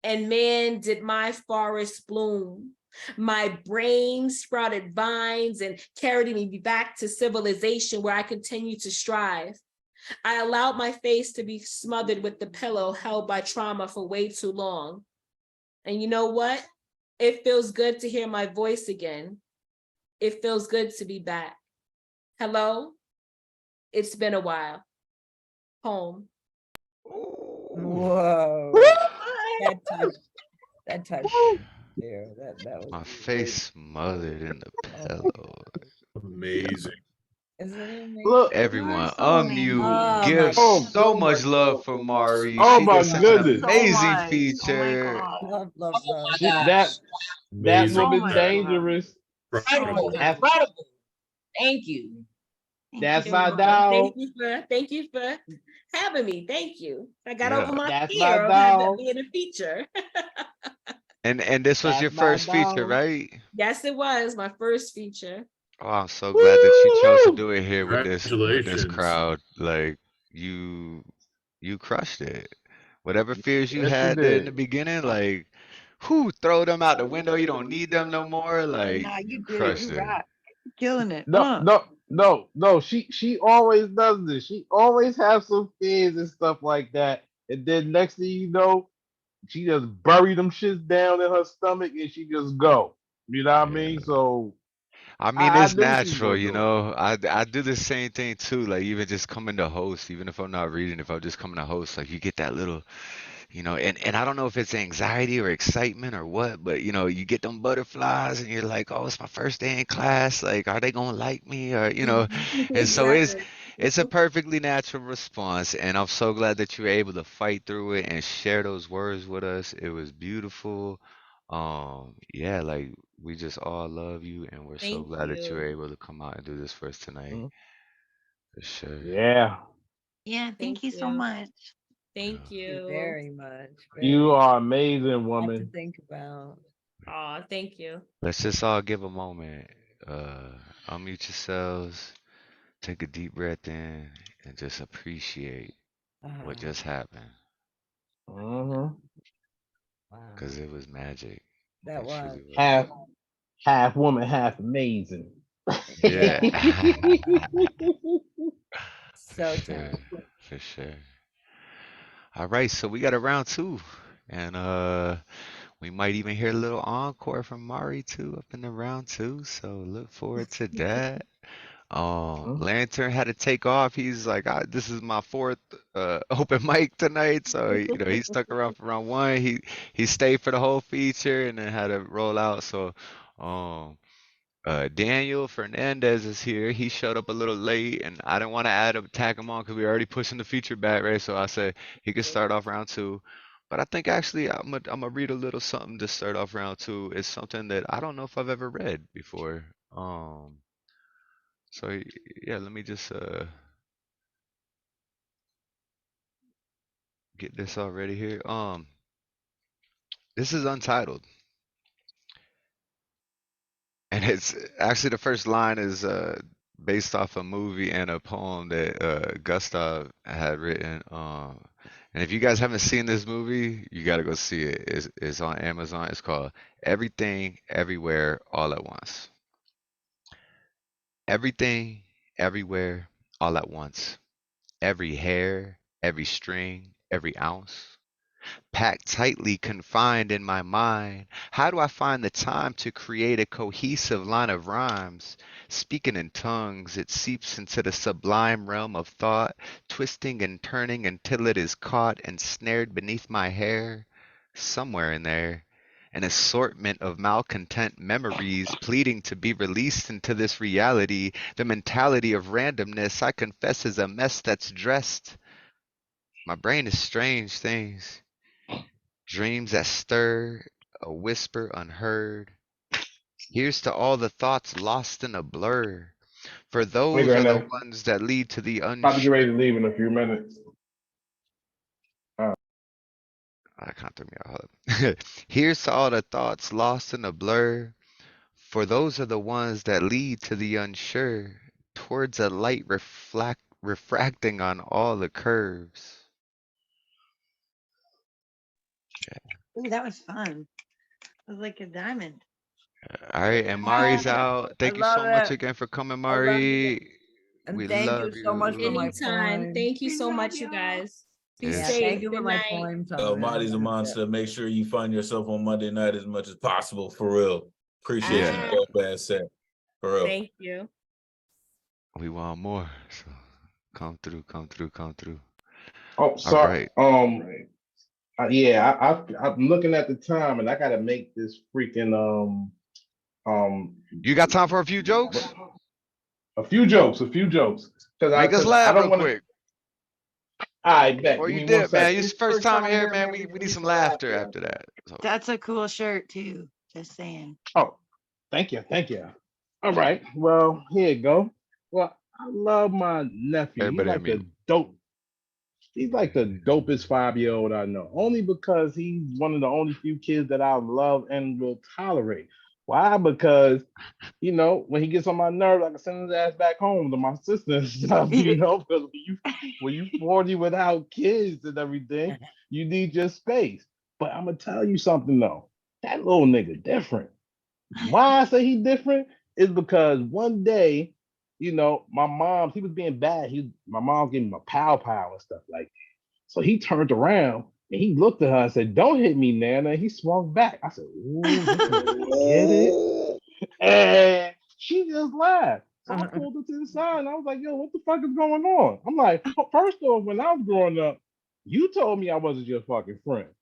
And man, did my forest bloom. My brain sprouted vines and carried me back to civilization where I continue to strive. I allowed my face to be smothered with the pillow held by trauma for way too long. And you know what? It feels good to hear my voice again. It feels good to be back. Hello? It's been a while. Home.
Whoa. That touch. Yeah, that was
My face smothered in the pillow.
Amazing.
Isn't it amazing?
Look,
Everyone,
so
unmute.
Oh
Give
my
so much love for Mari.
oh
She
my
did such an
goodness.
so
amazing
much. Oh my
feature.
God.
love.
She, that
Amazing.
Oh
woman
my
dangerous.
Incredible,
That's,
incredible. Thank you.
Thank
that's
you
my
so much.
dog.
Thank you for having me. Thank you. I got
Yeah.
over my
That's my
fear of having
dog.
being a feature.
And this was your
That's my
first feature,
dog.
right?
Yes, it was my first feature.
Oh, I'm so glad that you chose to
Woo!
do it here with this
Congratulations.
crowd. Like you crushed it. Whatever fears you
Yes, you
had there in the
did.
beginning, like who throw them out the window. You don't need them no more. Like
Nah,
you
you did it.
crushed
You
it.
rock. Killing it.
No. She always does this. She always has some fears and stuff like that. And then next thing you know, she just bury them shits down in her stomach and she just go. You know what I
Yeah.
mean? So
I mean,
I
it's
knew she was
natural,
gonna
you
do it.
know. I do the same thing too. Like even just coming to host, even if I'm not reading, if I'm just coming to host, like you get that little, you know, and I don't know if it's anxiety or excitement or what, but you know, you get them butterflies and you're like, oh, it's my first day in class. Like, are they gonna like me? Or, you know, and so
Exactly.
it's a perfectly natural response. And I'm so glad that you were able to fight through it and share those words with us. It was beautiful. Yeah, like we just all love you and we're so
Thank
glad that you were
you.
able to come out and do this for us tonight. For sure.
Yeah.
Yeah,
Thank
thank you so
you.
much.
Thank
Thank you
you.
very much.
You
Very
are amazing,
lot to
woman.
think about.
Oh, thank you.
Let's just all give a moment. Unmute yourselves, take a deep breath in, and just appreciate what
Ah,
just happened.
Mhm.
wow.
Because it was magic.
That
It
was.
truly was.
Half woman, half amazing.
Yeah.
So
For sure.
talented.
For sure. All right, so we got a round two. And we might even hear a little encore from Mari too up in the round two. So look forward to that. Lantern had to take off. He's like, this is my fourth open mic tonight. So you know, he stuck around for round one. He stayed for the whole feature and then had to roll out. So Daniel Fernandez is here. He showed up a little late, and I didn't want to tag him on because we were already pushing the feature back, right? So I said he could start off round two. But I think actually I'm gonna read a little something to start off round two. It's something that I don't know if I've ever read before. So yeah, let me just get this already here. This is untitled, and it's actually the first line is based off a movie and a poem that Gustav had written. And if you guys haven't seen this movie, you gotta go see it. It's on Amazon. It's called Everything, Everywhere, All at Once. Everything, everywhere, all at once. Every hair, every string, every ounce. Packed tightly confined in my mind. How do I find the time to create a cohesive line of rhymes? Speaking in tongues, it seeps into the sublime realm of thought, twisting and turning until it is caught and snared beneath my hair. somewhere in there, an assortment of malcontent memories pleading to be released into this reality. The mentality of randomness, I confess, is a mess that's dressed. My brain is strange things, dreams that stir, a whisper unheard. Here's to all the thoughts lost in a blur. For
Hey,
those are the
Granddad.
ones that lead to the
About to get ready to leave in a few minutes.
I can't throw me off. Hold up. Here's to all the thoughts lost in a blur. For those are the ones that lead to the unsure, towards a light refracting on all the curves.
Ooh, that was fun. It was like a diamond.
All right, and Mari's
I
out. Thank you
love
so much
it.
again for coming,
I love you.
Mari.
And
We
thank you
love
so much for my
you.
Anytime.
poem.
Thank you so much, you guys. Be
Yes.
Yeah,
safe.
thank you for
Good
my
night.
poem.
Marty's a monster. Make sure you find yourself on Monday night as much as possible, for real. Appreciate
Yeah.
you, dope ass set. For real.
Thank you.
We want more. So come through, come through, come through.
Oh,
All
sorry.
right.
Yeah, I'm looking at the time and I gotta make this freaking
You got time for a few jokes?
a few jokes. Cause
Make us
I
laugh
don't
real
want to.
quick.
I bet.
Before
Give
you
me 1
dip, man.
second.
It's first time here, man. We need some laughter after that. So.
That's a cool shirt too. Just saying.
Oh, thank you. All right. Well, here you go. Well, I love my nephew.
Everybody on mute.
He's like the dopest 5-year-old I know. Only because he's one of the only few kids that I love and will tolerate. Why? Because when he gets on my nerves, I can send his ass back home to my sister and stuff. Because when you 40 without kids and everything, you need your space. But I'm gonna tell you something though. That little nigga different. Why I say he different is because one day, my mom, he was being bad. My mom gave him a pow and stuff like that. So he turned around and he looked at her and said, "Don't hit me, Nana." And he swung back. I said, "Ooh, this nigga get it?" And she just laughed. So I pulled her to the side and I was like, "Yo, what the fuck is going on?" I'm like, first off, when I was growing up, you told me I wasn't your fucking friend.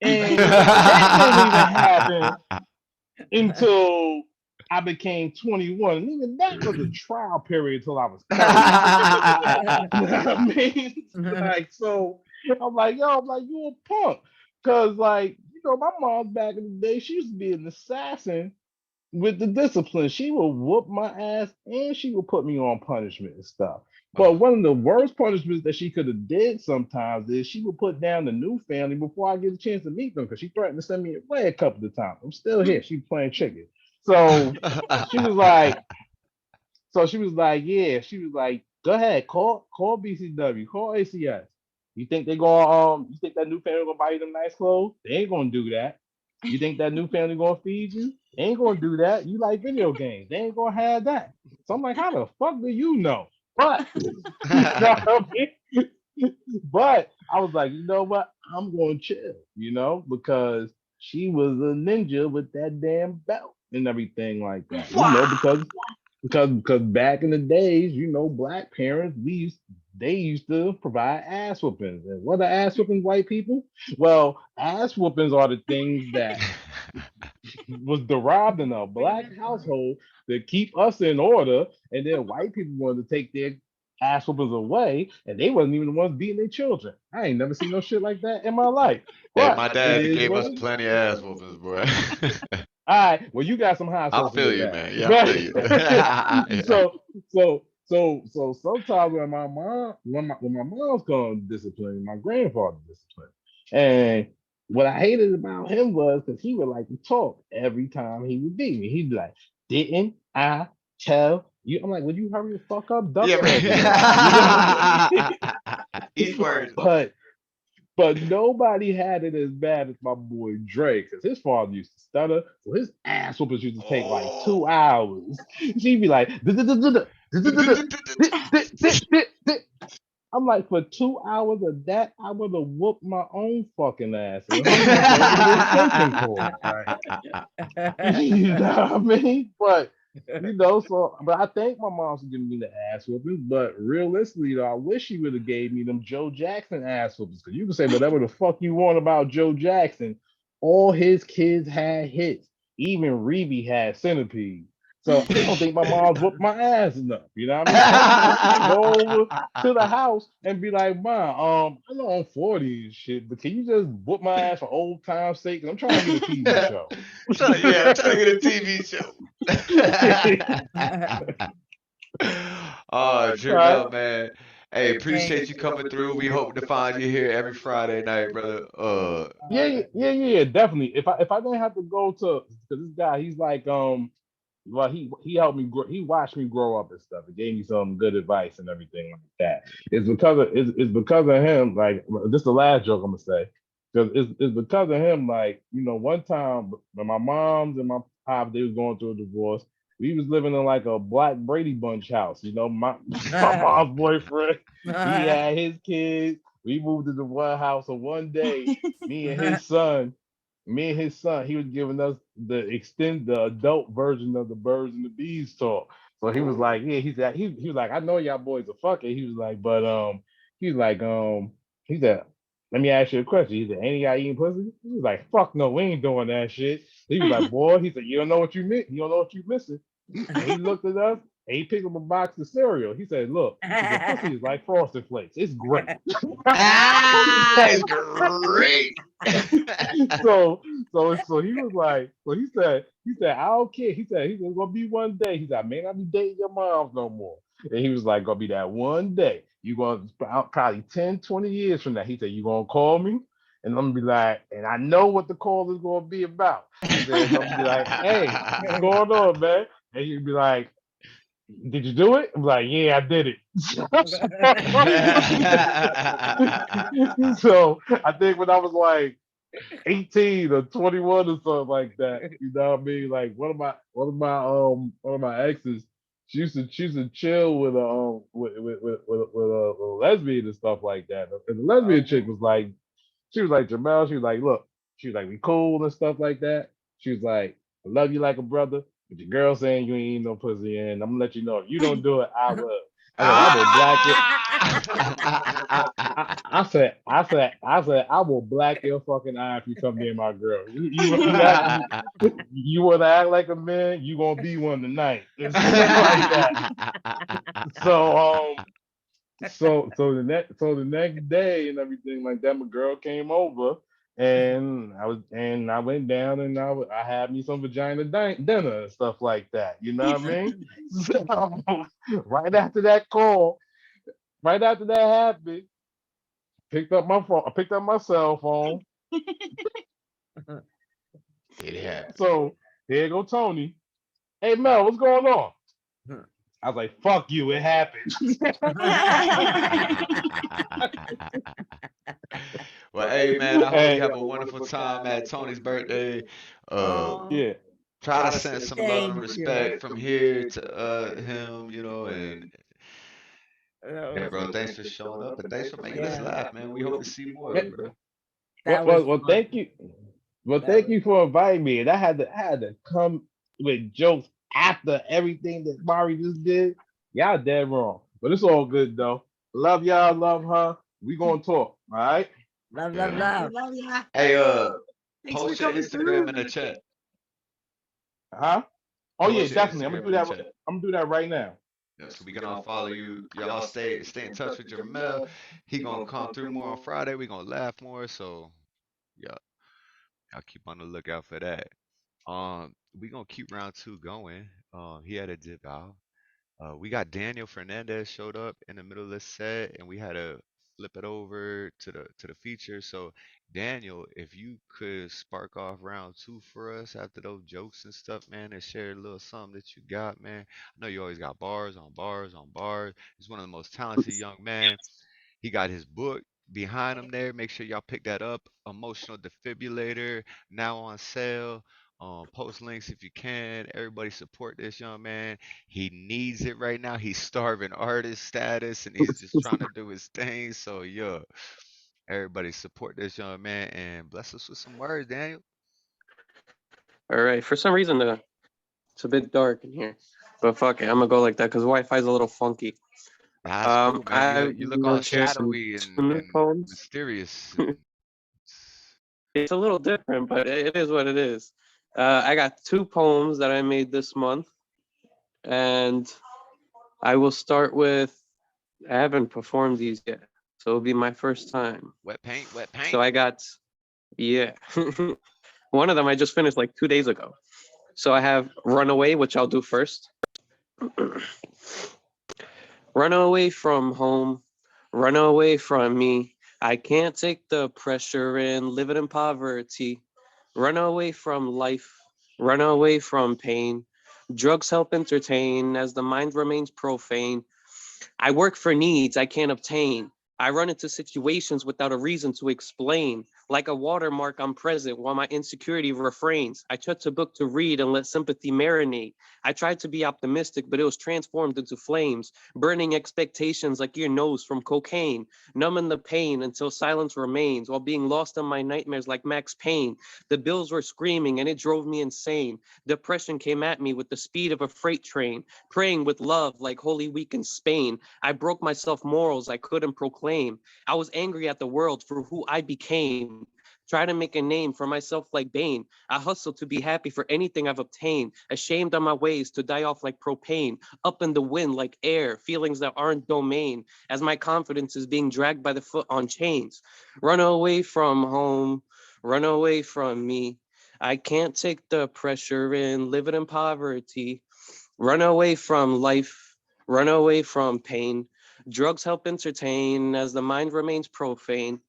And that didn't even happen until I became 21. And even that was a trial period until I was 30. You know what I mean? Like, so I'm like, you a punk. Cause my mom back in the day, she used to be an assassin with the discipline. She would whoop my ass and she would put me on punishment and stuff. But one of the worst punishments that she could have did sometimes is she would put down the new family before I get a chance to meet them because she threatened to send me away a couple of times. I'm still here. She playing chicken. So she was like, yeah. She was like, go ahead, call BCW, call ACS. You think they gonna you think that new family gonna buy you them nice clothes? They ain't gonna do that. You think that new family gonna feed you? They ain't gonna do that. You like video games. They ain't gonna have that. So I'm like, how the fuck do you know? But but I was like, you know what? I'm gonna chill, because she was a ninja with that damn belt and everything like that. Because back in the days, black parents, they used to provide ass whoopings. And what are ass whoopings, white people? Well, ass whoopings are the things that was derived in a black household to keep us in order, and then white people wanted to take their ass whoopings away, and they wasn't even the ones beating their children. I ain't never seen no shit like that in my life.
Hey,
But
my dad gave us plenty of ass whoopings, boy.
All right, well, you got some high
I
stuff.
feel you, man. Yeah, I feel you.
So sometimes when my mom's gonna discipline, my grandfather discipline. And what I hated about him was because he would like to talk every time he would beat me. He'd be like, "Didn't I tell you?" I'm like, "Would you hurry the fuck up, duck
Yeah,
head?"
Each word.
But nobody had it as bad as my boy Dre, because his father used to stutter, so his ass whoopings used to take like 2 hours. She'd be like, I'm like, for 2 hours of that, I would have whooped my own fucking ass. And you know what I mean? But but I thank my mom for giving me the ass whoopings. But realistically, though, I wish she would have gave me them Joe Jackson ass whoopings. Because you can say whatever the fuck you want about Joe Jackson, all his kids had hits. Even Reeve had Centipede. So he don't think my mom's whooped my ass enough. You know what I mean? I go over to the house and be like, Mom, I know I'm 40 and shit, but can you just whoop my ass for old time's sake? 'Cause I'm trying to get a TV show.
I'm trying to get a TV show. Oh, Jermel, man. Hey, appreciate you coming through. We hope to find you here every Friday night, brother.
Yeah, definitely. If I didn't have to go to, because this guy, he's like, well, he helped me grow, he watched me grow up and stuff. He gave me some good advice and everything like that. It's because of him. Like, this is the last joke I'm gonna say, because it's because of him. Like, one time when my mom's and my pop, they was going through a divorce. We was living in like a black Brady Bunch house. My mom's boyfriend, he had his kids. We moved to the one house, and one day, me and his son, he was giving us the adult version of the Birds and the Bees talk. So he was like, yeah, he was like, I know y'all boys are fucking. He was like, but he said, let me ask you a question. He said, ain't y'all eating pussy? He was like, fuck no, we ain't doing that shit. He was like, boy, he said, you don't know what you miss. You don't know what you missing. And he looked at us. And he picked up a box of cereal. He said, look, the pussy is like Frosted Flakes. It's great.
It's great.
so he was like, he said, I don't care. He said, it's gonna be one day. He said, I may not be dating your moms no more. And he was like, gonna be that one day. You gonna probably 10, 20 years from now. He said, you gonna call me? And I'm gonna be like, and I know what the call is gonna be about. He said, I'm gonna be like, hey, what's going on, man? And he'd be like, did you do it? I'm like, yeah, I did it. So I think when I was like 18 or 21 or something like that, you know what I mean? Like one of my exes, she used to chill with a lesbian and stuff like that. And the lesbian chick was like, Jamel, she was like, look, she was like, we cool and stuff like that. She was like, I love you like a brother. But your girl saying you ain't eating no pussy, and I'm gonna let you know if you don't do it, I will. I said, I will black your fucking eye if you come near my girl. You want to act like a man, you gonna be one tonight. And stuff like that. So the next day and everything like that, my girl came over. And I went down and I had me some vagina dinner and stuff like that. You know what I mean? So, right after that happened, picked up my phone. I picked up my cell phone.
Yeah.
So here go Tony. Hey Mel, what's going on? I was like, fuck you, it happened.
Well, hey man, I hope you have a wonderful time at Tony's birthday.
Yeah.
Try to send some love and respect from here to him, and yeah, bro, thanks for showing up and thanks for making us laugh, man. We hope to see more, bro.
Well, thank you. Well, thank you for inviting me. And I had to come with jokes after everything that Mari just did. Y'all dead wrong. But it's all good though. Love y'all, love her. We gonna talk. All right.
Love.
Hey, post your Instagram in the chat.
Huh? Oh yeah,
Post your
definitely. I'm
Instagram
gonna
in
do
the
that.
chat.
I'm gonna do that right now.
Yeah, so we can all follow you. Y'all stay in touch with Jermel. He gonna come through more on Friday. We gonna laugh more. So yeah, y'all keep on the lookout for that. We gonna keep round 2 going. He had a dip out. We got Daniel Fernandez showed up in the middle of the set, and we had to flip it over to the feature. So Daniel, if you could spark off round 2 for us after those jokes and stuff, man, and share a little something that you got, man. I know you always got bars on bars on bars. He's one of the most talented young men. He got his book behind him there. Make sure y'all pick that up. Emotional Defibrillator now on sale. Post links if you can. Everybody support this young man. He needs it right now. He's starving artist status and he's just trying to do his thing. So yeah, everybody support this young man and bless us with some words, Daniel.
All right. For some reason, it's a bit dark in here, but fuck it, I'm gonna go like that because Wi-Fi is a little funky.
That's cool, man. You look all
share some
shadowy and
poems.
mysterious.
It's a little different, but it is what it is. I got 2 poems that I made this month, and I will start with, I haven't performed these yet, so it'll be my first time.
Wet paint, wet paint.
So I got, yeah. One of them I just finished like 2 days ago. So I have Runaway, which I'll do first. Run away from home, run away from me. I can't take the pressure and living in poverty. Run away from life, run away from pain. Drugs help entertain as the mind remains profane. I work for needs I can't obtain. I run into situations without a reason to explain. Like a watermark, I'm present while my insecurity refrains. I touch a book to read and let sympathy marinate. I tried to be optimistic, but it was transformed into flames, burning expectations like your nose from cocaine, numbing the pain until silence remains, while being lost in my nightmares like Max Payne. The bills were screaming and it drove me insane. Depression came at me with the speed of a freight train, praying with love like Holy Week in Spain. I broke myself morals I couldn't proclaim. I was angry at the world for who I became. Try to make a name for myself like Bane. I hustle to be happy for anything I've obtained. Ashamed of my ways to die off like propane. Up in the wind like air, feelings that aren't domain. As my confidence is being dragged by the foot on chains. Run away from home, run away from me. I can't take the pressure in living in poverty. Run away from life, run away from pain. Drugs help entertain as the mind remains profane.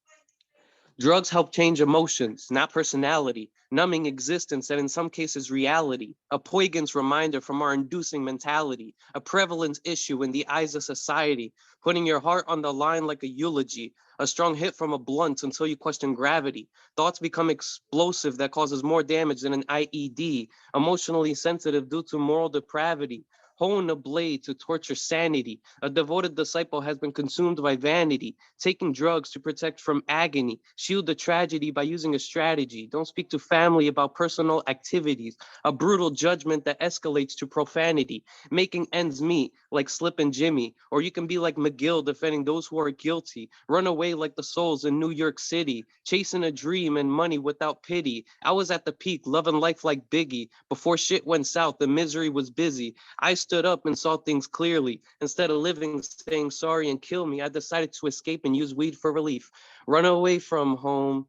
Drugs help change emotions, not personality, numbing existence and in some cases reality, a poignant reminder from our inducing mentality, a prevalent issue in the eyes of society, putting your heart on the line like a eulogy, a strong hit from a blunt until you question gravity. Thoughts become explosive that causes more damage than an IED, emotionally sensitive due to moral depravity. Hone a blade to torture sanity. A devoted disciple has been consumed by vanity, taking drugs to protect from agony. Shield the tragedy by using a strategy. Don't speak to family about personal activities. A brutal judgment that escalates to profanity. Making ends meet like Slip and Jimmy. Or you can be like McGill defending those who are guilty. Run away like the souls in New York City. Chasing a dream and money without pity. I was at the peak, loving life like Biggie. Before shit went south, the misery was busy. I stood up and saw things clearly. Instead of living, saying sorry and kill me, I decided to escape and use weed for relief. Run away from home,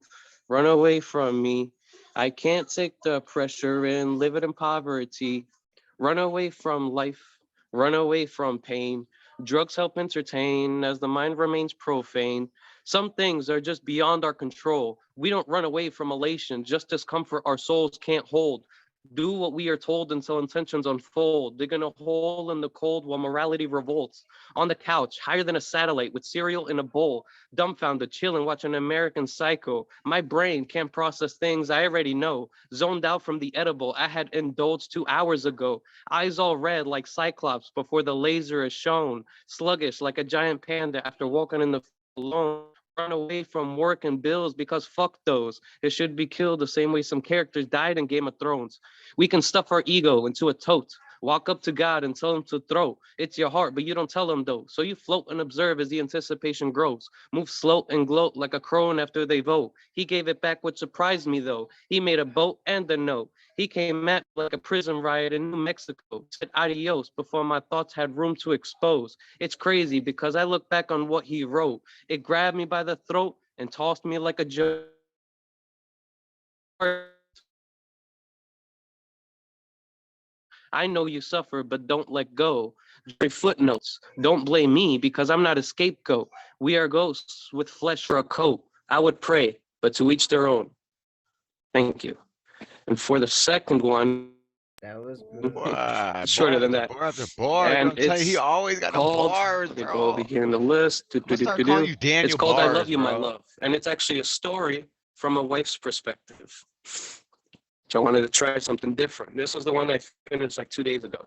run away from me. I can't take the pressure in living in poverty. Run away from life, run away from pain. Drugs help entertain as the mind remains profane. Some things are just beyond our control. We don't run away from elation, just discomfort our souls can't hold. Do what we are told until intentions unfold, digging a hole in the cold while morality revolts. On the couch, higher than a satellite with cereal in a bowl, dumbfounded, chilling, watching American Psycho. My brain can't process things I already know. Zoned out from the edible I had indulged 2 hours ago. Eyes all red like Cyclops before the laser is shown. Sluggish like a giant panda after walking in the alone. Run away from work and bills because fuck those. It should be killed the same way some characters died in Game of Thrones. We can stuff our ego into a tote, walk up to God and tell him to throw. It's your heart, but you don't tell him though. So you float and observe as the anticipation grows. Move slow and gloat like a crone after they vote. He gave it back, what surprised me though. He made a boat and a note. He came at me like a prison riot in New Mexico. Said adios before my thoughts had room to expose. It's crazy because I look back on what he wrote. It grabbed me by the throat and tossed me like a joke. I know you suffer, but don't let go. Footnotes. Don't blame me because I'm not a scapegoat. We are ghosts with flesh for a coat. I would pray, but to each their own. Thank you. And for the second one,
that was good.
Shorter than that.
And it's he always got
called,
the bars, bro.
Go begin the list.
You Daniel
it's called
Bars,
I Love You,
bro.
My Love. And it's actually a story from a wife's perspective. So I wanted to try something different. This was the one I finished like 2 days ago.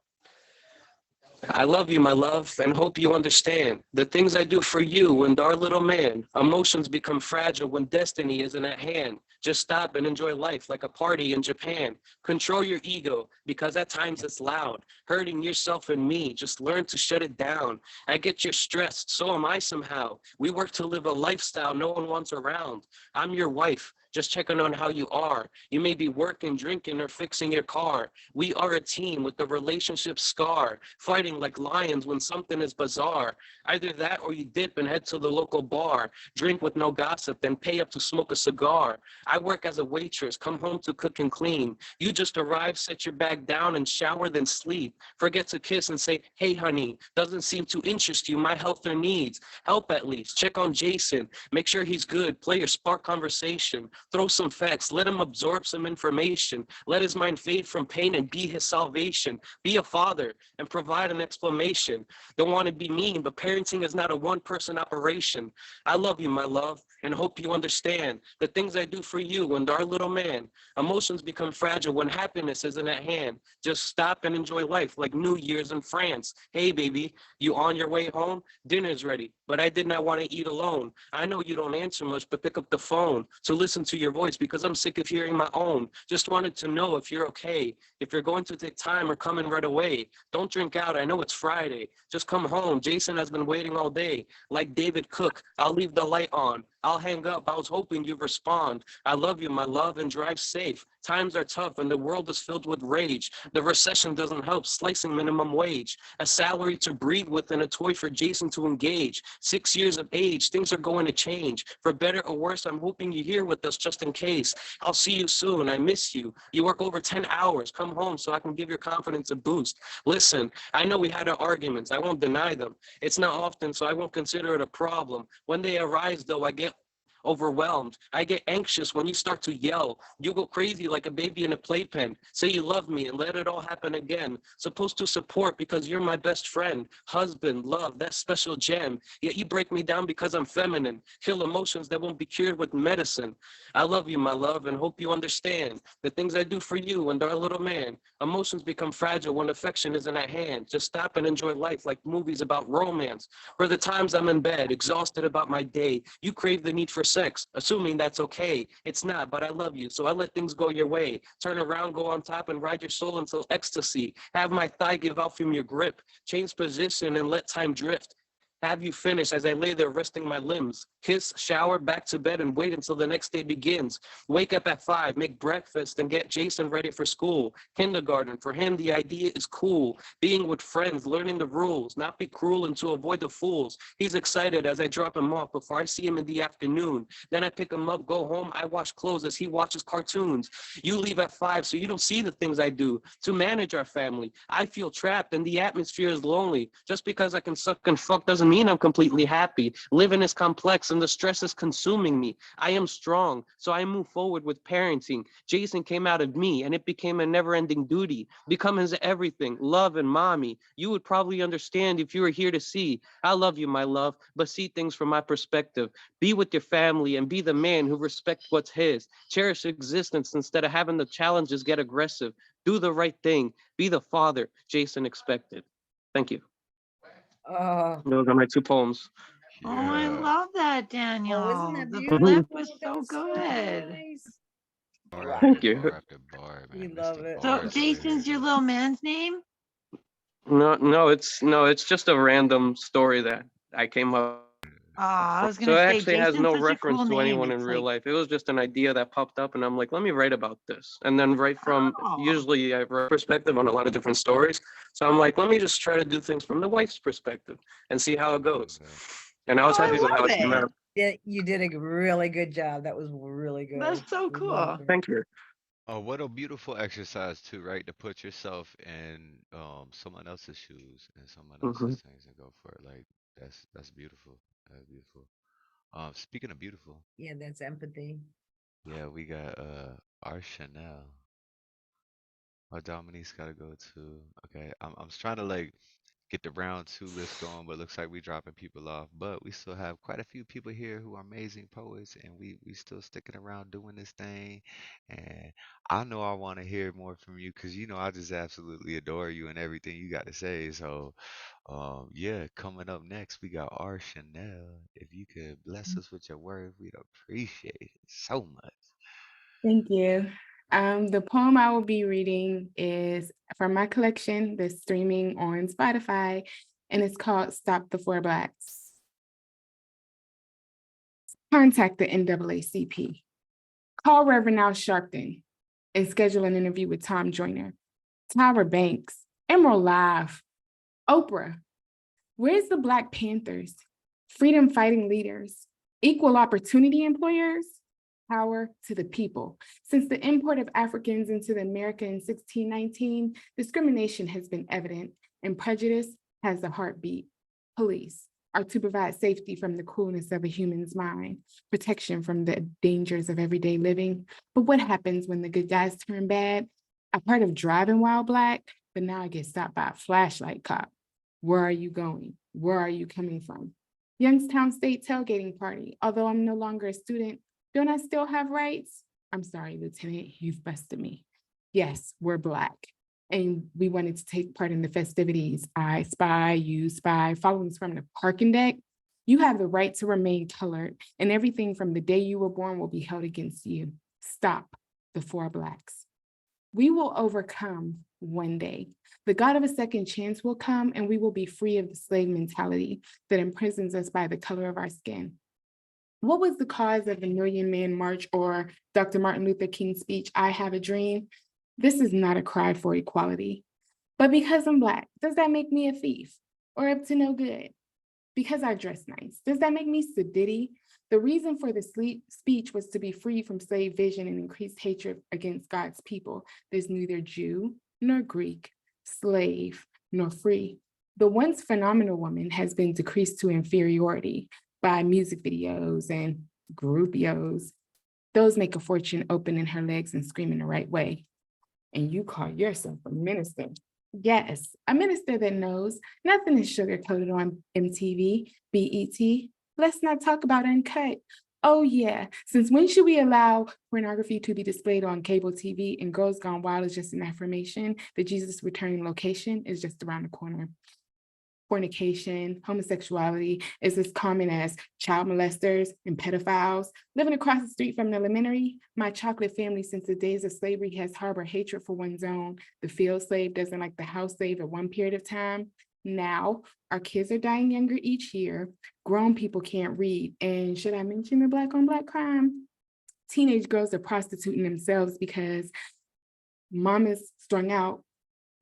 I love you, my love, and hope you understand the things I do for you and our little man. Emotions become fragile when destiny isn't at hand. Just stop and enjoy life like a party in Japan. Control your ego because at times it's loud, hurting yourself and me. Just learn to shut it down. I get you're stressed, so am I somehow. We work to live a lifestyle no one wants around. I'm your wife, just checking on how you are. You may be working, drinking, or fixing your car. We are a team with the relationship scar, fighting like lions when something is bizarre. Either that or you dip and head to the local bar, drink with no gossip, then pay up to smoke a cigar. I work as a waitress, come home to cook and clean. You just arrive, set your bag down and shower, then sleep. Forget to kiss and say, hey, honey, doesn't seem to interest you, my health or needs. Help at least, check on Jason, make sure he's good, play or spark conversation. Throw some facts, let him absorb some information. Let his mind fade from pain and be his salvation. Be a father and provide an explanation. Don't want to be mean, but parenting is not a one-person operation. I love you, my love, and hope you understand the things I do for you and our little man. Emotions become fragile when happiness isn't at hand. Just stop and enjoy life like New Year's in France. Hey, baby, you on your way home? Dinner's ready, but I did not want to eat alone. I know you don't answer much, but pick up the phone to listen to your voice because I'm sick of hearing my own. Just wanted to know if you're okay, if you're going to take time or coming right away. Don't drink out, I know it's Friday. Just come home, Jason has been waiting all day. Like David Cook, I'll leave the light on. I'll hang up, I was hoping you'd respond. I love you, my love, and drive safe. Times are tough and the world is filled with rage. The recession doesn't help, slicing minimum wage. A salary to breathe with and a toy for Jason to engage. 6 years of age, things are going to change. For better or worse, I'm hoping you're here with us just in case. I'll see you soon, I miss you. You work over 10 hours, come home so I can give your confidence a boost. Listen, I know we had our arguments, I won't deny them. It's not often, so I won't consider it a problem. When they arise, though, I get overwhelmed. I get anxious when you start to yell. You go crazy like a baby in a playpen. Say you love me and let it all happen again. Supposed to support because you're my best friend, husband, love, that special gem. Yet you break me down because I'm feminine. Kill emotions that won't be cured with medicine. I love you, my love, and hope you understand the things I do for you and our little man. Emotions become fragile when affection isn't at hand. Just stop and enjoy life like movies about romance. For the times I'm in bed, exhausted about my day, you crave the need for sex, assuming that's okay. It's not, but I love you, so I let things go your way. Turn around, go on top, and ride your soul until ecstasy. Have my thigh give out from your grip. Change position and let time drift. Have you finish as I lay there resting my limbs. Kiss, shower, back to bed, and wait until the next day begins. Wake up at 5, make breakfast, and get Jason ready for school. Kindergarten, for him the idea is cool. Being with friends, learning the rules, not be cruel and to avoid the fools. He's excited as I drop him off before I see him in the afternoon. Then I pick him up, go home, I wash clothes as he watches cartoons. You leave at 5 so you don't see the things I do to manage our family. I feel trapped and the atmosphere is lonely. Just because I can suck and fuck doesn't mean I'm completely happy. Living is complex and the stress is consuming me. I am strong, so I move forward with parenting. Jason came out of me and it became a never-ending duty. Become his everything, love and mommy. You would probably understand if you were here to see. I love you, my love, but see things from my perspective. Be with your family and be the man who respects what's his. Cherish existence instead of having the challenges get aggressive. Do the right thing. Be the father Jason expected. Thank you.
Oh,
Those are my 2 poems.
Oh, I
Yeah.
love that, Daniel.
that
The
beautiful?
flip was
That
so
was so
good.
nice.
Bar
Wow.
after
Thank you.
bar after bar,
We
man.
love
Mr.
it.
So
Bars over
Jason's
here.
your little man's name?
No, it's just a random story that I came up.
Oh, I was
So
gonna
it
say
actually has
Jason's
no
such a
reference
cool
to
name.
anyone in
It's
real
like,
life. It was just an idea that popped up, and I'm like, let me write about this. And then write from
oh,
usually I write perspective on a lot of different stories. So I'm like, let me just try to do things from the wife's perspective and see how it goes.
Okay.
And I was
oh, I
happy with how
love
it came
it.
out.
You did a really good job. That was really good.
That's so
We
cool.
loved it.
Thank you.
Oh, what a beautiful exercise too, right? To put yourself in someone else's shoes and someone
hmm
else's things and go for it. Like that's beautiful. That's beautiful. Speaking of beautiful,
Yeah, that's empathy.
yeah, we got our Chanel. Oh, Dominique's gotta go too. Okay, I'm trying to like get the round two list going, but looks like we dropping people off. But we still have quite a few people here who are amazing poets, and we still sticking around doing this thing. And I know I want to hear more from you because you know I just absolutely adore you and everything you got to say. So, yeah, coming up next we got R. Chanel. If you could bless us with your words, we'd appreciate it so much.
Thank you. The poem I will be reading is from my collection that's streaming on Spotify, and it's called Stop the Four Blacks. Contact the NAACP. Call Reverend Al Sharpton and schedule an interview with Tom Joyner, Tyra Banks, Emerald Live, Oprah. Where's the Black Panthers, freedom fighting leaders, equal opportunity employers? Power to the people. Since the import of Africans into the America in 1619, discrimination has been evident and prejudice has the heartbeat. Police are to provide safety from the coolness of a human's mind, protection from the dangers of everyday living. But what happens when the good guys turn bad? I've heard of driving while Black, but now I get stopped by a flashlight cop. Where are you going? Where are you coming from? Youngstown State tailgating party. Although I'm no longer a student, don't I still have rights? I'm sorry, Lieutenant, you've busted me. Yes, we're Black, and we wanted to take part in the festivities. I spy, you spy, following from the parking deck. You have the right to remain colored, and everything from the day you were born will be held against you. Stop the Four Blacks. We will overcome one day. The God of a second chance will come, and we will be free of the slave mentality that imprisons us by the color of our skin. What was the cause of the Million Man March or Dr. Martin Luther King's speech, I Have a Dream? This is not a cry for equality. But because I'm Black, does that make me a thief or up to no good? Because I dress nice, does that make me sedity? The reason for the speech was to be free from slave vision and increased hatred against God's people. There's neither Jew nor Greek, slave nor free. The once phenomenal woman has been decreased to inferiority by music videos and groupios. Those make a fortune opening her legs and screaming the right way. And you call yourself a minister. Yes, a minister that knows nothing is sugar-coated on MTV, BET. Let's not talk about Uncut. Oh yeah, since when should we allow pornography to be displayed on cable TV and Girls Gone Wild is just an affirmation that Jesus' returning location is just around the corner? Fornication, homosexuality is as common as child molesters and pedophiles. Living across the street from an elementary, my chocolate family since the days of slavery has harbored hatred for one's own. The field slave doesn't like the house slave at one period of time. Now, our kids are dying younger each year. Grown people can't read. And should I mention the Black on Black crime? Teenage girls are prostituting themselves because mama's strung out,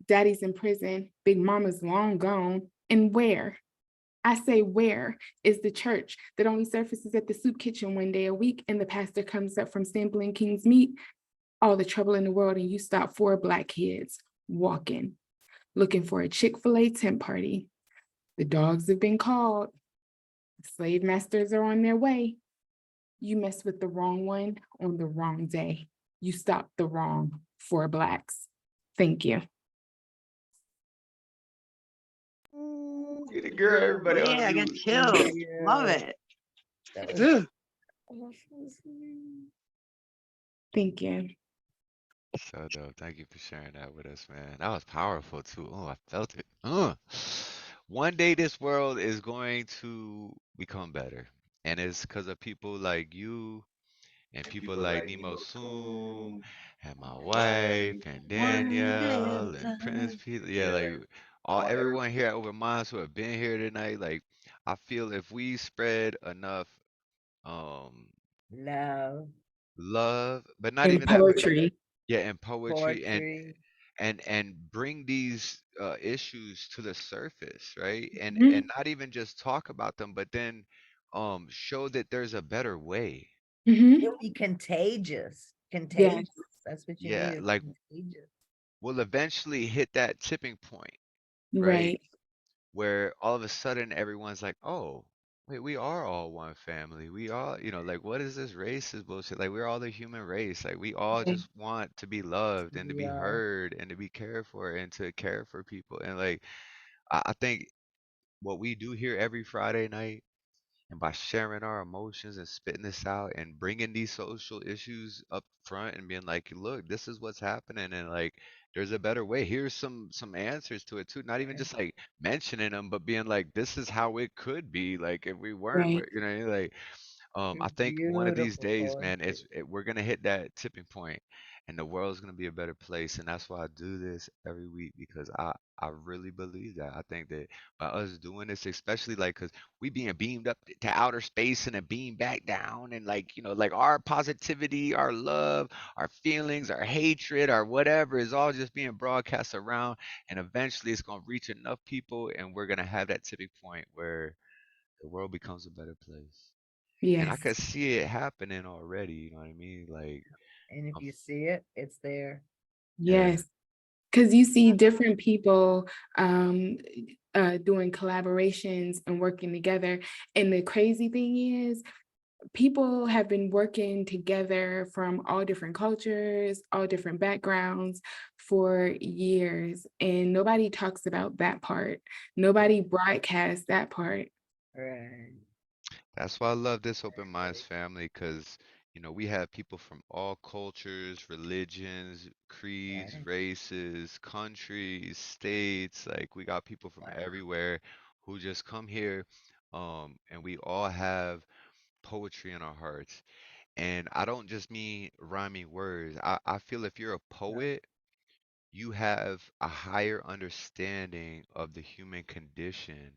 daddy's in prison, big mama's long gone. And where? I say where is the church that only surfaces at the soup kitchen one day a week and the pastor comes up from sampling King's meat? All the trouble in the world and you stop 4 Black kids walking, looking for a Chick-fil-A tent party. The dogs have been called. The slave masters are on their way. You mess with the wrong one on the wrong day. You stop the wrong 4 Blacks. Thank you.
Get a girl, everybody on
Yeah, I got
mute.
chills. Love it. That was-
Thank you.
So dope. Thank you for sharing that with us, man. That was powerful too. Oh, I felt it. One day this world is going to become better. And it's because of people like you and people like Nemo Soon and my wife and
One day at
Danielle
a
and Prince
time.
Peter. Yeah, like everyone here at Open Minds who have been here tonight. Like I feel if we spread enough um
Love,
love, but not
And
even that, but
poetry.
yeah, and poetry
poetry.
and bring these issues to the surface, right? And
Mhm.
not even just talk about them, but then show that there's a better way.
Mhm.
It'll be contagious.
Yes.
Contagious. That's what you
Yeah,
need. It's
like
contagious.
we'll eventually hit that tipping point, right?
Right.
Where all of a sudden everyone's like, oh, wait, we are all one family. We all, like, what is this racist bullshit? Like, we're all the human race. Like, we all
Right.
just want to be loved and to be
Yeah.
heard and to be cared for and to care for people. And like, I think what we do here every Friday night, and by sharing our emotions and spitting this out and bringing these social issues up front and being like, look, this is what's happening, and like there's a better way. Here's some answers to it too. Not even just like mentioning them, but being like, this is how it could be. Like if we weren't,
Right.
you know, like I think one of these
Beautiful
days, man,
poetry.
we're gonna hit that tipping point, and the world's gonna be a better place. And that's why I do this every week because I really believe that. I think that by us doing this, especially like, cause we being beamed up to outer space and then beamed back down, and like like our positivity, our love, our feelings, our hatred, our whatever is all just being broadcast around, and eventually it's gonna reach enough people, and we're gonna have that tipping point where the world becomes a better place. And I
Yes.
could see it happening already, you know what I mean? Like,
And if
um,
you see it, it's there.
yeah,
Yes. Because you see different people doing collaborations and working together. And the crazy thing is, people have been working together from all different cultures, all different backgrounds for years. And nobody talks about that part. Nobody broadcasts that part.
Right.
that's why I love this Open Minds family because, we have people from all cultures, religions, creeds,
Right.
races, countries, states. Like, we got people from
Wow.
everywhere who just come here, and we all have poetry in our hearts. And I don't just mean rhyming words. I feel if you're a
No,
poet, you have a higher understanding of the human condition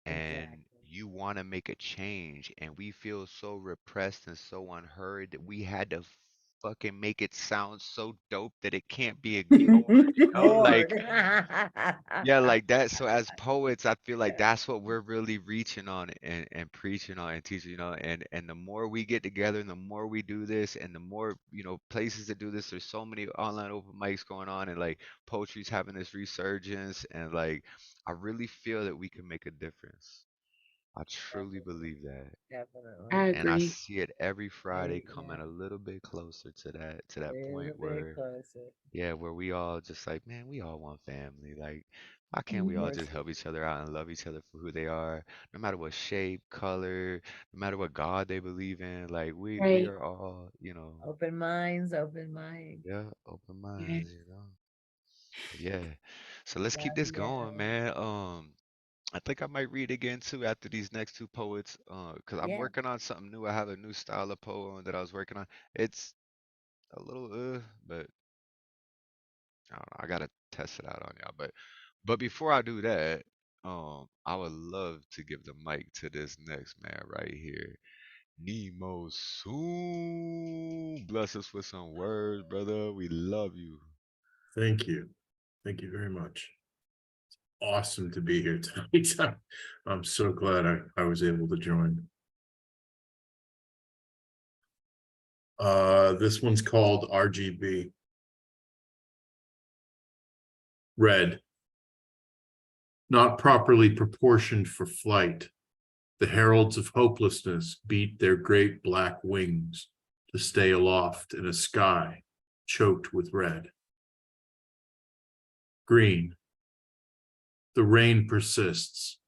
and
exactly.
you want to make a change, and we feel so repressed and so unheard that we had to fucking make it sound so dope that it can't be ignored, like,
Lord.
yeah, like that. So as poets, I feel like that's what we're really reaching on and preaching on and teaching, and the more we get together and the more we do this and the more, places that do this, there's so many online open mics going on, and like poetry's having this resurgence, and like I really feel that we can make a difference. I truly
Definitely.
believe that.
Definitely.
I
And I
agree.
see it every Friday
Yeah.
coming a little bit closer to that point
Little bit
where,
closer.
yeah, where we all just like, man, we all want family. Like, why can't we all
Mhm.
just help each other out and love each other for who they are, no matter what shape, color, no matter what God they believe in. Like, we
Right.
are all,
Open minds, open minds.
yeah, open
Yes.
minds. But yeah. So let's keep
Love
this
you.
going, man. I think I might read again too after these next two poets, because I'm
Yeah.
working on something new. I have a new style of poem that I was working on. It's a little but I don't know. I gotta test it out on y'all. But before I do that, I would love to give the mic to this next man right here. Nemo Soon. Bless us with some words, brother. We love you.
Thank you. Thank you very much. Awesome to be here tonight. I'm so glad I was able to join. This one's called RGB. Red. Not properly proportioned for flight, the heralds of hopelessness beat their great black wings to stay aloft in a sky choked with red. Green. The rain persists.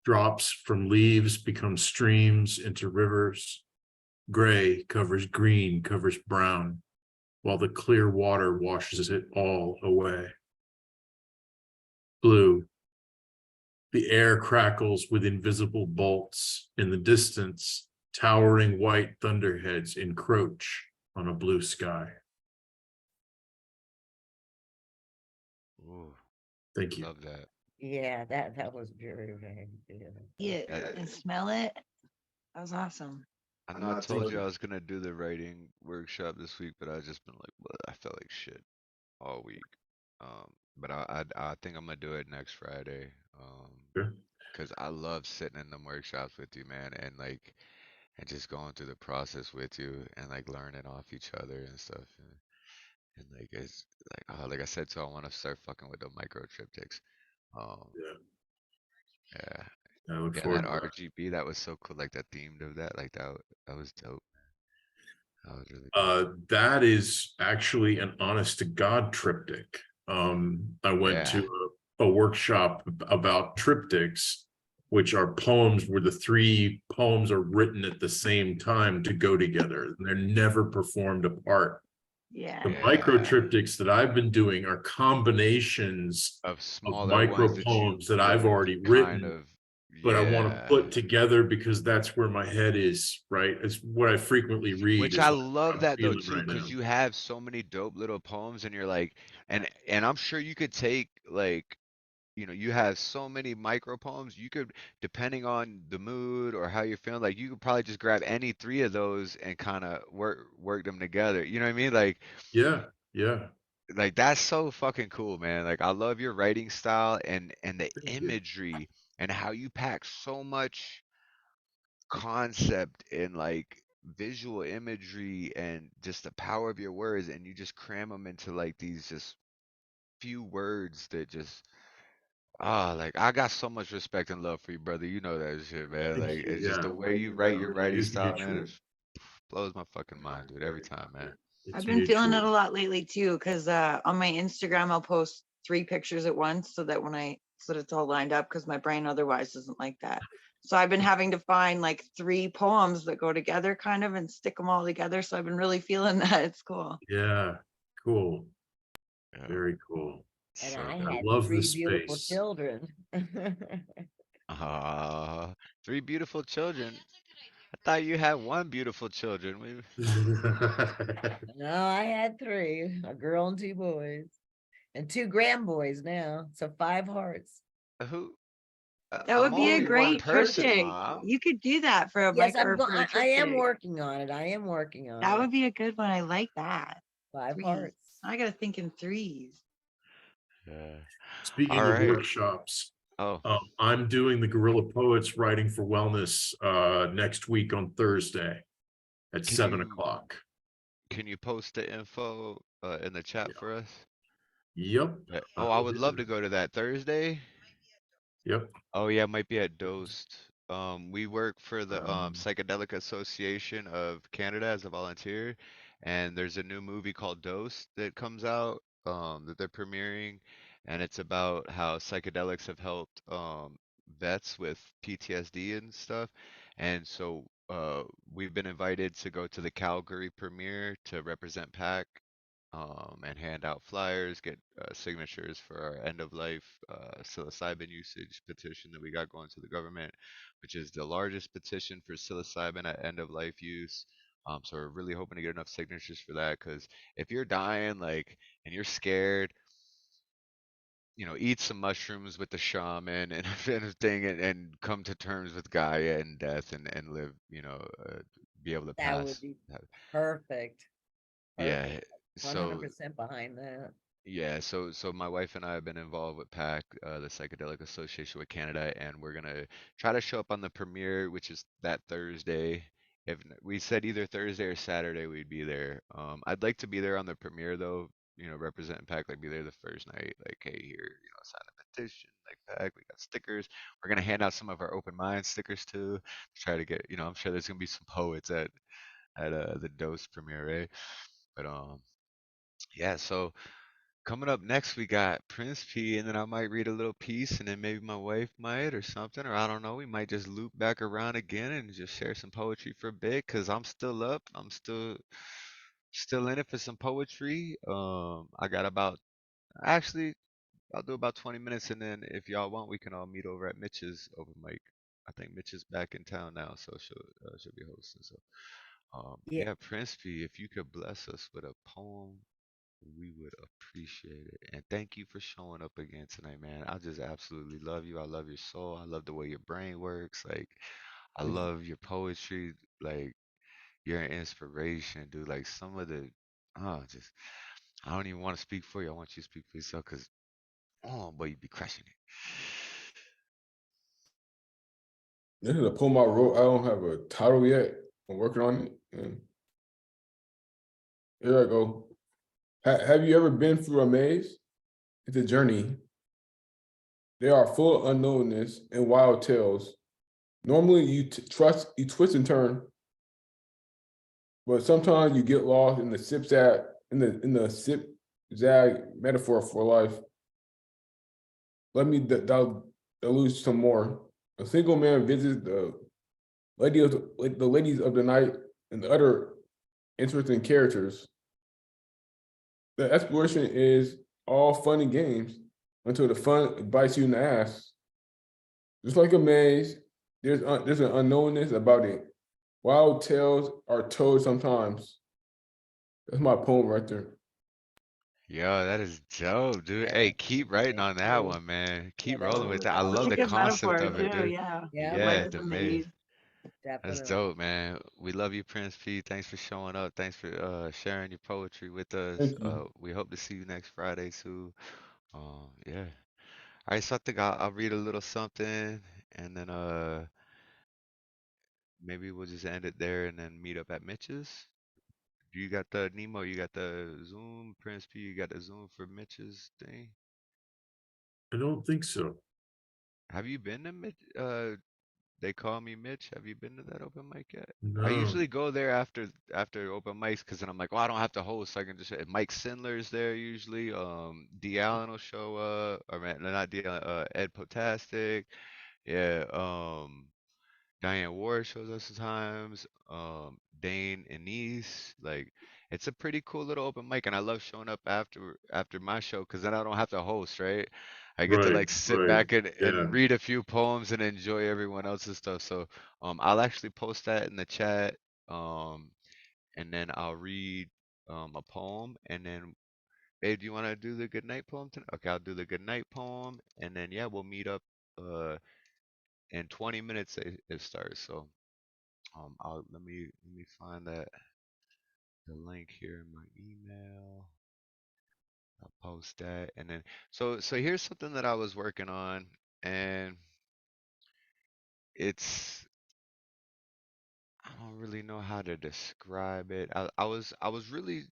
Drops from leaves become streams into rivers. Gray covers green, covers brown, while the clear water washes it all away. Blue. The air crackles with invisible bolts. In the distance, towering white thunderheads encroach on a blue sky.
Ooh,
Thank you.
love that.
Yeah, that was very, very beautiful.
Yeah,
That-
and smell it. That was awesome.
I know I told you I was gonna do the writing workshop this week, but I just been like, well, I felt like shit all week. But I think I'm gonna do it next Friday.
Sure.
Cause I love sitting in them workshops with you, man, and like, and just going through the process with you, and like learning off each other and stuff, and like it's like I said, so I want to start fucking with the micro triptychs. Um, yeah,
I look
yeah, that
forward to that.
RGB, that was so cool. Like that themed of that, like that was dope. That was really dope.
That is actually an honest to God triptych. I went
Yeah.
to a workshop about triptychs, which are poems where the 3 poems are written at the same time to go together. They're never performed apart.
Yeah.
The micro triptychs that I've been doing are combinations
of
of
smaller
micro
ones that
poems
you
that I've already
kind
written,
of,
but I want to
yeah.
put together because that's where my head is, right? It's what I frequently read.
Which
is
I
what
love
I'm
that though
feeling
too,
right
because
now.
you have so many dope little poems, and you're like, and I'm sure you could take like, you know, you have so many micro poems. You could, depending on the mood or how you're feeling, like you could probably just grab any 3 of those and kind of work them together. You know what I mean?
Yeah.
Like that's so fucking cool, man. Like I love your writing style and the
Thank you.
imagery and how you pack so much concept and like visual imagery and just the power of your words, and you just cram them into like these just few words that just like I got so much respect and love for you, brother. You know that shit, man.
Thank
Like
you.
it's just
Yeah.
the way you write your writing
It's
style, man.
mutual.
It blows my fucking mind, dude, every time, man.
It's
I've been feeling it
mutual.
a lot lately too, because on my Instagram I'll post 3 pictures at once so that so that it's all lined up, because my brain otherwise isn't like that. So I've been having to find like 3 poems that go together kind of and stick them all together. So I've been really feeling that. It's cool.
Yeah. Cool.
Yeah.
Very cool.
And
So
I
I
had
love
3
this
beautiful
space.
children.
3 beautiful children. I thought you had 1 beautiful children.
No, I had 3, a girl and 2 boys, and 2 grand boys now. So 5 hearts.
Who?
That would
I'm
be a
only one
great
person,
triptych.
Mom.
You could do that for a
Yes,
micro,
I'm
for a
I am
triptych.
working on it. I am working on
That
it.
would be a good one. I like that.
5
3s.
hearts.
I gotta think in 3s.
Yeah.
Speaking
All
of
right.
workshops,
Oh,
I'm doing the Guerrilla Poets Writing for Wellness next week on Thursday at
Can
7
you-
o'clock.
can you post the info in the chat for us?
Yep.
Oh, I would love to go to that Thursday.
Yep.
Oh yeah, it might be at Dosed. We work for the Psychedelic Association of Canada as a volunteer, and there's a new movie called Dosed that comes out that they're premiering, and it's about how psychedelics have helped vets with PTSD and stuff. And so we've been invited to go to the Calgary premiere to represent PAC and hand out flyers, get signatures for our end of life psilocybin usage petition that we got going to the government, which is the largest petition for psilocybin at end of life use. So we're really hoping to get enough signatures for that, because if you're dying, like, and you're scared, you know, eat some mushrooms with the shaman and everything, and come to terms with Gaia and death, and live, you know, be able to
That would
pass.
be perfect.
Yeah.
Perfect.
So
100% behind that.
yeah, so my wife and I have been involved with PAC, the Psychedelic Association with Canada, and we're gonna try to show up on the premiere, which is that Thursday. We said either Thursday or Saturday we'd be there. I'd like to be there on the premiere though, you know, representing PAC, like be there the first night, like, hey, here, you know, sign a petition, like PAC, we got stickers. We're gonna hand out some of our open mind stickers too, to try to get, you know, I'm sure there's gonna be some poets at the Dose premiere, right? But yeah, so. Coming up next, we got Prince P, and then I might read a little piece, and then maybe my wife might, or something, or I don't know. We might just loop back around again and just share some poetry for a bit, cause I'm still up. I'm still in it for some poetry. I got about actually I'll do about 20 minutes, and then if y'all want, we can all meet over at Mitch's open mic. I think Mitch is back in town now, so she'll be hosting. So
Yeah.
yeah, Prince P, if you could bless us with a poem, we would appreciate it. And thank you for showing up again tonight, man. I just absolutely love you. I love your soul. I love the way your brain works. Like, I love your poetry. Like, you're an inspiration, dude. Like, some of the, just, I don't even want to speak for you. I want you to speak for yourself, because, oh, boy, you be crushing it.
This is a poem I wrote. I don't have a title yet. I'm working on it. And here I go. Have you ever been through a maze? It's a journey. They are full of unknownness and wild tales. Normally, you twist and turn, but sometimes you get lost in the zigzag metaphor for life. let me allude some more. A single man visits the ladies of the night and the other interesting characters. The exploration is all fun and games until the fun bites you in the ass. Just like a maze, there's an unknownness about it. Wild tales are told sometimes. That's my poem right there.
Yo, that is dope, dude. Hey, keep writing on that
cool.
one, man. Keep
that was
rolling with
really
that. I
That's
love
a
the
good
concept
metaphor
of it,
too.
dude.
Yeah.
Yeah,
Life
Yeah,
is
the
a
maze.
maze.
That's
definitely.
dope, man. We love you, Prince P. Thanks for showing up. Thanks for sharing your poetry with us.
Thank you.
We hope to see you next Friday too. Yeah. All right, so I think I'll read a little something and then maybe we'll just end it there and then meet up at Mitch's. You got the Nemo, you got the Zoom, Prince P, you got the Zoom for Mitch's thing.
I don't think so.
Have you been to Mitch? They call me Mitch. Have you been to that open mic yet? I
No.
usually go there after open mics because then I'm like, well, I don't have to host, so I can just. Mike Sindler's there usually. D Allen will show up, or man, no, not D Allen. Ed Potastic. Yeah. Diane Ward shows up sometimes. Dane and Nice. Like, it's a pretty cool little open mic, and I love showing up after my show because then I don't have to host, right? I get to
Right,
like sit
right.
back and
Yeah.
read a few poems and enjoy everyone else's stuff. So I'll actually post that in the chat. Um and then I'll read a poem and then babe, do you want to do the good night poem tonight? Okay, I'll do the good night poem and then yeah, we'll meet up in 20 minutes it starts. So I'll let me find that the link here in my email. I'll post that and then so here's something that I was working on and it's I don't really know how to describe it. I was really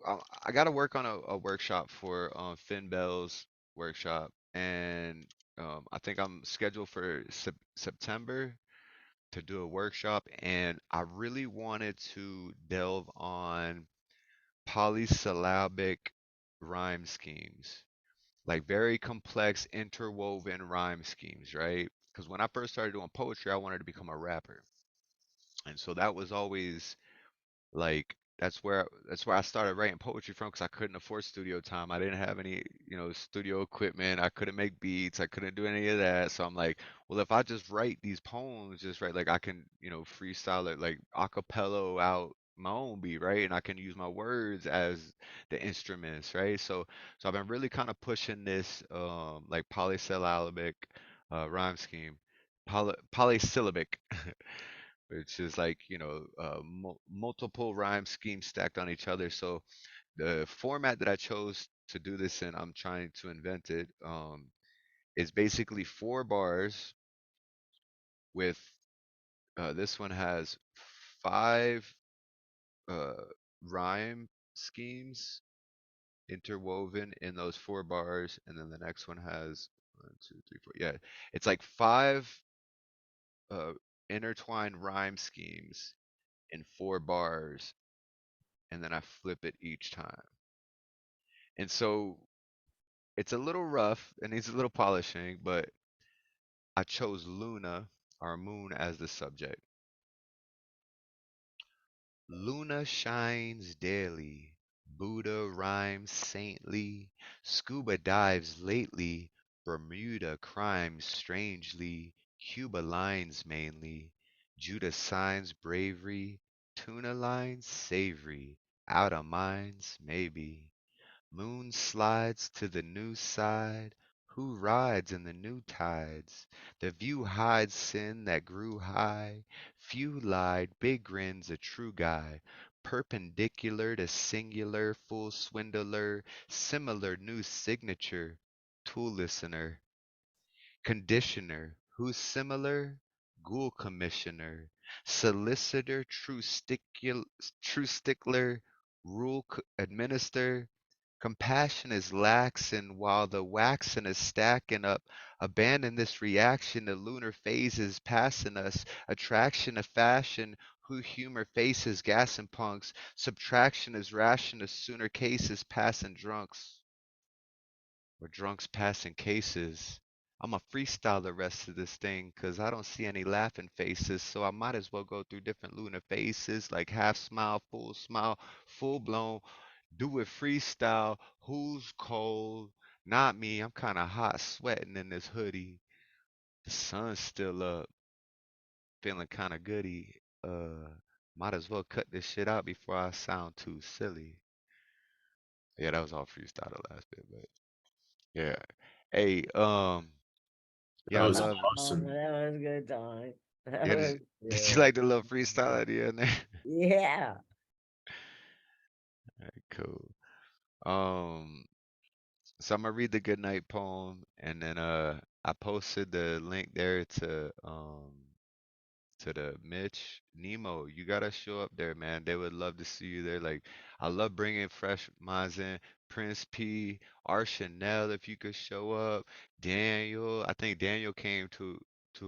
I got to work on a workshop for Finn Bell's workshop and I think I'm scheduled for September to do a workshop and I really wanted to delve on polysyllabic rhyme schemes, like very complex interwoven rhyme schemes, right? Because when I first started doing poetry, I wanted to become a rapper. And so that was always like that's where I started writing poetry from because I couldn't afford studio time. I didn't have any, studio equipment. I couldn't make beats. I couldn't do any of that. So I'm like, well, if I just write these poems, just right, like I can, freestyle it, like acapella out my own beat, right? And I can use my words as the instruments, right? So I've been really kind of pushing this like polysyllabic rhyme scheme, polysyllabic. Which is like multiple rhyme schemes stacked on each other. So the format that I chose to do this in, I'm trying to invent it. Is basically 4 bars with this one has 5 rhyme schemes interwoven in those 4 bars, and then the next one has 1, 2, 3, 4. Yeah, it's like 5 uh, intertwined rhyme schemes in 4 bars and then I flip it each time. And so it's a little rough and needs a little polishing, but I chose Luna, our moon, as the subject. Luna shines daily, Buddha rhymes saintly, scuba dives lately, Bermuda crimes strangely, Cuba lines mainly, Judah signs bravery, tuna lines savory, out of minds maybe. Moon slides to the new side. Who rides in the new tides? The view hides sin that grew high. Few lied, big grins a true guy. Perpendicular to singular, full swindler, similar new signature. Tool listener, conditioner, who's similar? Ghoul commissioner, solicitor, true stickler, administer. Compassion is laxing while the waxing is stacking up. Abandon this reaction, the lunar phases passing us. Attraction of fashion, who humor faces, gas and punks. Subtraction is ration of sooner cases passing drunks. or drunks passing cases. I'ma freestyle the rest of this thing because I don't see any laughing faces, so I might as well go through different lunar faces like half smile, full blown. Do it freestyle. Who's cold? Not me. I'm kind of hot, sweating in this hoodie. The sun's still up, feeling kind of goody. Might as well cut this shit out before I sound too silly. Yeah, that was all freestyle the last bit, but yeah. Hey, yeah,
That
I
was
love.
awesome.
That was a good time. That
Yeah,
was
did you
good.
like the little freestyle idea in there?
Yeah.
Alright, cool. Um, so I'm gonna read the good night poem, and then I posted the link there to the Mitch Nemo. You gotta show up there, man. They would love to see you there. Like, I love bringing fresh minds in. Prince P, R Chanel, if you could show up. Daniel, I think Daniel came to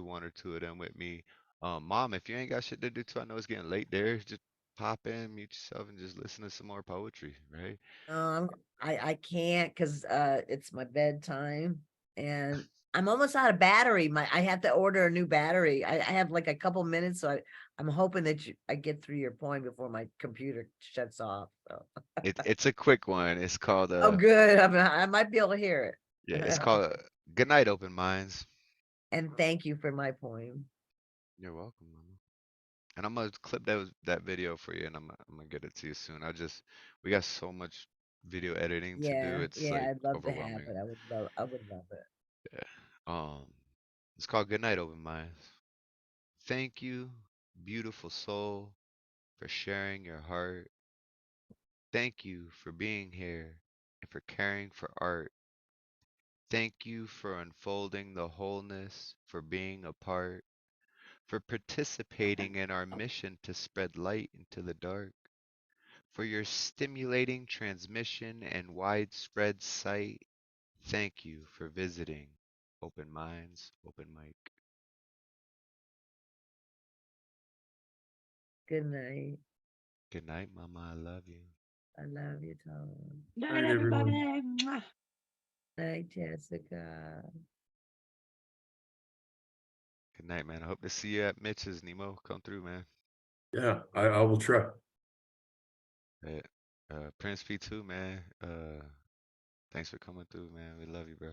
one or two of them with me. Mom, if you ain't got shit to do too, I know it's getting late there. Just pop in, mute yourself, and just listen to some more poetry, right?
I can't because it's my bedtime and I'm almost out of battery. I have to order a new battery. I have like a couple minutes, so I'm hoping that I get through your point before my computer shuts off. So.
It's a quick one. It's called
Oh, good. I might be able to hear it.
yeah, it's called Good Night, Open Minds.
And thank you for my poem.
You're welcome, mama. And I'm gonna clip that video for you, and I'm gonna get it to you soon. We got so much video editing to do. It's like
I'd love to have
overwhelming.
it. I would love it.
Yeah. It's called Good Night, Open Minds. Thank you, beautiful soul, for sharing your heart. Thank you for being here and for caring for art. Thank you for unfolding the wholeness, for being a part, for participating in our mission to spread light into the dark, for your stimulating transmission and widespread sight. Thank you for visiting Open Minds, Open Mic.
Good night.
Good night, Mama. I love you.
I love you, Tom.
Night, everyone.
Mwah. Night, Jessica.
Good night, man. I hope to see you at Mitch's, Nemo. Come through, man.
Yeah, I will try.
Yeah. Prince P2, man. Thanks for coming through, man. We love you, bro.